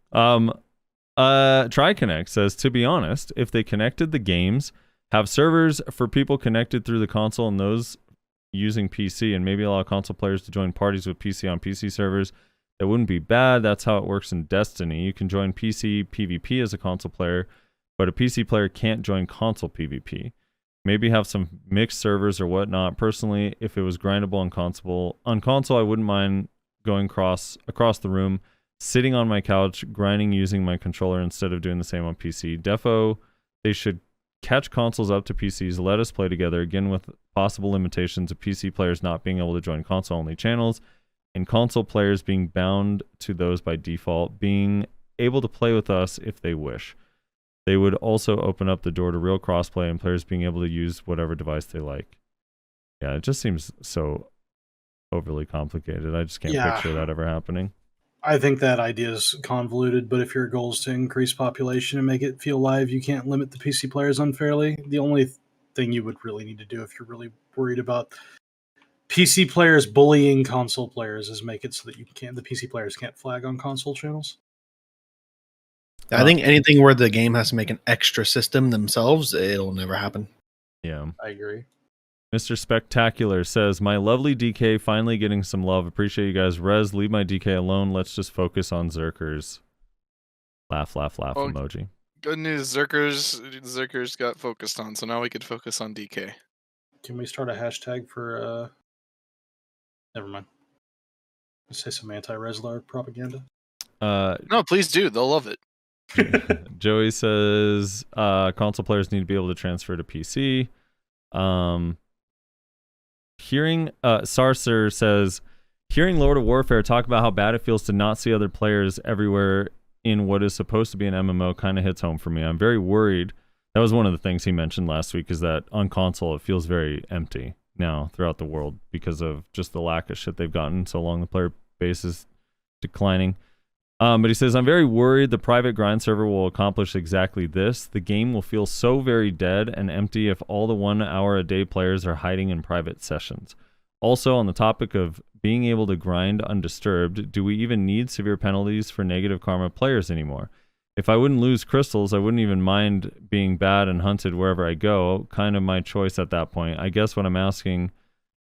TriConnect says, to be honest, if they connected the games, have servers for people connected through the console and those using PC, and maybe allow console players to join parties with PC on PC servers, that wouldn't be bad. That's how it works in Destiny. You can join PC PvP as a console player, but a PC player can't join console PvP. Maybe have some mixed servers or whatnot. Personally, if it was grindable on console, I wouldn't mind going across the room, sitting on my couch, grinding using my controller instead of doing the same on PC. Defo, they should catch consoles up to PCs, let us play together, again with possible limitations of PC players not being able to join console-only channels, and console players being bound to those by default, being able to play with us if they wish. They would also open up the door to real crossplay and players being able to use whatever device they like. Yeah, it just seems so overly complicated. I just can't picture that ever happening. I think that idea is convoluted, but if your goal is to increase population and make it feel live, you can't limit the PC players unfairly. The only thing you would really need to do if you're really worried about PC players bullying console players is make it so that the PC players can't flag on console channels. I think anything where the game has to make an extra system themselves, it'll never happen. Yeah. I agree. Mr. Spectacular says, my lovely DK finally getting some love. Appreciate you guys. Rez, leave my DK alone. Let's just focus on Zerkers. Laugh, laugh, laugh Oh, emoji. Good news, Zerkers got focused on, so now we could focus on DK. Can we start a hashtag for never mind. Let's say some anti-Reslar propaganda. No, please do. They'll love it. Joey says console players need to be able to transfer to PC. Sarcer says, hearing Lord of Warfare talk about how bad it feels to not see other players everywhere in what is supposed to be an MMO kind of hits home for me. I'm very worried. That was one of the things he mentioned last week, is that on console it feels very empty now throughout the world because of just the lack of shit they've gotten so long. The player base is declining. But he says, I'm very worried the private grind server will accomplish exactly this. The game will feel so very dead and empty if all the 1 hour a day players are hiding in private sessions. Also, on the topic of being able to grind undisturbed, do we even need severe penalties for negative karma players anymore? If I wouldn't lose crystals, I wouldn't even mind being bad and hunted wherever I go. Kind of my choice at that point. I guess what I'm asking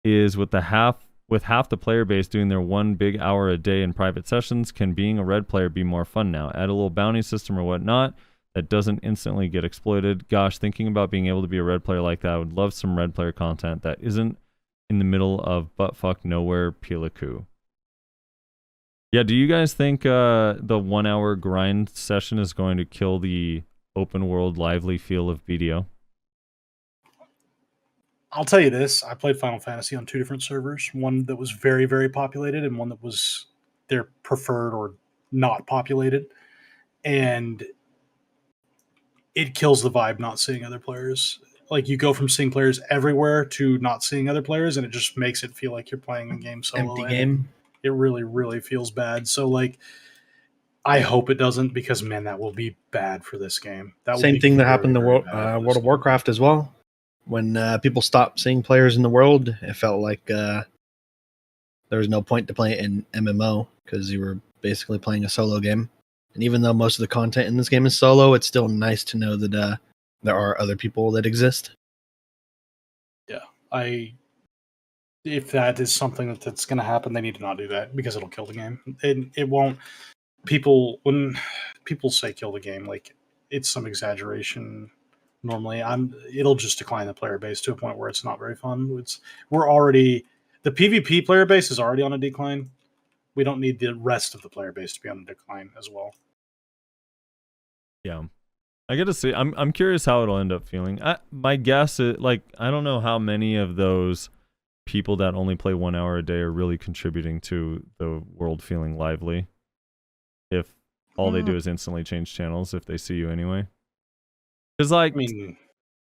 is, with half the player base doing their 1 big hour a day in private sessions, can being a red player be more fun now? Add a little bounty system or whatnot that doesn't instantly get exploited. Gosh, thinking about being able to be a red player like that, I would love some red player content that isn't in the middle of buttfuck nowhere Piliku. Yeah, do you guys think the 1 hour grind session is going to kill the open world lively feel of BDO? I'll tell you this. I played Final Fantasy on 2 different servers. One that was very, very populated and one that was their preferred or not populated. And it kills the vibe not seeing other players. Like, you go from seeing players everywhere to not seeing other players, and it just makes it feel like you're playing a game solo. Empty game. It really, really feels bad. So, like, I hope it doesn't, because, man, that will be bad for this game. Same thing that happened to World of Warcraft as well. When people stopped seeing players in the world, it felt like there was no point to play in MMO because you were basically playing a solo game. And even though most of the content in this game is solo, it's still nice to know that there are other people that exist. Yeah, if that is something that's going to happen, they need to not do that, because it'll kill the game. It won't. When people say kill the game, like, it's some exaggeration. Normally, it'll just decline the player base to a point where it's not very fun. The PvP player base is already on a decline. We don't need the rest of the player base to be on a decline as well. Yeah, I gotta see. I'm curious how it'll end up feeling. My guess is, like, I don't know how many of those people that only play 1 hour a day are really contributing to the world feeling lively. If all they do is instantly change channels if they see you anyway. Because, like,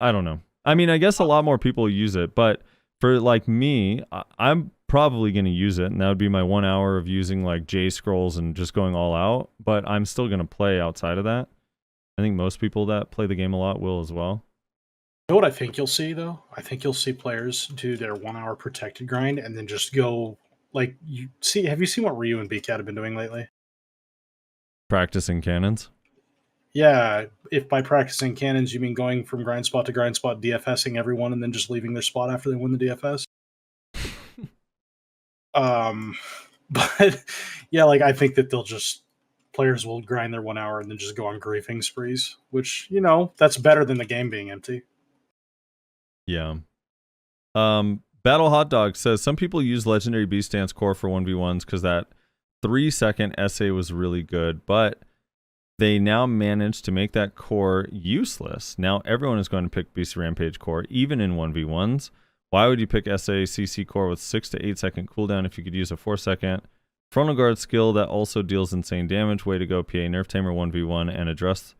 I don't know. I mean, I guess a lot more people use it, but for, like, me, I'm probably going to use it, and that would be my 1 hour of using, like, J scrolls and just going all out, but I'm still going to play outside of that. I think most people that play the game a lot will as well. You know what I think you'll see, though? I think you'll see players do their 1 hour protected grind and then just go, like, have you seen what Ryu and BCAT have been doing lately? Practicing cannons? Yeah, if by practicing cannons you mean going from grind spot to grind spot, DFSing everyone, and then just leaving their spot after they win the DFS. But yeah, like, I think that players will grind their 1 hour and then just go on griefing sprees, which, that's better than the game being empty. Yeah. Battle Hot Dog says some people use Legendary Beast Dance core for 1v1s because that 3-second essay was really good, but they now managed to make that core useless. Now everyone is going to pick Beast Rampage core, even in 1v1s. Why would you pick SA CC core with 6 to 8 second cooldown if you could use a 4-second frontal guard skill that also deals insane damage? Way to go, PA Nerf Tamer 1v1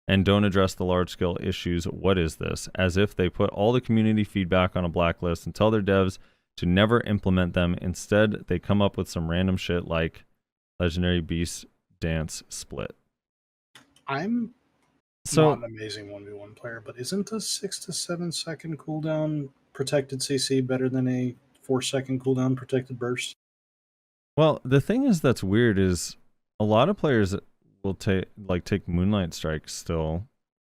and don't address the large scale issues. What is this? As if they put all the community feedback on a blacklist and tell their devs to never implement them. Instead, they come up with some random shit like Legendary Beast Dance Split. I'm not an amazing 1v1 player, but isn't a 6 to 7 second cooldown protected CC better than a 4-second cooldown protected burst? Well, the thing that's weird is a lot of players will take Moonlight Strike still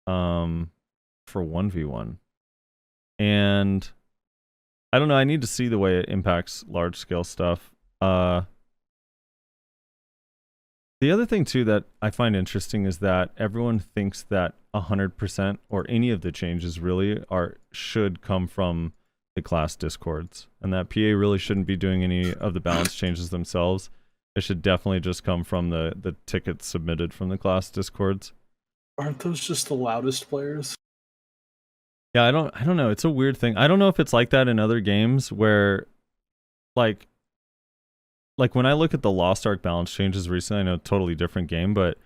for 1v1. And I don't know. I need to see the way it impacts large scale stuff. The other thing too that I find interesting is that everyone thinks that 100% or any of the changes really should come from the class discords, and that PA really shouldn't be doing any of the balance changes themselves. It should definitely just come from the tickets submitted from the class discords. Aren't those just the loudest players? Yeah, I don't know. It's a weird thing. I don't know if it's like that in other games where, like when I look at the Lost Ark balance changes recently, I know totally different game, but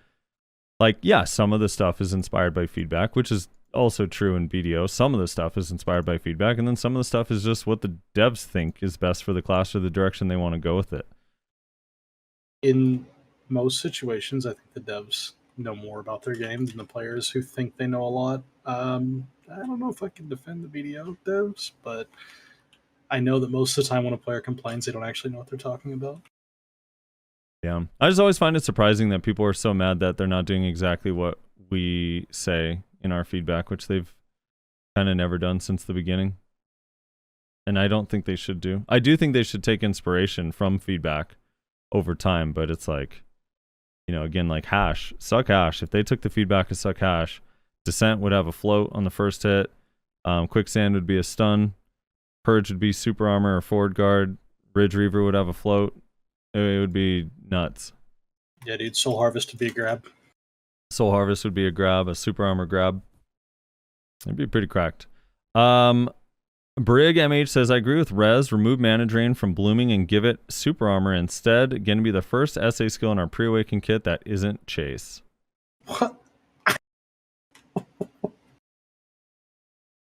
like, yeah, some of the stuff is inspired by feedback, which is also true in BDO. Some of the stuff is inspired by feedback, and then some of the stuff is just what the devs think is best for the class or the direction they want to go with it. In most situations, I think the devs know more about their game than the players who think they know a lot. I don't know if I can defend the BDO devs, but I know that most of the time when a player complains, they don't actually know what they're talking about. Yeah. I just always find it surprising that people are so mad that they're not doing exactly what we say in our feedback, which they've kind of never done since the beginning. And I don't think they should do. I do think they should take inspiration from feedback over time, but it's like, you know, again, like Succ Hash, if they took the feedback of Succ Hash, Descent would have a float on the first hit, Quicksand would be a stun, Purge would be super armor or forward guard, Ridge Reaver would have a float. It would be nuts. Yeah, dude, Soul Harvest would be a grab. Soul Harvest would be a grab, a super armor grab. It'd be pretty cracked. Brig MH says, I agree with Rez. Remove Mana Drain from blooming and give it super armor instead. Going to be the first SA skill in our pre-awaken kit that isn't chase. What?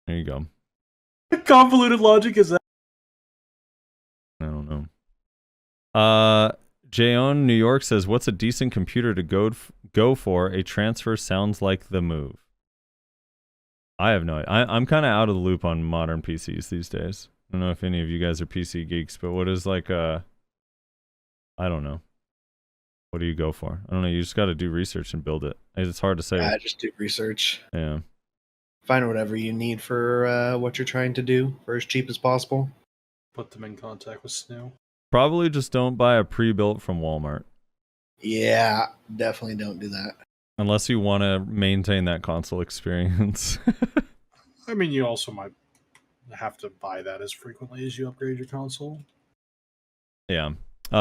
There you go. What convoluted logic is that? I don't know. Jayon New York says, what's a decent computer to go for? A transfer sounds like the move. I have no idea. I'm kind of out of the loop on modern PCs these days. I don't know if any of you guys are PC geeks, but what is like I don't know. What do you go for? I don't know. You just got to do research and build it. It's hard to say. Yeah, just do research. Yeah. Find whatever you need for what you're trying to do for as cheap as possible. Put them in contact with Snoo. Probably just don't buy a pre-built from Walmart. Yeah, definitely don't do that. Unless you want to maintain that console experience. I mean, you also might have to buy that as frequently as you upgrade your console. Yeah.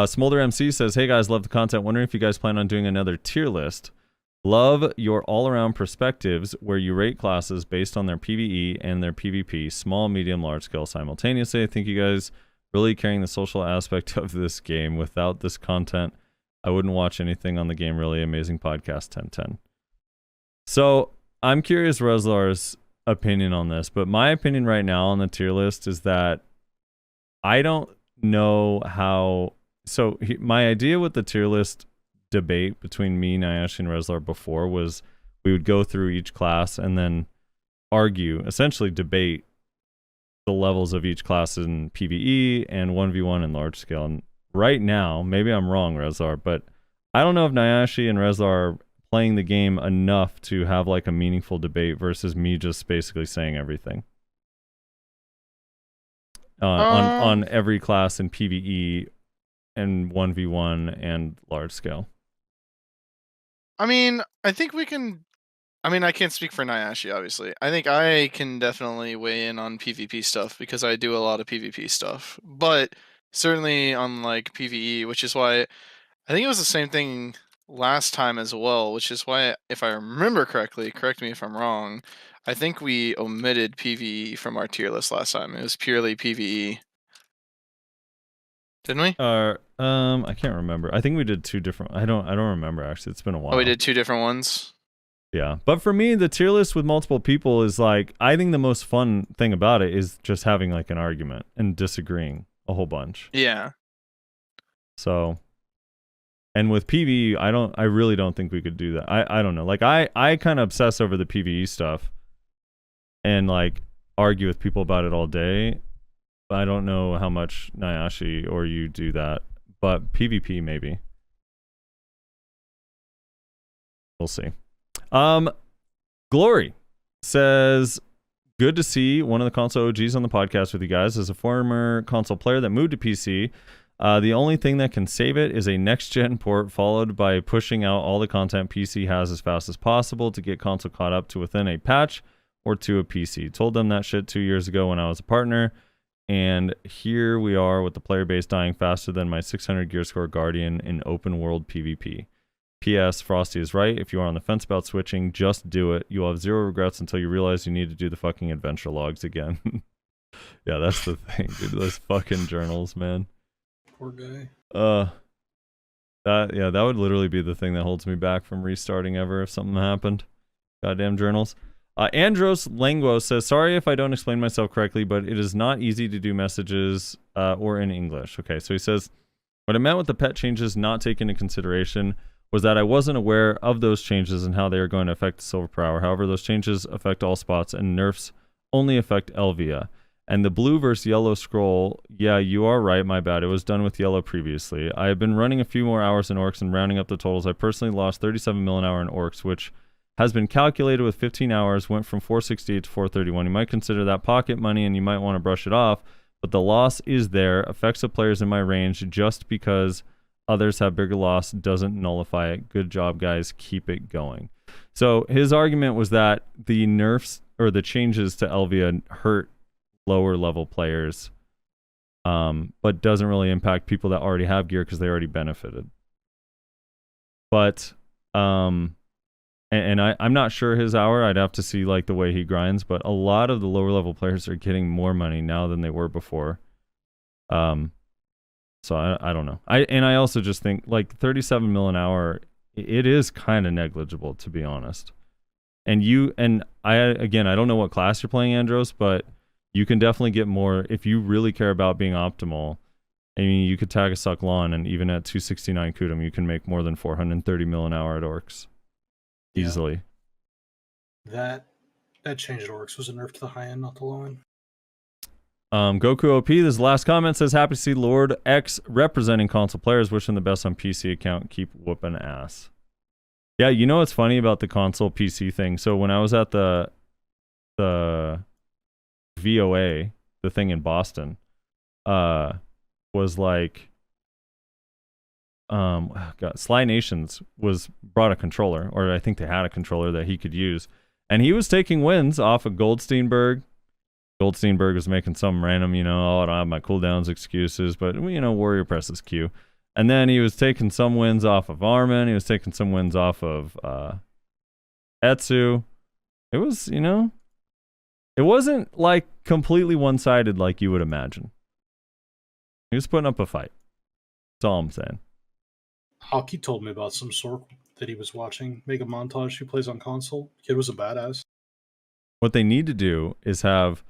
Smolder MC says, hey guys, love the content. Wondering if you guys plan on doing another tier list. Love your all-around perspectives where you rate classes based on their PvE and their PvP, small, medium, large scale simultaneously. I think you guys really carrying the social aspect of this game. Without this content, I wouldn't watch anything on the game. Really amazing podcast, 1010. So I'm curious Rezlar's opinion on this, but my opinion right now on the tier list is that I don't know how. So my idea with the tier list debate between me, Nayashe, and Rezlar before was we would go through each class and then argue, essentially debate the levels of each class in PvE and 1v1 in large scale. And right now, maybe I'm wrong, Rezlar, but I don't know if Nayashe and Rezlar are playing the game enough to have like a meaningful debate versus me just basically saying everything on every class in PvE and 1v1 and large scale. I mean, I think we can. I mean, I can't speak for Nayashe, obviously. I think I can definitely weigh in on PvP stuff because I do a lot of PvP stuff. But certainly on like PvE, which is why I think it was the same thing last time as well, which is why, if I remember correctly, correct me if I'm wrong, I think we omitted PvE from our tier list last time. It was purely PvE. Didn't we? I can't remember. I think we did two different. I don't remember actually. It's been a while. Oh, we did two different ones. Yeah, but for me, the tier list with multiple people is like, I think the most fun thing about it is just having like an argument and disagreeing a whole bunch. Yeah. So, and with PvE, I really don't think we could do that. I don't know. Like I kind of obsess over the PvE stuff and like argue with people about it all day. I don't know how much Nayashe or you do that, but PvP maybe. We'll see. Glory says, good to see one of the console OGs on the podcast with you guys. As a former console player that moved to PC, the only thing that can save it is a next-gen port followed by pushing out all the content PC has as fast as possible to get console caught up to within a patch or to a PC. Told them that shit 2 years ago when I was a partner, and here we are with the player base dying faster than my 600 gear score Guardian in open world PvP. P.S. Frosty is right. If you are on the fence about switching, just do it. You will have zero regrets until you realize you need to do the fucking adventure logs again. Yeah, that's the thing, dude. Those fucking journals, man. Poor guy. That would literally be the thing that holds me back from restarting ever if something happened. Goddamn journals. Andros Languo says, sorry if I don't explain myself correctly, but it is not easy to do messages or in English. Okay, so he says, what I meant with the pet changes not taken into consideration was that I wasn't aware of those changes and how they are going to affect the silver per hour. However, those changes affect all spots and nerfs only affect Elvia. And the blue versus yellow scroll, yeah, you are right, my bad. It was done with yellow previously. I have been running a few more hours in Orcs and rounding up the totals. I personally lost 37 mil an hour in Orcs, which has been calculated with 15 hours, went from 468 to 431. You might consider that pocket money and you might want to brush it off, but the loss is there, affects the players in my range. Just because others have bigger loss doesn't nullify it. Good job, guys. Keep it going. So his argument was that the nerfs or the changes to Elvia hurt lower level players, but doesn't really impact people that already have gear because they already benefited. But I'm not sure his hour. I'd have to see like the way he grinds, but a lot of the lower level players are getting more money now than they were before. So I don't know. I also just think like 37 mil an hour, it is kind of negligible, to be honest. And I don't know what class you're playing, Andros, but you can definitely get more if you really care about being optimal. I mean, you could tag a Succ lawn, and even at 269 Kudum, you can make more than 430 mil an hour at Orcs. Easily. That change at Orcs was a nerf to the high end, not the low end. Goku OP, this last comment says, happy to see Lord X representing console players, wishing the best on PC account, keep whooping ass. Yeah, you know what's funny about the console PC thing? So when I was at the VOA, the thing in Boston, was like, Sly Nations brought a controller, or I think they had a controller that he could use, and he was taking wins off of Goldsteinberg. Goldsteinberg was making some random, I don't have my cooldowns excuses, but, warrior presses Q. And then he was taking some wins off of Armin. He was taking some wins off of Etsu. It was, it wasn't like completely one-sided like you would imagine. He was putting up a fight. That's all I'm saying. Hockey told me about some sort that he was watching. Make a montage. He plays on console. Kid was a badass. What they need to do is have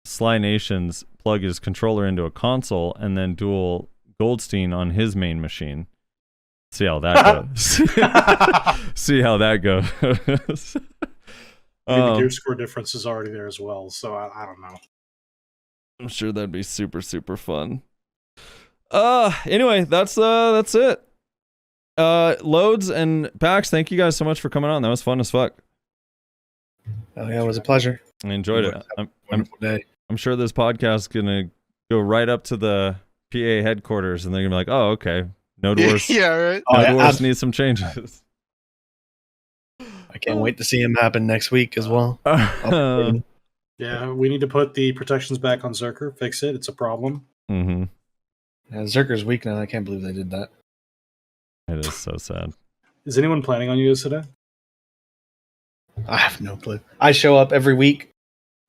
Sly Nations plug his controller into a console and then dual Goldstein on his main machine. See how that goes. See how that goes. The gear score difference is already there as well, so I don't know. I'm sure that'd be super, super fun. Anyway, that's it. Loads and Pax, thank you guys so much for coming on. That was fun as fuck. Oh yeah, it was a pleasure. I enjoyed it. Wonderful day. I'm sure this podcast is gonna go right up to the PA headquarters, and they're gonna be like, "Oh, okay, Node Wars, Yeah, right. Node Wars needs some changes." I can't wait to see him happen next week as well. Yeah, we need to put the protections back on Zerker. Fix it. It's a problem. Mm-hmm. Yeah, Zerker's weak now. I can't believe they did that. It is so sad. Is anyone planning on you guys today? I have no clue. I show up every week.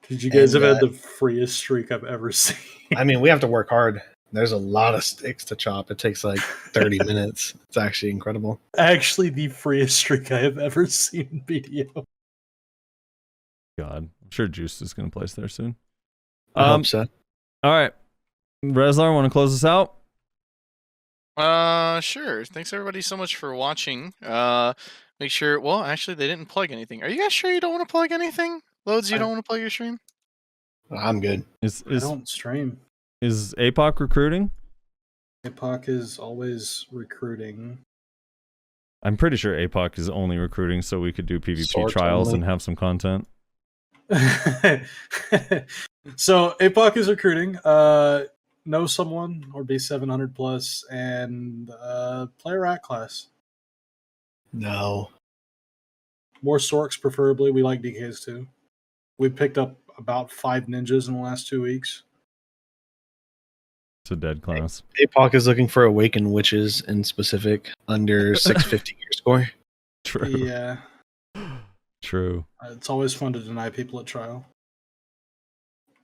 Did you guys have had the freest streak I've ever seen? I mean, we have to work hard. There's a lot of sticks to chop. It takes like 30 minutes. It's actually incredible. Actually, the freest streak I have ever seen in BDO. God, I'm sure Juice is going to place there soon. I hope so. All right. Rezlar, want to close this out? Sure. Thanks everybody so much for watching. Make sure, well, actually they didn't plug anything. Are you guys sure you don't want to plug anything? Loads, you don't want to plug your stream? I'm good. I don't stream. Is APOC recruiting? APOC is always recruiting. I'm pretty sure APOC is only recruiting so we could do PvP Sort trials only. and have some content. So APOC is recruiting. Know someone or be 700 plus and play a rat class. No. More Sorks preferably. We like DKs too. We picked up about 5 ninjas in the last 2 weeks. It's a dead class. APOC is looking for Awakened Witches in specific under 650 gear score. True. Yeah. True. It's always fun to deny people at trial.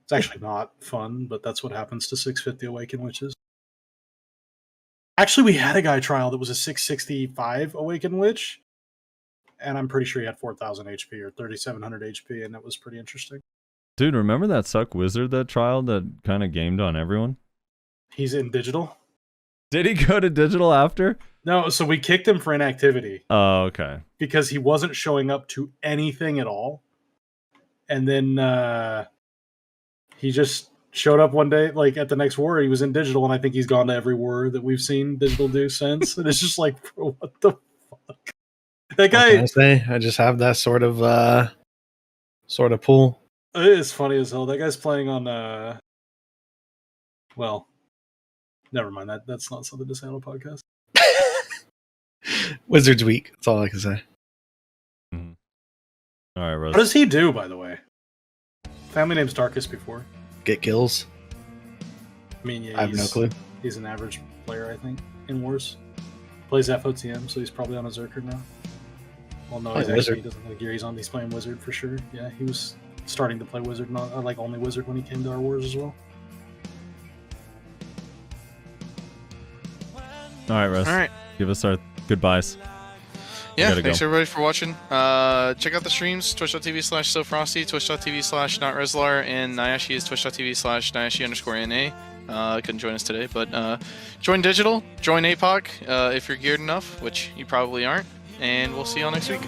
It's actually not fun, but that's what happens to 650 Awakened Witches. Actually, we had a guy trial that was a 665 Awakened Witch, and I'm pretty sure he had 4,000 HP or 3,700 HP, and it was pretty interesting. Dude, remember that Succ wizard that trial that kind of gamed on everyone? He's in digital. Did he go to digital after? No, so we kicked him for inactivity. Oh, okay. Because he wasn't showing up to anything at all. And then he just showed up one day, like at the next war, he was in digital, and I think he's gone to every war that we've seen digital do since. And it's just like, bro, what the fuck? That guy. What can I say? I just have that sort of pool. It is funny as hell. That guy's playing on well, never mind. That's not something to say on a podcast. Wizards Week. That's all I can say. Mm-hmm. All right, Rose. What does he do, by the way? Family name's Darkest before. Get kills. I mean, yeah, I have no clue. He's an average player, I think, in Wars. Plays FOTM, so he's probably on a Zerker now. Well, no, he doesn't have gear. He's playing Wizard for sure. Yeah, he was starting to play Wizard, not like only Wizard when he came to our Wars as well. All right, Russ. All right. Give us our goodbyes. Yeah, thanks everybody for watching. Check out the streams, twitch.tv/SoFrosty, twitch.tv/NotReslar, and Nyashi is twitch.tv/Nyashi_NA. Couldn't join us today, but join Digital, join APOC if you're geared enough, which you probably aren't, and we'll see y'all next week.